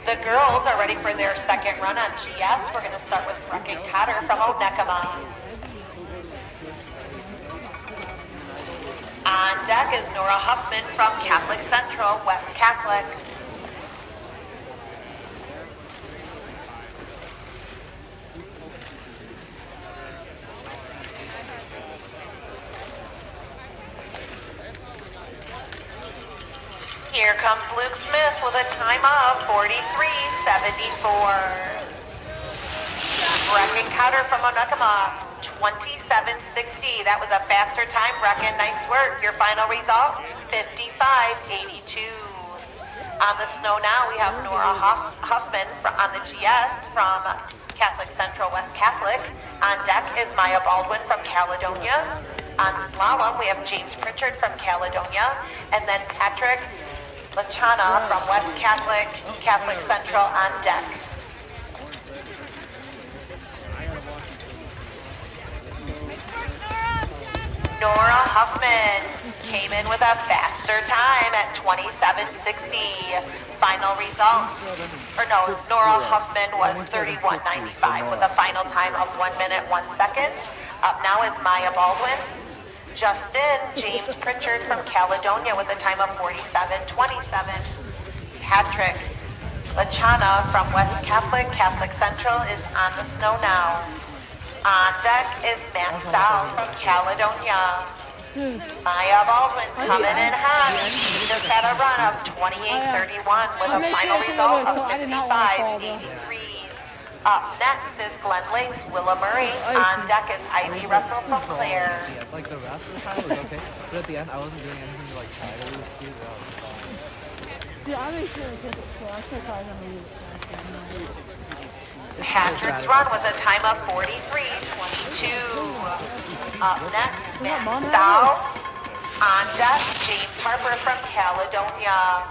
The girls are ready for their second run on GS. We're going to start with Brecken Cotter from Onekama. On deck is Nora Huffman from Catholic Central, West Catholic. Here comes Luke Smith with a time of 43:74. Brecken Cotter from Onekama, 27:60. That was a faster time, Brecken. Nice work. Your final result, 55:82. On the snow now, we have Nora Huffman on the GS from Catholic Central, West Catholic. On deck is Maya Baldwin from Caledonia. On slalom, we have James Pritchard from Caledonia. And then Patrick Lachana from West Catholic Central on deck. Nora Huffman came in with a faster time at 27:60. Final result, Nora Huffman was 31:95 with a final time of 1 minute, 1 second. Up now is Maya Baldwin. Justin James Pritchard from Caledonia with a time of 47:27. Patrick Lachana from West Catholic Central is on the snow now. On deck is Matt Stahl from Caledonia. Maya Baldwin coming in hot. She just had a run of 28:31 with a final result of 55:83. Up next is Glen Lake's Willa Murray. On deck is Ivy Russell from Clare. Yeah, like the rest of the time was okay, but at the end I wasn't doing anything to like try to lose speed. Yeah, I made sure to take it, so I took out on Patrick's run was a time of 43:22. Up next, Matt Stahl. On deck, James Harper from Caledonia.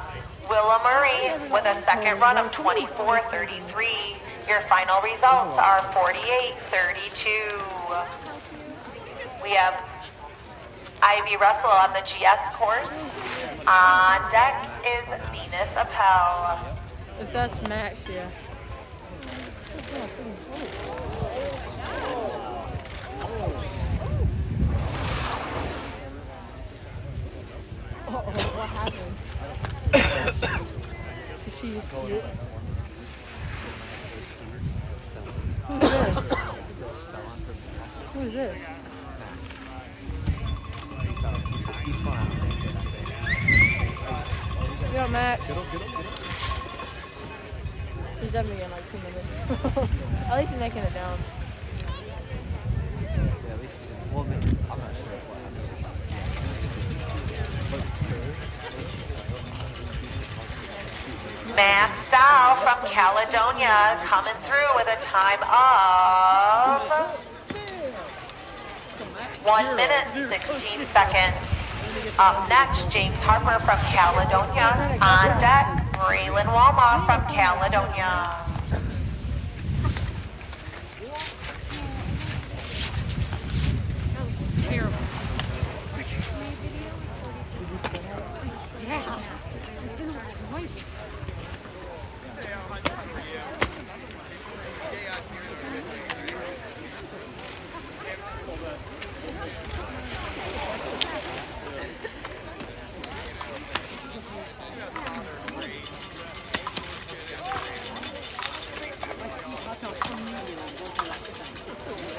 Willa Murray with a second run of 24:33. Your final results are 48:32. We have Ivy Russell on the GS course. On deck is Venus Appel. If that's Max, yeah. What happened? Did she just see it? Who's this? Who's this? Yo, Max. Is done me in like 2 minutes. At least he's making it down. Yeah, at least, well, maybe, I'm not sure what happens. Matt Stahl from Caledonia coming through with a time of 1 minute, 16 seconds. Up next, James Harper from Caledonia. On deck, Braylon Walma from Caledonia. Terrible.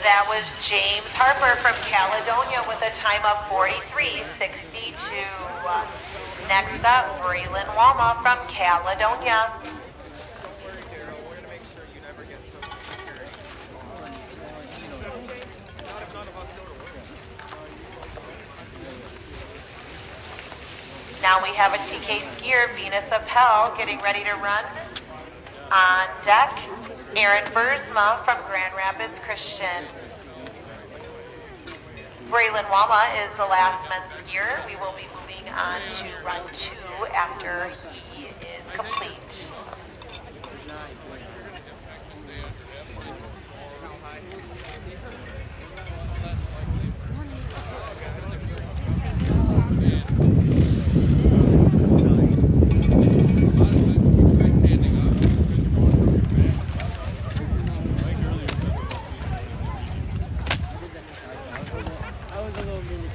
That was James Harper from Caledonia with a time of 43:62. Next up, Braylon Walma from Caledonia. Now we have a TK skier, Venus Appel, getting ready to run. On deck, Aaron Bursma from Grand Rapids Christian. Braylon Walma is the last men's skier. We will be moving on to run 2 after he is complete.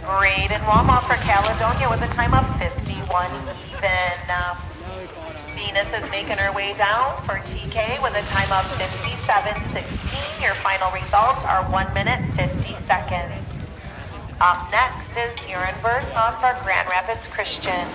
Braylon Walma for Caledonia with a time of 51 even. Venus is making her way down for TK with a time of 57:16. Your final results are 1 minute, 50 seconds. Up next is Aaron Bursma for Grand Rapids Christian.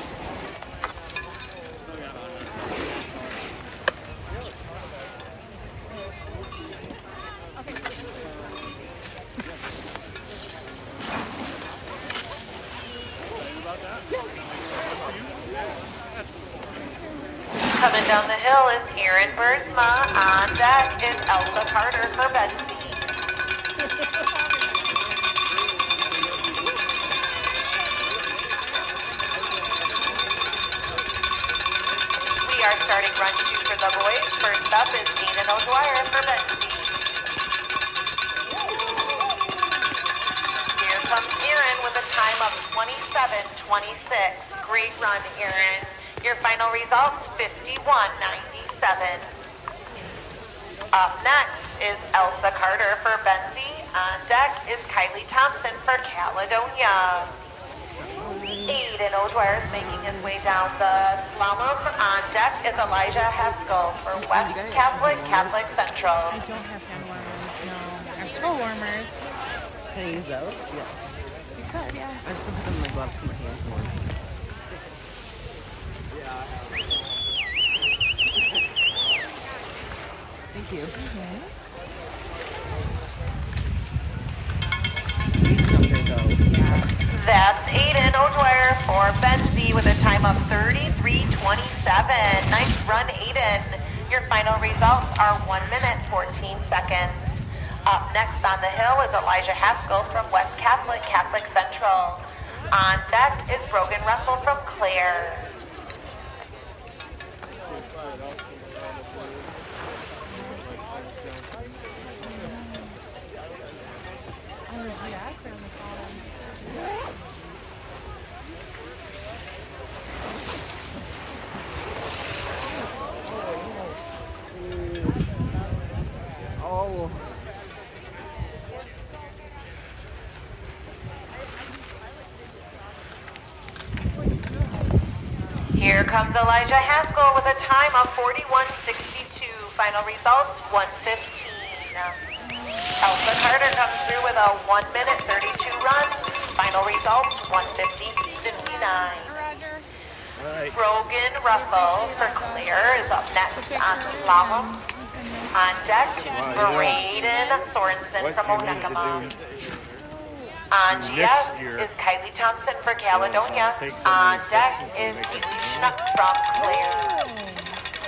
Coming down the hill is Aaron Bursma. On deck is Elsa Carter for varsity. We are starting run 2 for the boys. First up is Aiden O'Dwyer for varsity. Here comes Aaron with a time of 27:26. Great run, Aaron. Your final results, 51:97. Up next is Elsa Carter for Benzie. On deck is Kylie Thompson for Caledonia. Aiden O'Dwyer is making his way down the slalom. On deck is Elijah Haskell for West Catholic Central. I don't have hand warmers, no. I have toe warmers. Can I use those? Yeah. You could, yeah. I just gonna put them in my gloves for my hands more. Thank you. That's Aiden O'Dwyer for Benzie with a time of 33:27. Nice run, Aiden. Your final results are 1 minute, 14 seconds. Up next on the hill is Elijah Haskell from West Catholic Central. On deck is Brogan Russell from Clare. Oh. Here comes Elijah Haskell with a time of 41:62. Final results, 1:15. Elsa Carter comes through with a 1 minute 32 run. Final results, 1:50:59. Brogan Russell for Clare is up next on slalom. On deck, Braden Sorensen from Onekama. On GS is Kylie Thompson for Caledonia. On deck is Haley Schnuck from Claire.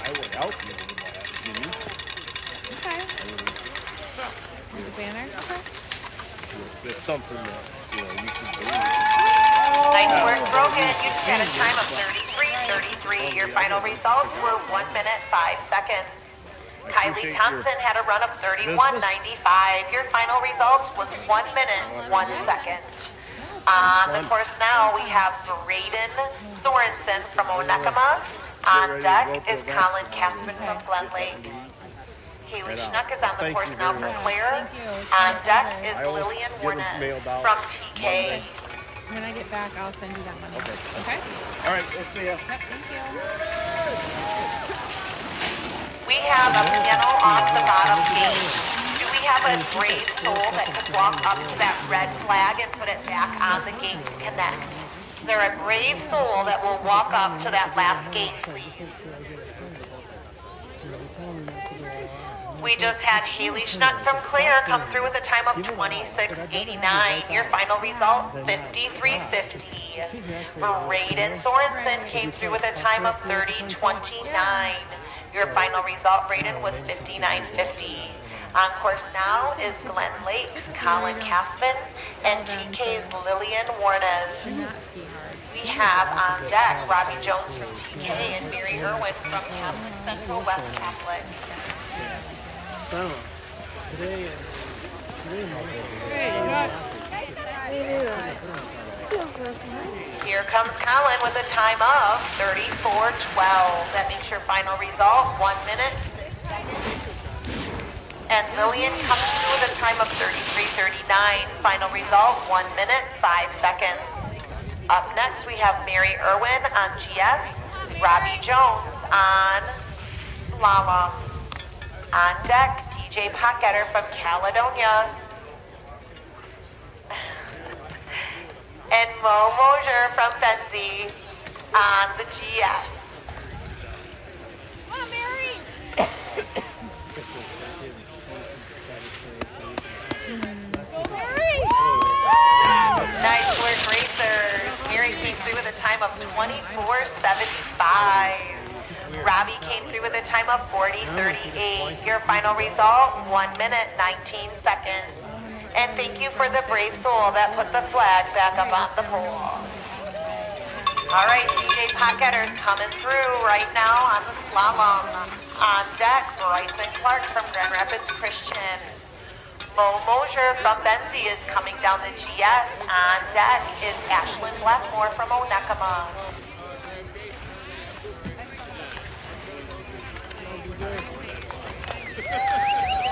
I would help you with that. You need to. Okay. There's a banner. Okay. It's something that, you know, you can do. Nice work, Brogan. You just had a time of 33:33. Your final results were 1 minute 5 seconds. Kylie Thompson had a run of 31:95. Your final results was 1 minute 1 second. On the course now, we have Braden Sorensen from Onekama. On deck is Colin Casman from Glen Lake. Haley Schnuck is on the course now for Claire. On deck is Lillian Warnes from TK. When I get back, I'll send you that money. Okay? All right, we'll see you. Yep, thank you. We have a piano off the bottom gate. Do we have a brave soul that could walk up to that red flag and put it back on the gate to connect? Is there a brave soul that will walk up to that last gate, please? We just had Haley Schnuck from Claire come through with a time of 26:89. Your final result, 53:50. Braden Sorensen came through with a time of 30:29. Your final result, Braden, was 59:50. On course now is Glen Lake's Colin Casman and TK's Lillian Warnes. We have on deck Robbie Jones from TK and Mary Irwin from Catholic Central West Catholic. Here comes Colin with a time of 34:12. That makes your final result 1 minute. And Lillian comes through with a time of 33:39. Final result 1 minute 5 seconds. Up next we have Mary Irwin on GS, Robbie Jones on Slalom. On deck, DJ Potgetter from Caledonia. And Mo Mosier from Fenzi on the GS. Come on, Mary! Nice work, racers. Mary came through with a time of 24:75. Robbie came through with a time of 40:38. Your final result, 1 minute 19 seconds. And thank you for the brave soul that put the flag back up on the pole. All right, DJ Potgetter's coming through right now on the slalom. On deck, Bryson Clark from Grand Rapids Christian. Mo Mosier from Benzie is coming down the GS. On deck is Ashlyn Blackmore from Onekama.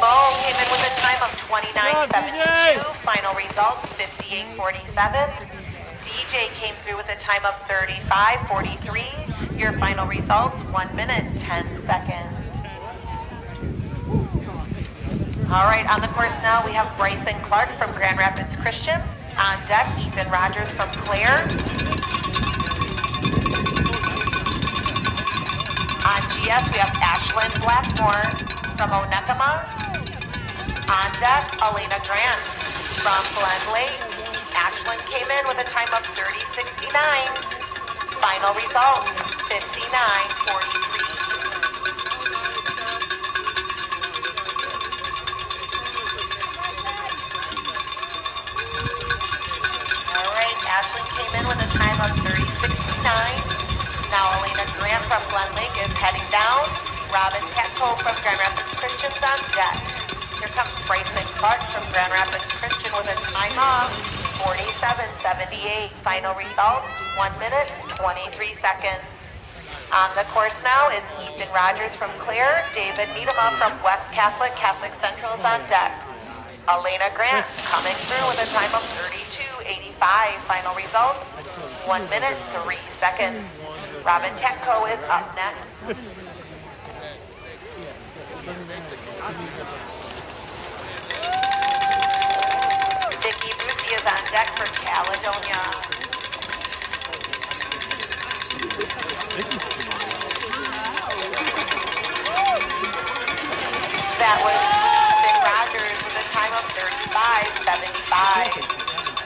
Mo came in with a time of 29:72. Final results 58:47. DJ came through with a time of 35:43. Your final results 1 minute 10 seconds. All right, on the course now we have Bryson Clark from Grand Rapids Christian. On deck, Ethan Rogers from Claire. On GS, we have Ashlyn Blackmore from Onekama. On deck, Elena Grant from Glen Lake. Ashlyn came in with a time of 30:69. Final result, 59:43. All right, Ashlyn came in with a time of 30:69. Now Elena Grant from Glen Lake is heading down. Robin Petco from Grand Rapids Christian's on deck. Here comes Bryson Clark from Grand Rapids Christian with a time of 47:78. Final results, 1 minute, 23 seconds. On the course now is Ethan Rogers from Claire. David Niedema from West Catholic Central is on deck. Elena Grant coming through with a time of 32:85. Final results, 1 minute, 3 seconds. Robin Tetko is up next. Vicky Brucey is on deck for Caledonia.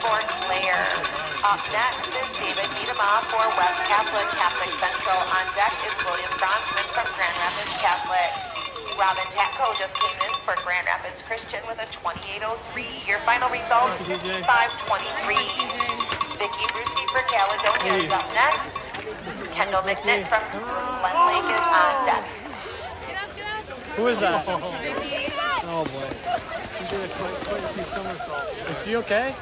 for Claire. Up next is David Niedema for West Catholic. Catholic Central on deck is William Bronfman from Grand Rapids Catholic. Robin Tatko just came in for Grand Rapids Christian with a 28:03. Your final result, 55:23. Vicky Brucey for Caledonia is up next. Kendall McNitt from Glen Lake is on deck. Who is that? Vicky. Oh boy. She did a quite a few somersaults. Is she okay?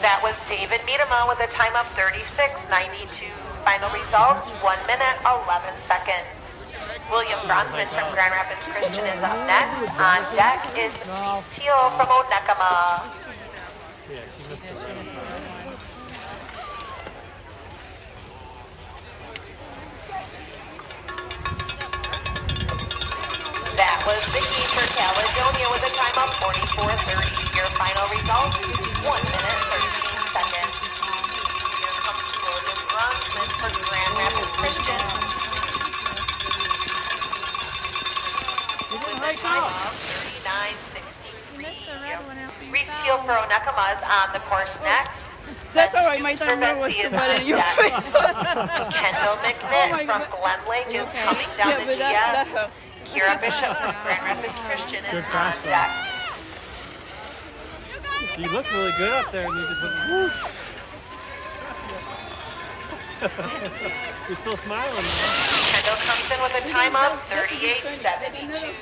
That was David Miedema with a time of 36:92. Final results, 1 minute, 11 seconds. William Bronfman from Grand Rapids Christian is up next. On deck is Teal from Onekama. Yeah, she missed the round. That was Vicky for Caledonia with a time of 44:30. Your final result, 1 minute, 13 seconds. Here comes William Bronfman for Grand Rapids Christian. With a time of 39:63. Reese Teal for Onekama is on the course next. That's alright, my timer was too bad anyway. Kendall McNitt from Glen Lake is coming down the GS. Kira Bishop from Grand Rapids Christian is on deck. You look really good up there and you just went whoosh. You're still smiling, man. Kendall comes in with a time of 38:72.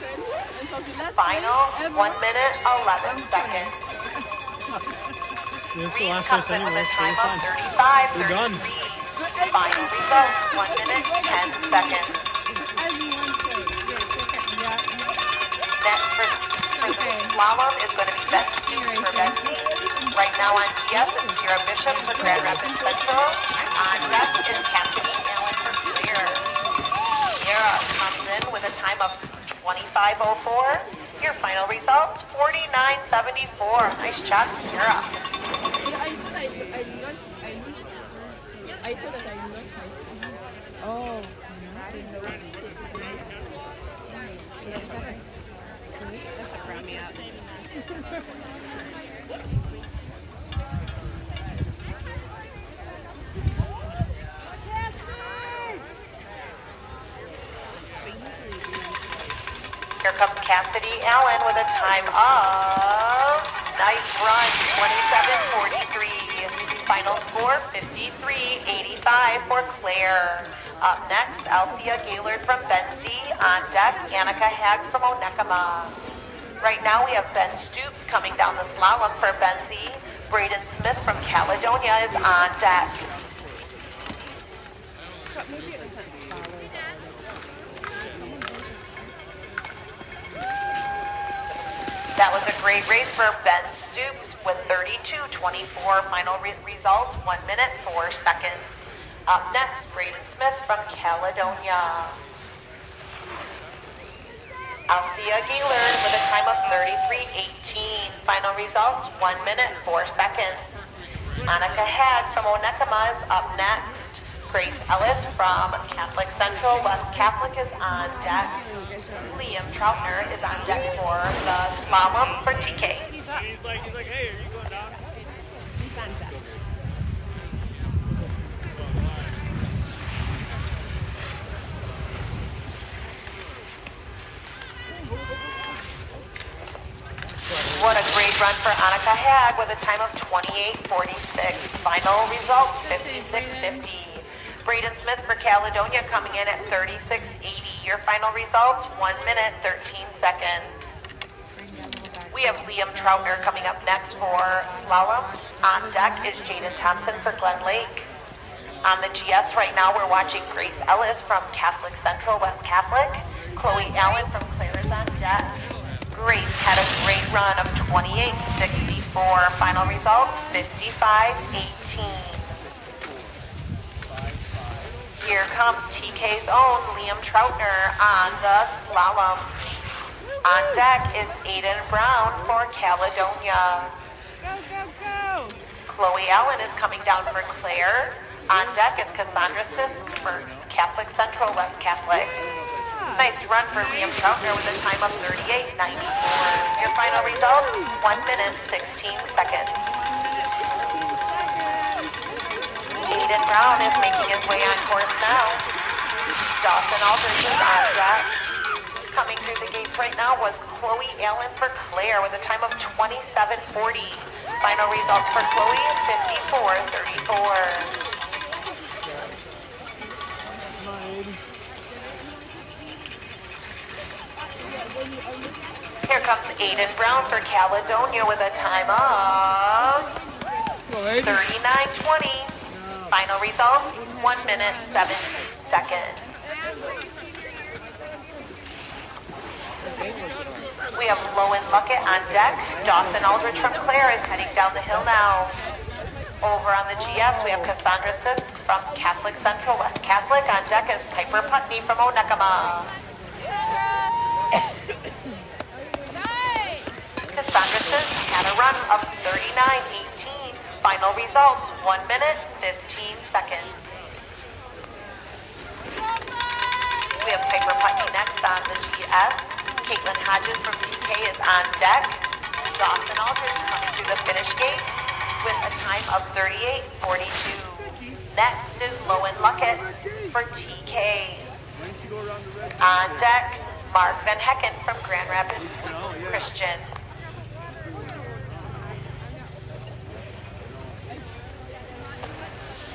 Final 1 minute, 11 seconds. Reese comes in with a time of 35:33. Final result, 1 minute, 10 seconds. Next for the slalom is going to be Ben Stoops for Betsy. Right now on GS is Kira Bishop for Grand Rapids Central. On deck is Captain Allen for Clear. Kira comes in with a time of 25:04. Your final results, 49:74. Nice job, Kira. I thought that I lost my... Oh. That's what ground me up. Here comes Cassidy Allen with a time of, nice run, 27:43. Final score, 53:85 for Claire. Up next, Althea Gaylord from Benzie. On deck, Annika Hag from Onekama. Right now we have Ben Stoops coming down the slalom for Benzie. Braden Smith from Caledonia is on deck. That was a great race for Ben Stoops with 32:24 final results, 1 minute, 4 seconds. Up next, Braden Smith from Caledonia. Althea Gaylord with a time of 33:18. Final results, 1 minute, 4 seconds. Annika Hag from Onekama is up next. Grace Ellis from Catholic Central West Catholic is on deck. Liam Troutner is on deck for the slalom for TK. He's like, hey, are you going down? He's on deck. What a great run for Annika Hag with a time of 28:46. Final results, 56:50. Braden Smith for Caledonia coming in at 36:80. Your final results, 1 minute, 13 seconds. We have Liam Troutner coming up next for slalom. On deck is Jaden Thompson for Glen Lake. On the GS right now, we're watching Grace Ellis from Catholic Central West Catholic. Chloe Allen from Clare is on deck. Grace had a great run of 28:64. Final results, 55:18. Here comes TK's own Liam Troutner on the slalom. On deck is Aiden Brown for Caledonia. Go, go, go! Chloe Allen is coming down for Claire. On deck is Cassandra Sisk for Catholic Central West Catholic. Nice run for Liam Troutner with a time of 38.94. Your final result, 1 minute, 16 seconds. Aiden Brown is making his way on course now. Dawson Aldridge is on track. Coming through the gates right now was Chloe Allen for Claire with a time of 27:40. Final results for Chloe, 54:34. Here comes Aiden Brown for Caledonia with a time of 39:20. Final results, 1 minute, 17 seconds. We have Lowen Luckett on deck. Dawson Aldridge from Claire is heading down the hill now. Over on the GS, we have Cassandra Sisk from Catholic Central West Catholic. On deck is Piper Putney from Onekama. Cassandra Sisk had a run of 39:18. Final results, 1 minute, 15 seconds. We have Piper Putney next on the GS. Caitlin Hodges from TK is on deck. Dawson Aldridge coming through the finish gate with a time of 38:42. Next is Lowen Luckett for TK. On deck, Mark Van Hecken from Grand Rapids Christian.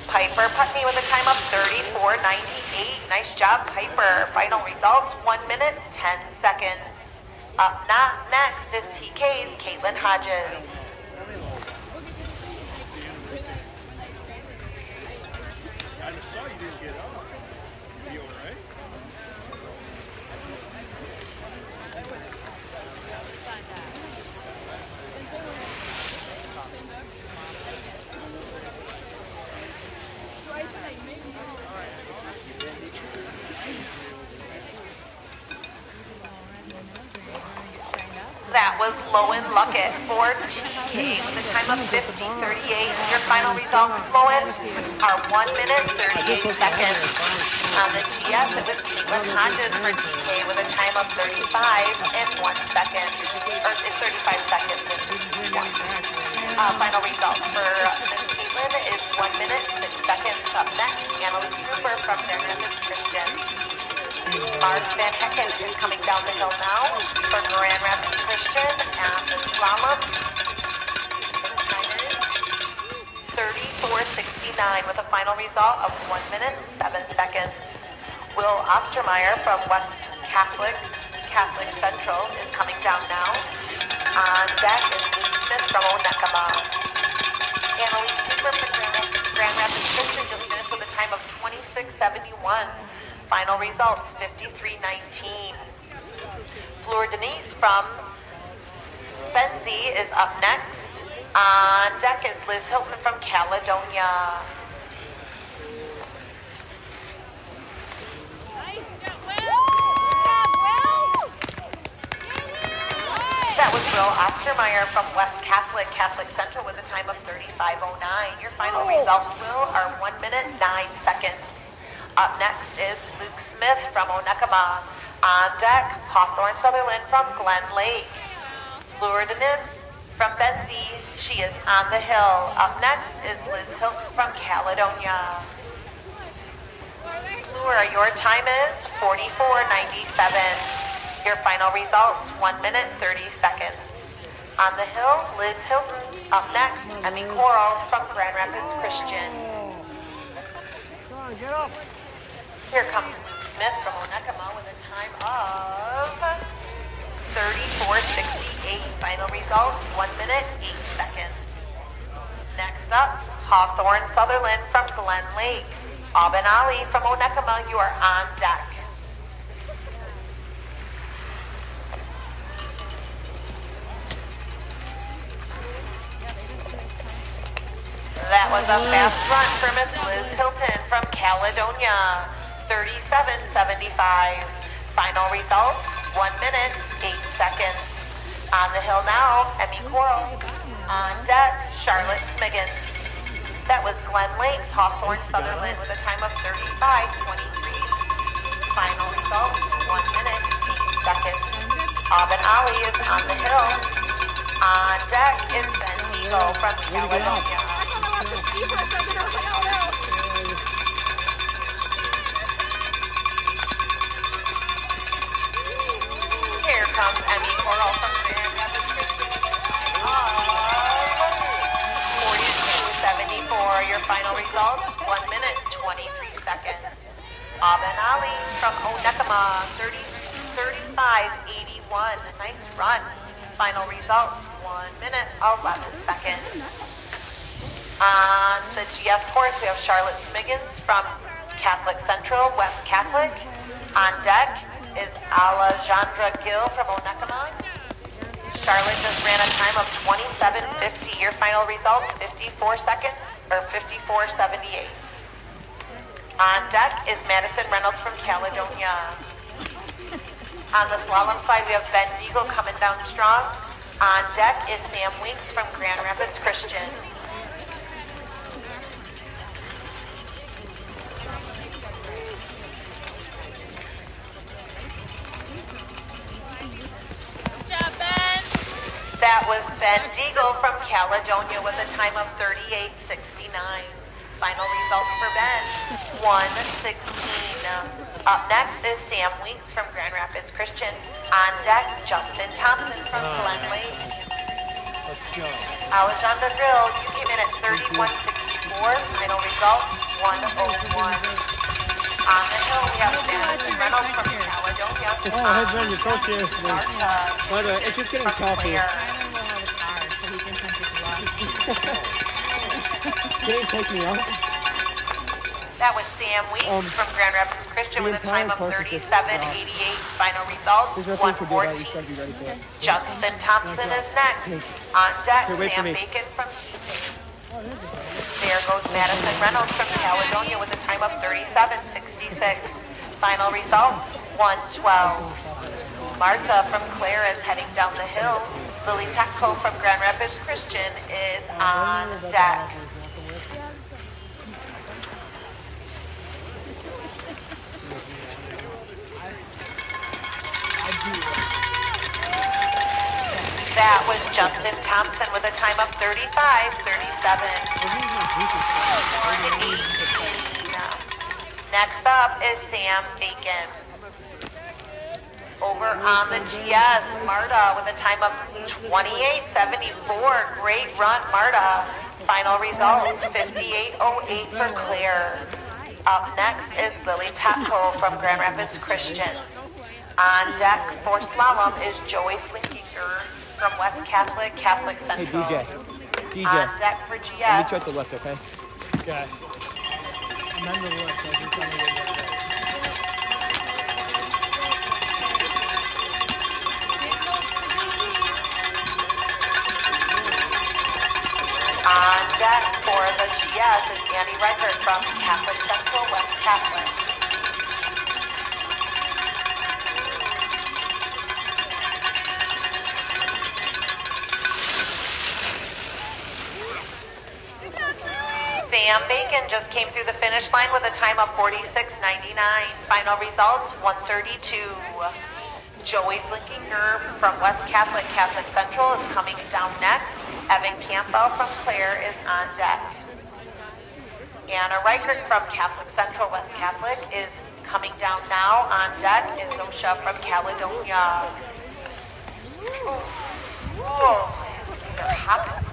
Piper Putney with a time of 34:98. Nice job, Piper. Final results, 1 minute, 10 seconds. Up next is TK's Caitlin Hodges. I saw you didn't get up. Are you all right? That was Lowen Luckett for TK with a time of 50:38. Your final results, Lowen, are 1 minute, 38 seconds. On the GS, it was Caitlin Hodges for TK with a time of 35 and 1 second. Or it's 35 seconds. Final results for Miss Caitlin is 1 minute, 6 seconds. Up next, Annalise Cooper from Grand Rapids Christian. Mark Van Hecken is coming down the hill now for Grand Rapids Christian and the slalom. The time is 34:69 with a final result of 1 minute, 7 seconds. Will Ostermeyer from West Catholic Central is coming down now. On deck is Luke Smith from Onekama. Annalise Cooper from Grand Rapids Christian just finished with a time of 26:71. Final results, 53:19. Fleur Denise from Benzie is up next. On deck is Liz Hilton from Caledonia. That was Will Ostermeyer from West Catholic Central with a time of 35:09. Your final results, Will, are 1 minute, 9 seconds. Up next is Luke Smith from Onekama. On deck, Hawthorne Sutherland from Glen Lake. Fleur Denise from Benzie, she is on the hill. Up next is Liz Hiltz from Caledonia. Fleur, your time is 44:97. Your final results, 1 minute, 30 seconds. On the hill, Liz Hilton. Up next, Emmy Coral from Grand Rapids Christian. Come on, get up. Here comes Luke Smith from Onekama with a time of 34:68. Final results, 1 minute, 8 seconds. Next up, Hawthorne Sutherland from Glen Lake. Aubin Ali from Onekama, you are on deck. That was a fast run for Miss Liz Hilton from Caledonia. 37:75. Final results, 1 minute, 8 seconds. On the hill now, Emmy Coral. On deck, Charlotte Smiggins. That was Glen Lake's Hawthorne Sutherland with a time of 35:23. Final results, 1 minute, 8 seconds. Auburn Ali is on the hill. On deck is Ben Eagle from Caledonia. Here comes Emmy Coral from Grand Rapids Christian. 42-74, your final results, 1 minute, 23 seconds. Auburn Ali from Onekama, 35-81, nice run. Final results, 1 minute, 11 seconds. On the GS course, we have Charlotte Smiggins from Catholic Central, West Catholic. On deck is Alejandra Gill from Onekama. Charlotte just ran a time of 27:50. Your final results, 54 seconds, or 54:78. On deck is Madison Reynolds from Caledonia. On the slalom side, we have Ben Deagle coming down strong. On deck is Sam Weeks from Grand Rapids Christian. That was Ben Deagle from Caledonia with a time of 38:69. Final results for Ben, 1:16. Up next is Sam Weeks from Grand Rapids Christian. On deck, Justin Thompson from Glen Lake. Let's go. Alejandra Grill, you came in at 31:64. Final results, 1:01. On the hill, we have Madison Reynolds from Caledonia. Oh, hey Ben, your coach here. By the way, it's just getting coffee. Can you take me out? That was Sam Weeks from Grand Rapids Christian with a time of 37:88. Final results, 1:14. Justin Thompson is next. On deck, Sam Bacon from Keating. There goes Madison Reynolds from Caledonia with a time of 37:66. Final results, 1:12. Marta from Clare is heading down the hill. Lily Tekko from Grand Rapids Christian is on deck. That was Justin Thompson with a time of 35:37. Next up is Sam Bacon. Over on the GS, Marta with a time of 28:74. Great run, Marta. Final results, 58:08 for Claire. Up next is Lily Tapko from Grand Rapids Christian. On deck for slalom is Joey Flinkinger from West Catholic, Catholic Central. Hey, DJ. On deck for GS. Let me check the left, okay? Okay. I'm on the left. I just want to get that. On deck for the GS is Annie Reichert from Catholic Central, West Catholic. Sam Bacon just came through the finish line with a time of 46:99. Final results, 1:32. Joey Flinkinger from West Catholic, Catholic Central is coming down next. Evan Campbell from Clare is on deck. Anna Reichert from Catholic Central, West Catholic is coming down now. On deck is Zosha from Caledonia. Whoa, these are hopping.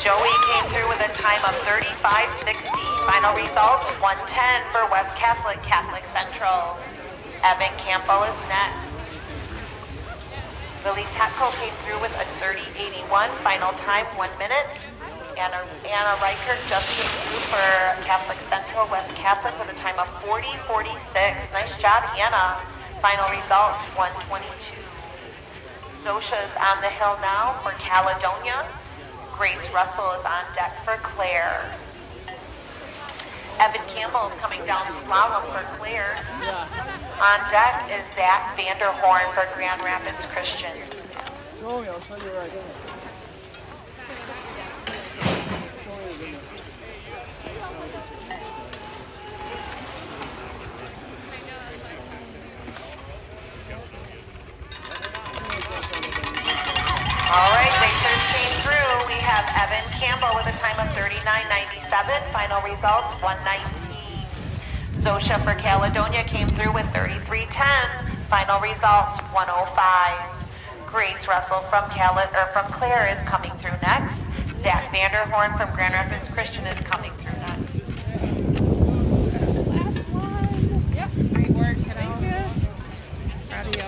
Joey came through with a time of 35:60. Final results, 1:10 for West Catholic, Catholic Central. Evan Campbell is next. Lily Tatko came through with a 30:81. Final time, 1 minute. Anna Reichert just came through for Catholic Central, West Catholic with a time of 40:46. Nice job, Anna. Final results, 1:22. Zosha is on the hill now for Caledonia. Grace Russell is on deck for Claire. Evan Campbell is coming down slalom for Claire. On deck is Zach Vanderhorn for Grand Rapids Christian. Show me, I'll show you right there. Final results 119. Zosha for Caledonia came through with 3310. Final results 105. Grace Russell from Clare is coming through next. Zach Vanderhorn from Grand Rapids Christian is coming through next. Last one. Yep. Great work, kiddo. Thank you. Proud of you.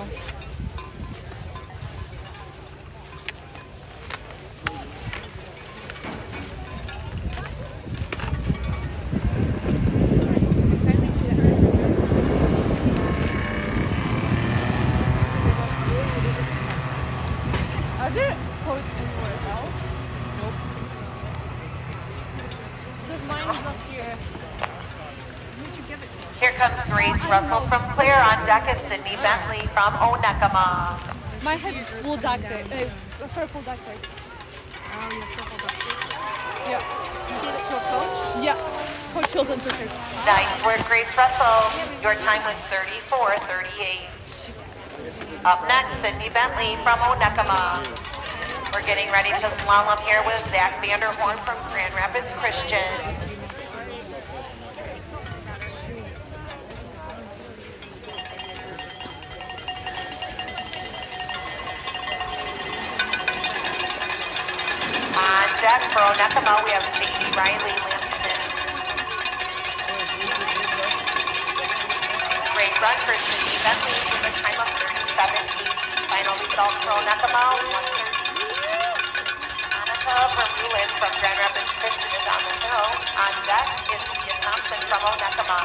Are there coats anywhere else? Nope. Because mine is up here. Here comes Grace Russell from Clare. On deck is Sydney Bentley from Onekama. My head's full duct tape. Purple duct tape. Oh, you have purple duct tape. Yeah. You gave it to a coach? Yeah. Coach Hilton took it. Nice work, Grace Russell. Your time was 34:38. Up next, Sydney Bentley from Onekama. We're getting ready to slalom here with Zach Vanderhorn from Grand Rapids Christian. On deck for Onekama, we have Jamie Riley Lampton. Great run for Sydney Bentley with a time of 37.8. Final results for Onekama, 1:30. Monica Vermeulen from Grand Rapids Christian is on the hill. On deck is Leah Thompson from Onekama.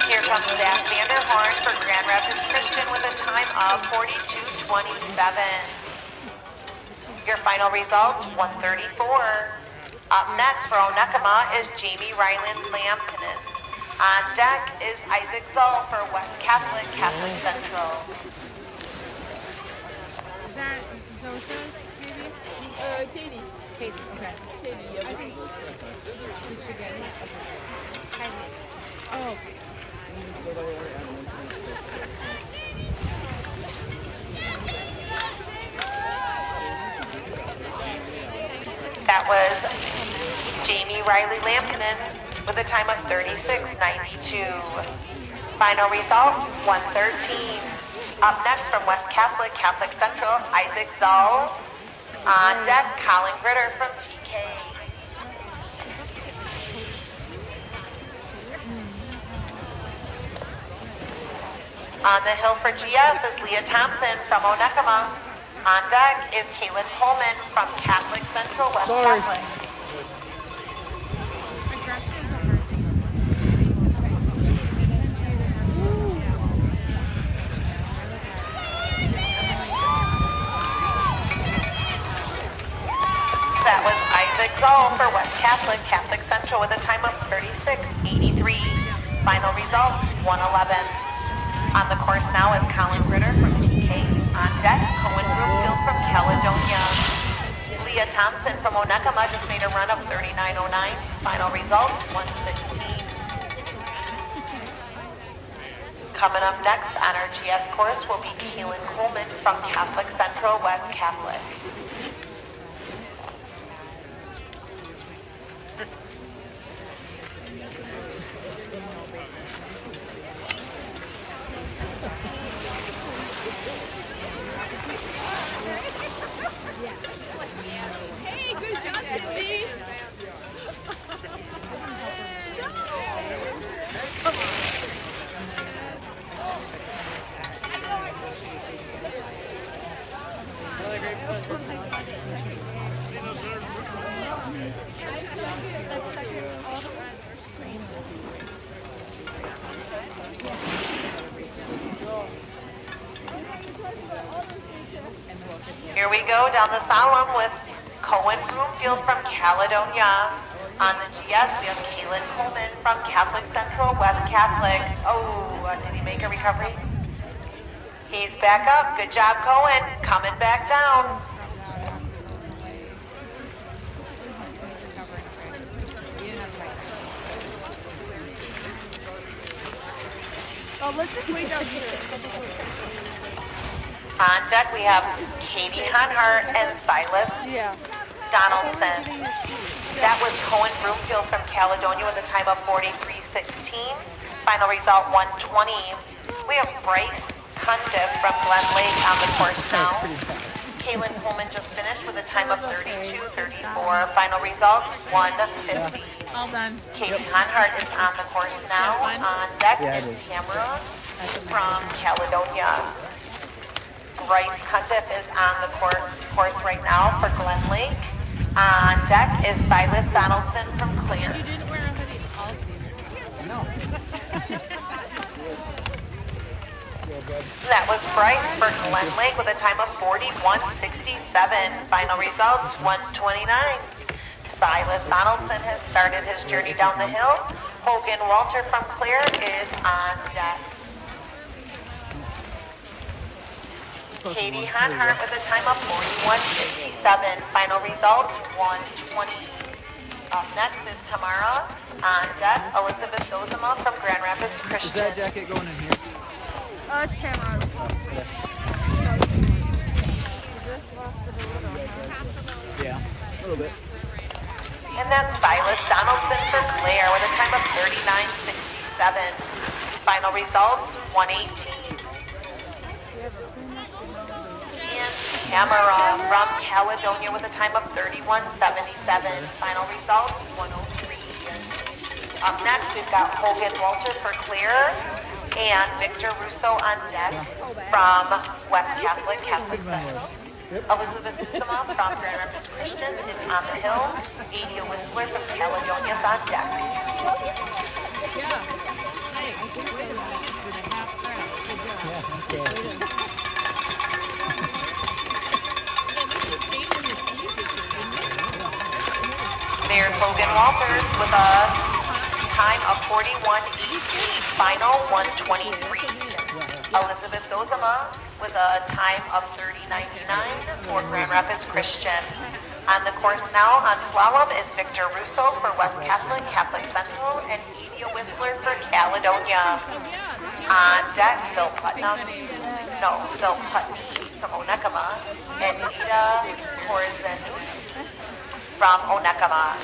Here comes Zach Vanderhorn for Grand Rapids Christian with a time of 42:27. Your final results, 134. Up next for Onekama is Jamie Ryland Lampton. On deck is Isaac Zoll for West Catholic Central. Is that Zosha's, maybe? Katie. Katie, okay. Katie, yeah. I think. Did she get it? Kylie. Oh, okay. That was Jamie Riley Lampton with a time of 36:92. Final result, 113. Up next from West Catholic Central, Isaac Zoll. On deck, Colin Gritter from TK. On the hill for GS is Leah Thompson from Onekama. On deck is Kaylin Coleman from Catholic Central West Catholic. That was Isaac Zoll for West Catholic Central with a time of 36:83. Final results, 111. On the course now is Colin Gritter from TK. On deck, Cohen Broomfield from Caledonia. Leah Thompson from Onekama just made a run of 39:09. Final results, 116. Coming up next on our GS course will be Kaylin Coleman from Catholic Central West Catholic. Hey, good job, Cindy. Here we go down the slalom with Cohen Broomfield from Caledonia. On the GS, we have Kaylin Coleman from Catholic Central West Catholic. Oh, did he make a recovery? He's back up. Good job, Cohen. Coming back down. Oh, let's just wait down here. On deck, we have Katie Hanhart and Silas Donaldson. That was Cohen Broomfield from Caledonia with a time of 43:16. Final result 120. We have Bryce Cundiff from Glen Lake on the course now. Kaylin Coleman just finished with a time of 32:34. Final results 150. All done. Katie Hanhart is on the course now. On deck is Tamara from Caledonia. Bryce Cundiff is on the course right now for Glen Lake. On deck is Silas Donaldson from Clear. You didn't wear a hoodie all season. No. That was Bryce for Glen Lake with a time of 41:67. Final results 129. Silas Donaldson has started his journey down the hill. Hogan Walter from Clear is on deck. Katie Hanhart with a time of 41:57. Final results 120. Up next is Tamara. On deck, Elizabeth Dozema from Grand Rapids Christian. Is that jacket going in here? Oh, it's Tamara's. Yeah, a little bit. And that's Silas Donaldson from Clare with a time of 39:67. Final results 118. And Tamara from Caledonia with a time of 31:77. Final results 103. Up next, we've got Hogan Walter for Clare and Victor Russo on deck from West Catholic Central. Elizabeth Dozema from Grand Rapids Christian is on the hill. Adia Whistler from Caledonia is on deck. There's Logan Walters with a time of 41:18, final 123. Elizabeth Dozema with a time of 30:99 for Grand Rapids Christian. On the course now on slalom is Victor Russo for West Catholic Central, and Adia Whistler for Caledonia. On deck, Phil Putney from Onekama, and Nita Corzanus from Onekama.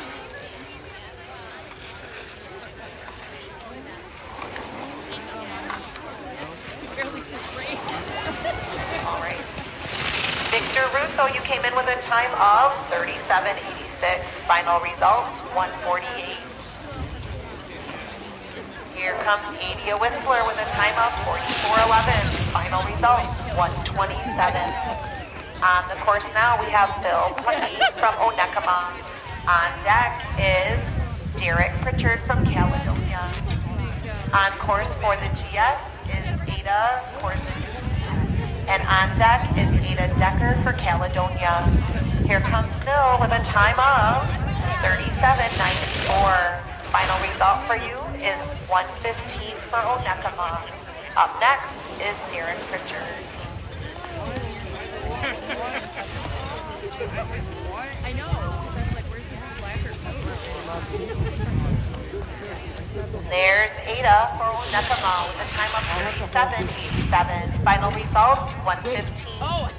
All right. Victor Russo, you came in with a time of 37:86. Final results 148. Here comes Adia Whistler with a time of 44:11. Final results 127. On the course now, we have Phil Putney from Onekama. On deck is Derek Pritchard from Caledonia. On course for the GS is Ada Korzinski. And on deck is Ada Decker for Caledonia. Here comes Phil with a time of 37:94. Final result for you is 115 for Onekama. Up next is Derek Pritchard. I know. That's like, where's his slacker There's Ada for Onekama with a time of 37:87. Final results 115.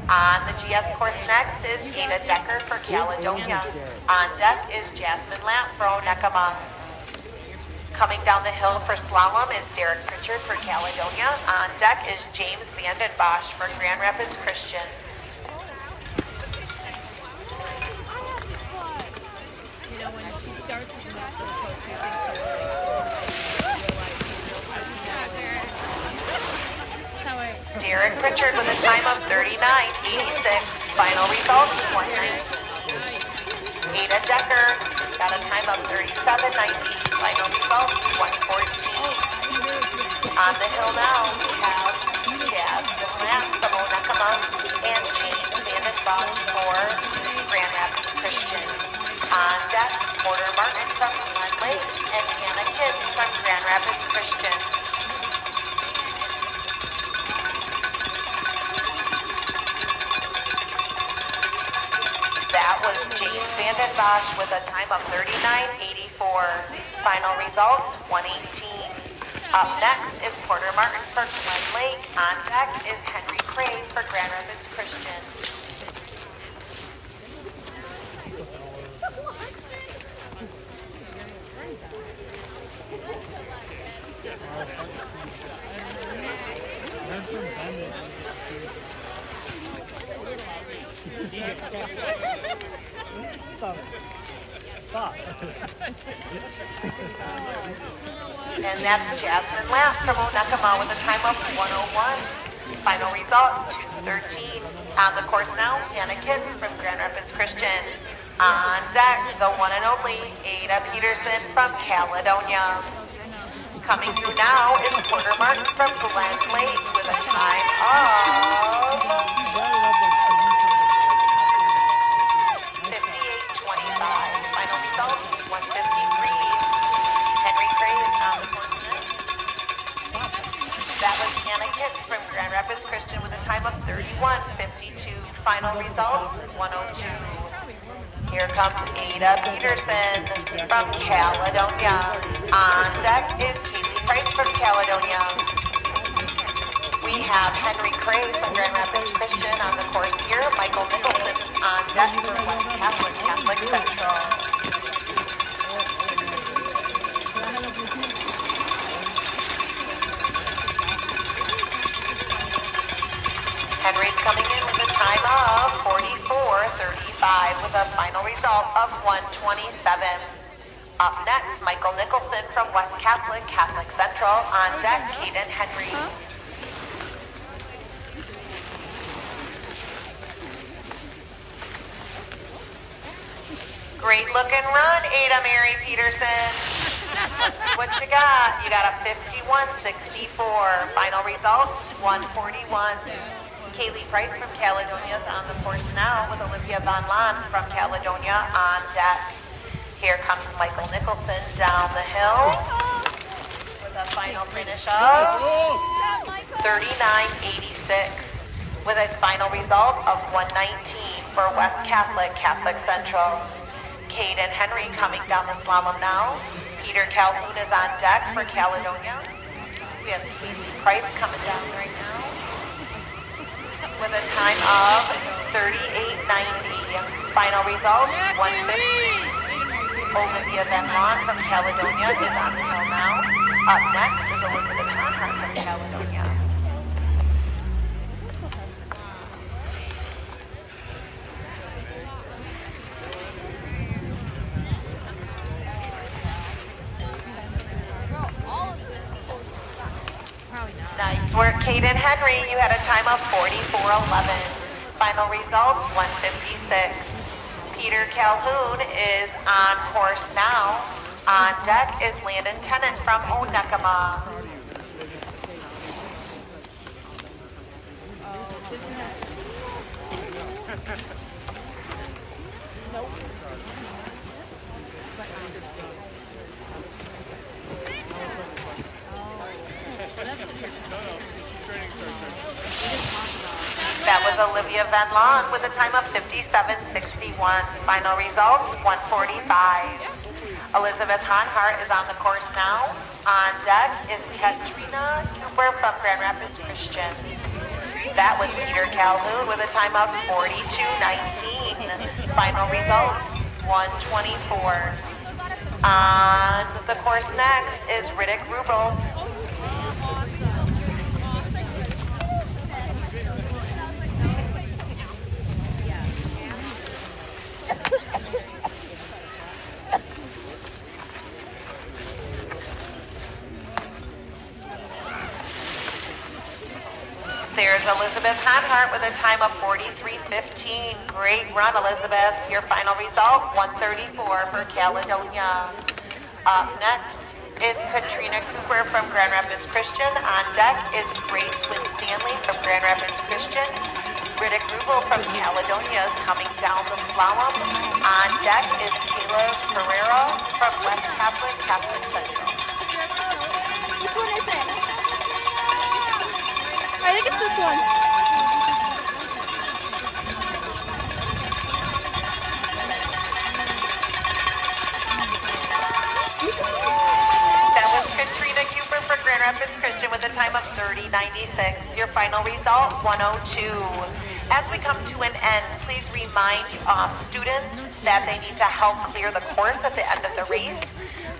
On the GS course next is Ada Decker for Caledonia. On deck is Jasmine Lamp for Onekama. Coming down the hill for slalom is Derek Pritchard for Caledonia. On deck is James Vandenbosch for Grand Rapids Christian. You know, when she starts with Derek Pritchard with a time of 39:86. Final results 190. Ada Decker got a time of 37:90. Final results 114. On the hill now we have Jasmine Lamp from Onekama and James Vandenbosch for Grand Rapids Christian. On deck, Porter Martin from Glen Lake and Hannah Kidd from Grand Rapids Christian. That was James Vandenbosch with a time of 39:84. Final results 118. Up next is Porter Martin for Glen Lake. On deck is Henry Cray for Grand Rapids Christian. Stop. And that's Jasmine Lapp from Onekama with a time of 101. Final result, 2:13. On the course now, Hannah Kitts from Grand Rapids Christian. On deck, the one and only Ada Peterson from Caledonia. Coming through now is Porter Martin from Glen Lake with a time of 58:25. Final result, 153. Henry Cray is on the course next. That was Hannah Kitts from Grand Rapids Christian with a time of 31:52. Final results, 102. Here comes Ada Peterson from Caledonia. On deck is Casey Price from Caledonia. We have Henry Cray from Grand Rapids Christian on the course here. Michael Nicholson on deck for West Catholic Central. Henry's coming in with a time of 44:35 with a final result of 127. Up next, Michael Nicholson from West Catholic Central. On deck, Caden Henry. Great looking run, Ada Mary Peterson. What you got? You got a 51:64. Final results, 141. Kaylee Price from Caledonia is on the course now with Olivia Von Laan from Caledonia on deck. Here comes Michael Nicholson down the hill with a final finish of 39:86 with a final result of 119 for West Catholic Central. Caden Henry coming down the slalom now. Peter Calhoun is on deck for Caledonia. We have Casey Price coming down right now with a time of 38:90. Final results, 115. Olivia Van Laan from Caledonia is on the hill now. Up next is Elizabeth Conrad from Caledonia. Nice work, Caden Henry. You had a time of 44:11. Final results, 156. Peter Calhoun is on course now. On deck is Landon Tennant from Onekama. That was Olivia Van Laan with a time of 57:61. Final results, 145. Elizabeth Honhart is on the course now. On deck is Katrina Cooper from Grand Rapids Christian. That was Peter Calhoun with a time of 42:19. Final results, 124. On the course next is Riddick Rubel. There's Elizabeth Honhart with a time of 43:15. Great run, Elizabeth. Your final result, 134 for Caledonia. Up next is Katrina Cooper from Grand Rapids Christian. On deck is Grace Winstanley from Grand Rapids Christian. Riddick Rubel from Caledonia is coming down the slalom. On deck is Kayla Ferreira from West Catholic Central. Which one is it? I think it's this one. That was Katrina Cooper for Grand 130.96. Your final result, 102. As we come to an end, please remind students that they need to help clear the course at the end of the race.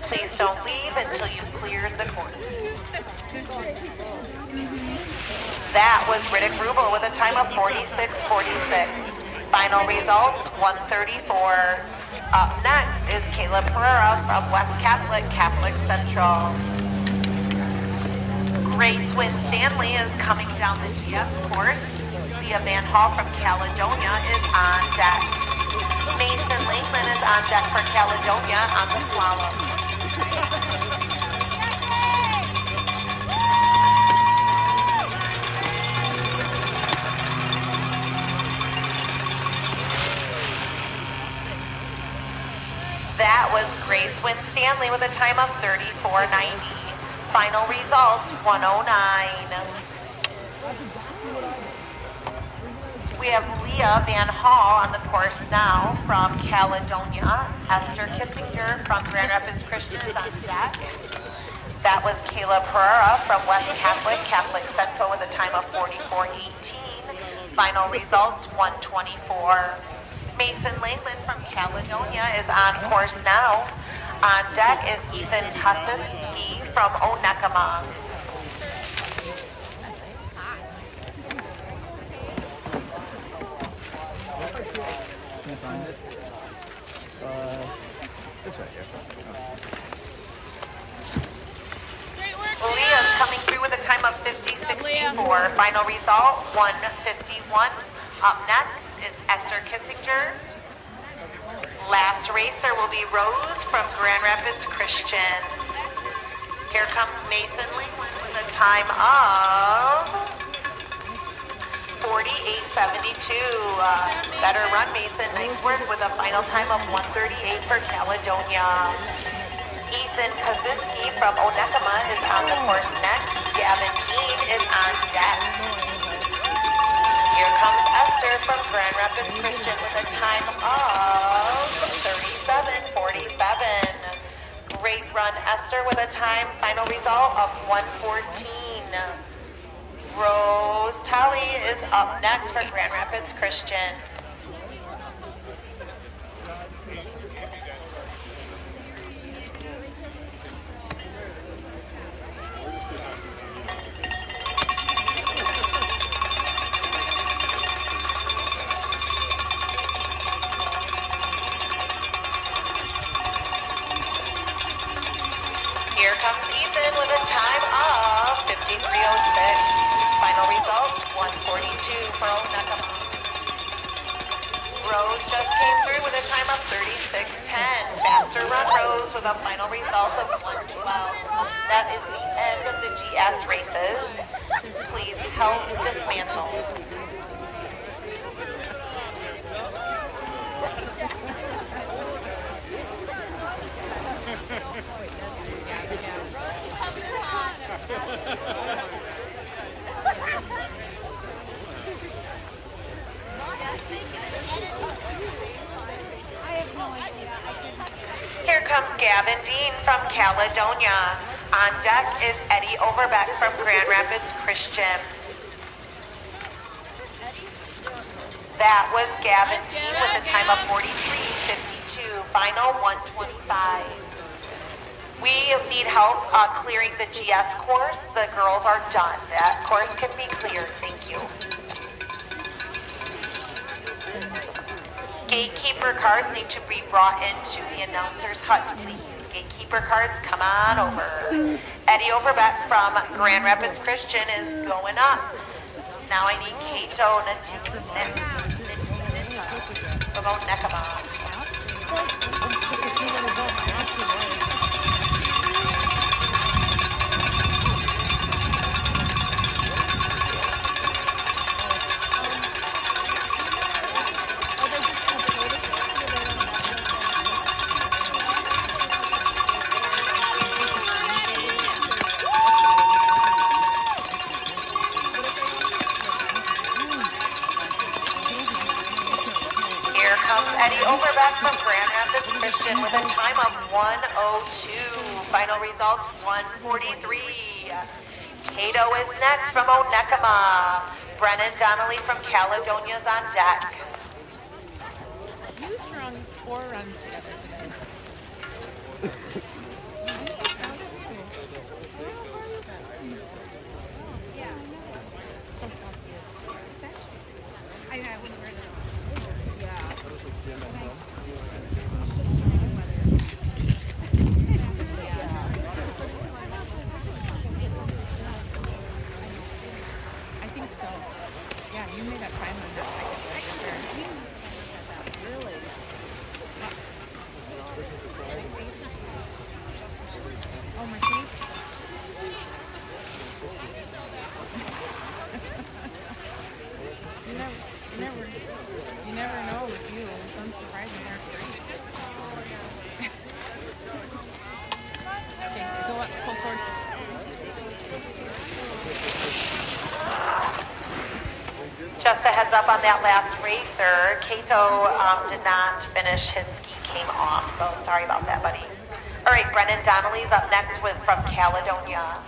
Please don't leave until you've cleared the course. That was Riddick Rubel with a time of 46.46. Final results, 134. Up next is Caleb Pereira from West Catholic Central. Grace Wynn Stanley is coming down the GS course. Leah Van Hall from Caledonia is on deck. Mason Lakeland is on deck for Caledonia on the slalom. That was Grace Wynn Stanley with a time of 34.90. Final results, 109. We have Leah Van Hall on the course now from Caledonia. Esther Kissinger from Grand Rapids Christian is on deck. That was Caleb Pereira from West Catholic Central with a time of 44.18. Final results, 124. Mason Lakeland from Caledonia is on course now. On deck is Ethan Kusiski from Onekama. Can I find it? This right here. Leah's coming through with a time of 50.64. Final result, 151. Up next is Esther Kissinger. Last racer will be Rose from Grand Rapids Christian. Here comes Mason Lakeland with a time of 48.72. Better run, Mason. Nice work with a final time of 138 for Caledonia. Ethan Kaczynski from Onekama is on the course next. Gavin Dean is on deck. Here comes Esther from Grand Rapids Christian with a time of 37.47. Great run, Esther, with a time, final result of 114. Rose Talley is up next for Grand Rapids Christian. Here comes Ethan with a time of 53.06. Final result, 142 for Onekama. Rose just came through with a time of 36.10. Faster run, Rose, with a final result of 112. That is the end of the GS races. Please help dismantle. Here comes Gavin Dean from Caledonia. On deck is Eddie Overbeck from Grand Rapids Christian. That was Gavin Dean with a time of 43.52. Final 125. We need help clearing the GS course. The girls are done. That course can be cleared. Thank you. Gatekeeper cards need to be brought into the announcer's hut, please. Gatekeeper cards, come on over. Eddie Overbeck from Grand Rapids Christian is going up. Now I need Kato from Onekama. Eddie Overbeck from Grand Rapids Christian with a time of 1:02. Final results 1:43. Cato is next from Onekama. Brennan Donnelly from Caledonia is on deck. You strung 4 runs together today. I wouldn't wear that. I think so. Yeah, you made that time on that package. Really? Oh, my teeth? You never know with you. Some surprises aren't great. Okay, go up full course. Just a heads up on that last racer, Cato did not finish, his ski came off, so sorry about that, buddy. All right, Brennan Donnelly's up next from Caledonia.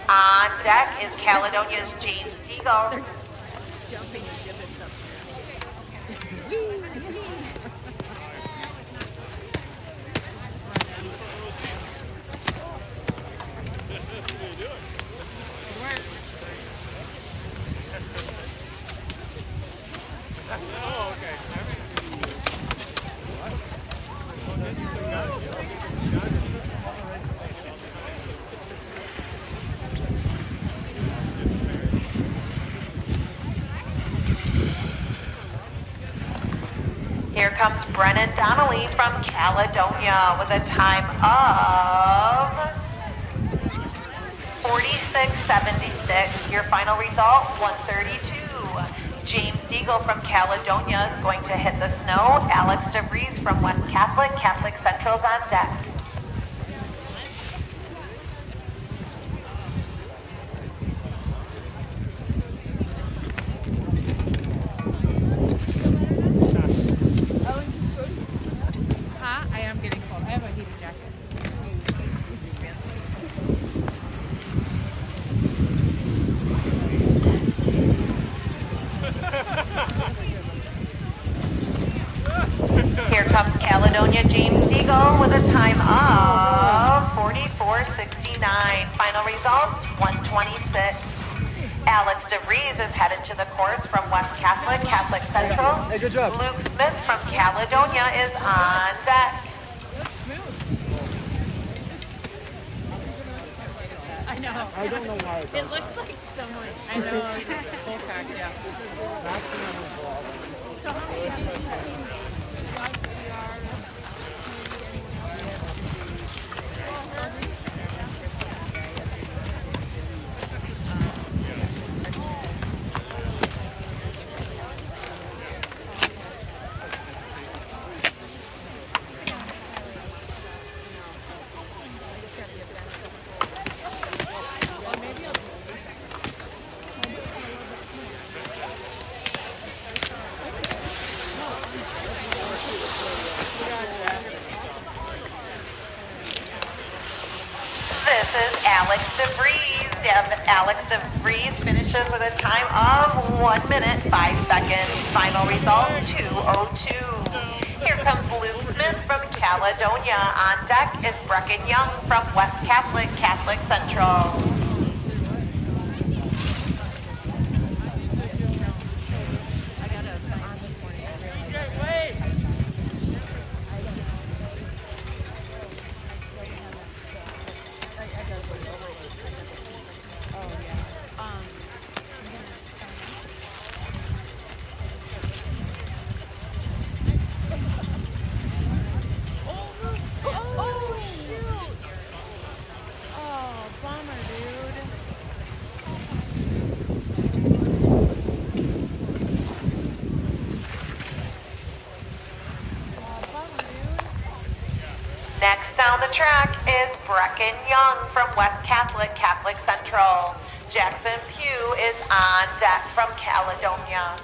On deck is Caledonia's James Deagle. Jumping the divots up Here comes Brennan Donnelly from Caledonia with a time of 46.76. Your final result, 132. James Deagle from Caledonia is going to hit the snow. Alex DeVries from West Catholic. Catholic Central's on deck. I am getting cold. I have a heated jacket. Here comes Caledonia James Deagle with a time of 44.69. Final results, 126. Alex DeVries is headed to the course from West Catholic, Catholic Central. Hey, good job. Luke Smith from Caledonia is on deck. I know. I don't know why. It looks like someone. I know. Full pack, yeah. So how many This is Alex DeVries. Alex DeVries finishes with a time of 1 minute, 5 seconds. Final result, 2:02. Here comes Luke Smith from Caledonia. On deck is Brecken Young from West Catholic, Catholic Central. Next down the track is Brecken Young from West Catholic, Catholic Central. Jackson Pugh is on deck from Caledonia.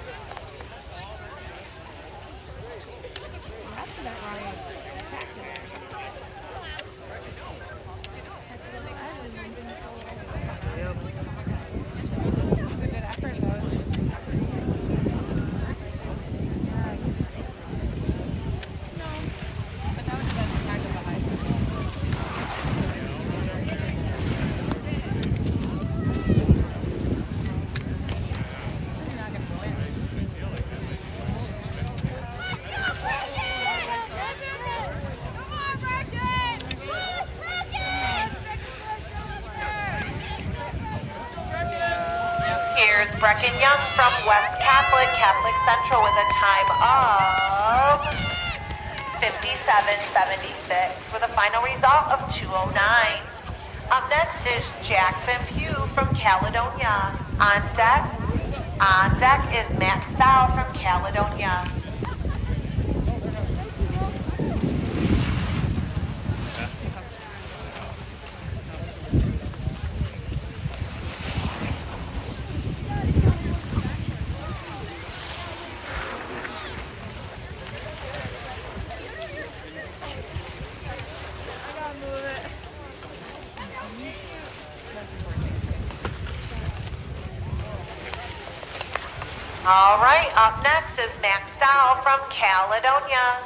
Here's Brecken Young from West Catholic, Catholic Central with a time of 57:76 with a final result of 2:09. Up next is Jackson Pugh from Caledonia. On deck is Matt Stow from Caledonia. All right, up next is Max Dow from Caledonia.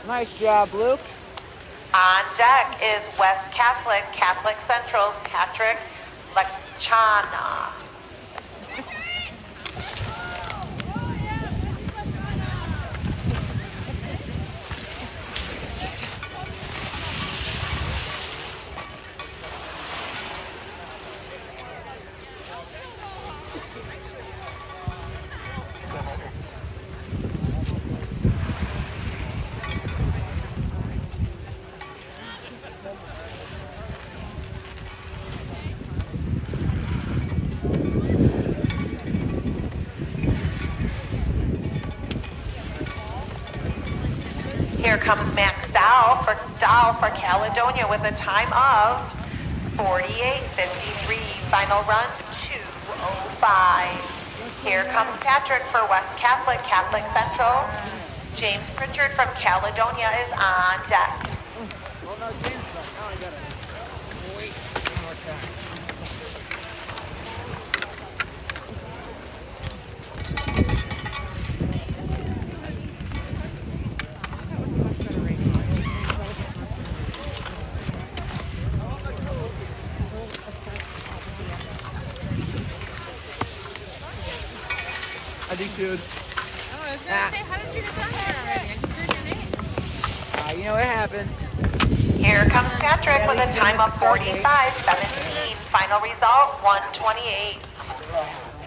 Nice job, Luke. On deck is West Catholic, Catholic Central's Patrick Lechana. Here comes Max Dow for Caledonia with a time of 48:53. Final run 2:05. Here comes Patrick for West Catholic, Catholic Central. James Pritchard from Caledonia is on deck. Well, no, James, now I gotta wait one more time. I think, dude. Oh, I was gonna say, how did you get down there already? I just heard your name. You know what happens. Here comes Patrick with a time of 45:17. Final result 1:28.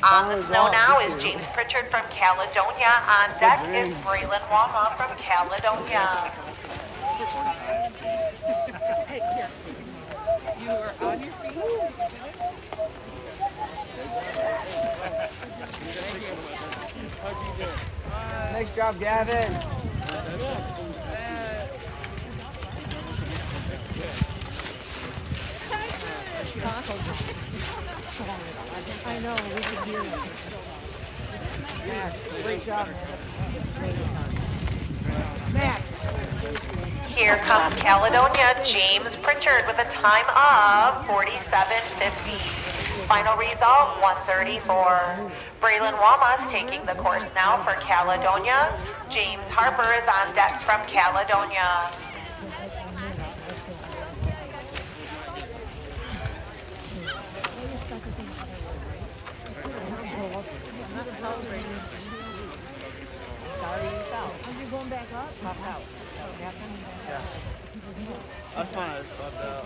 On the snow now is James Pritchard from Caledonia. On deck is Braylon Wama from Caledonia. Hey, here. You are on your feet. Nice job, Gavin. I know, we can do it. Max, great job, man. Max. Here comes Caledonia, James Pritchard with a time of 47:50. Final result 1:34. Braylon Wama's taking the course now for Caledonia. James Harper is on deck from Caledonia. I'm not celebrating. I'm sorry you fell. Are you going back up? Pop out. Yeah. That's fine. I popped out.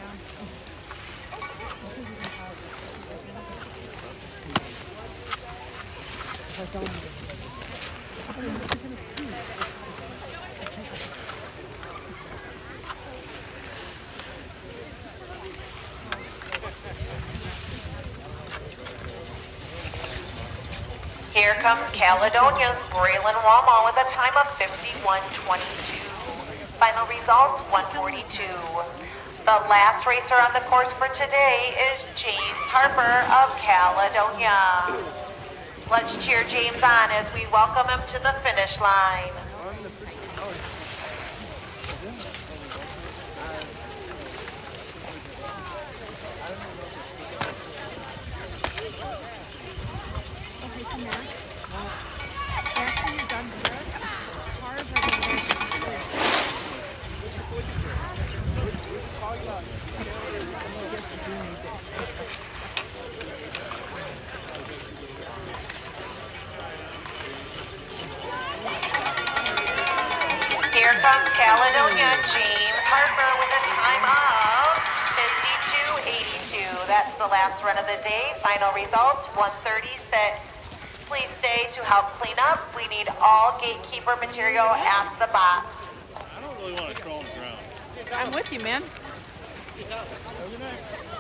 Here comes Caledonia's Braylon Wama with a time of 51:22. Final results 1:42. The last racer on the course for today is James Harper of Caledonia. Let's cheer James on as we welcome him to the finish line. After you're done here, cars are going to Here comes last run of the day. Final results, 136. Please stay to help clean up. We need all gatekeeper material at the box. I don't really want to throw them around. I'm with you, man. Over there.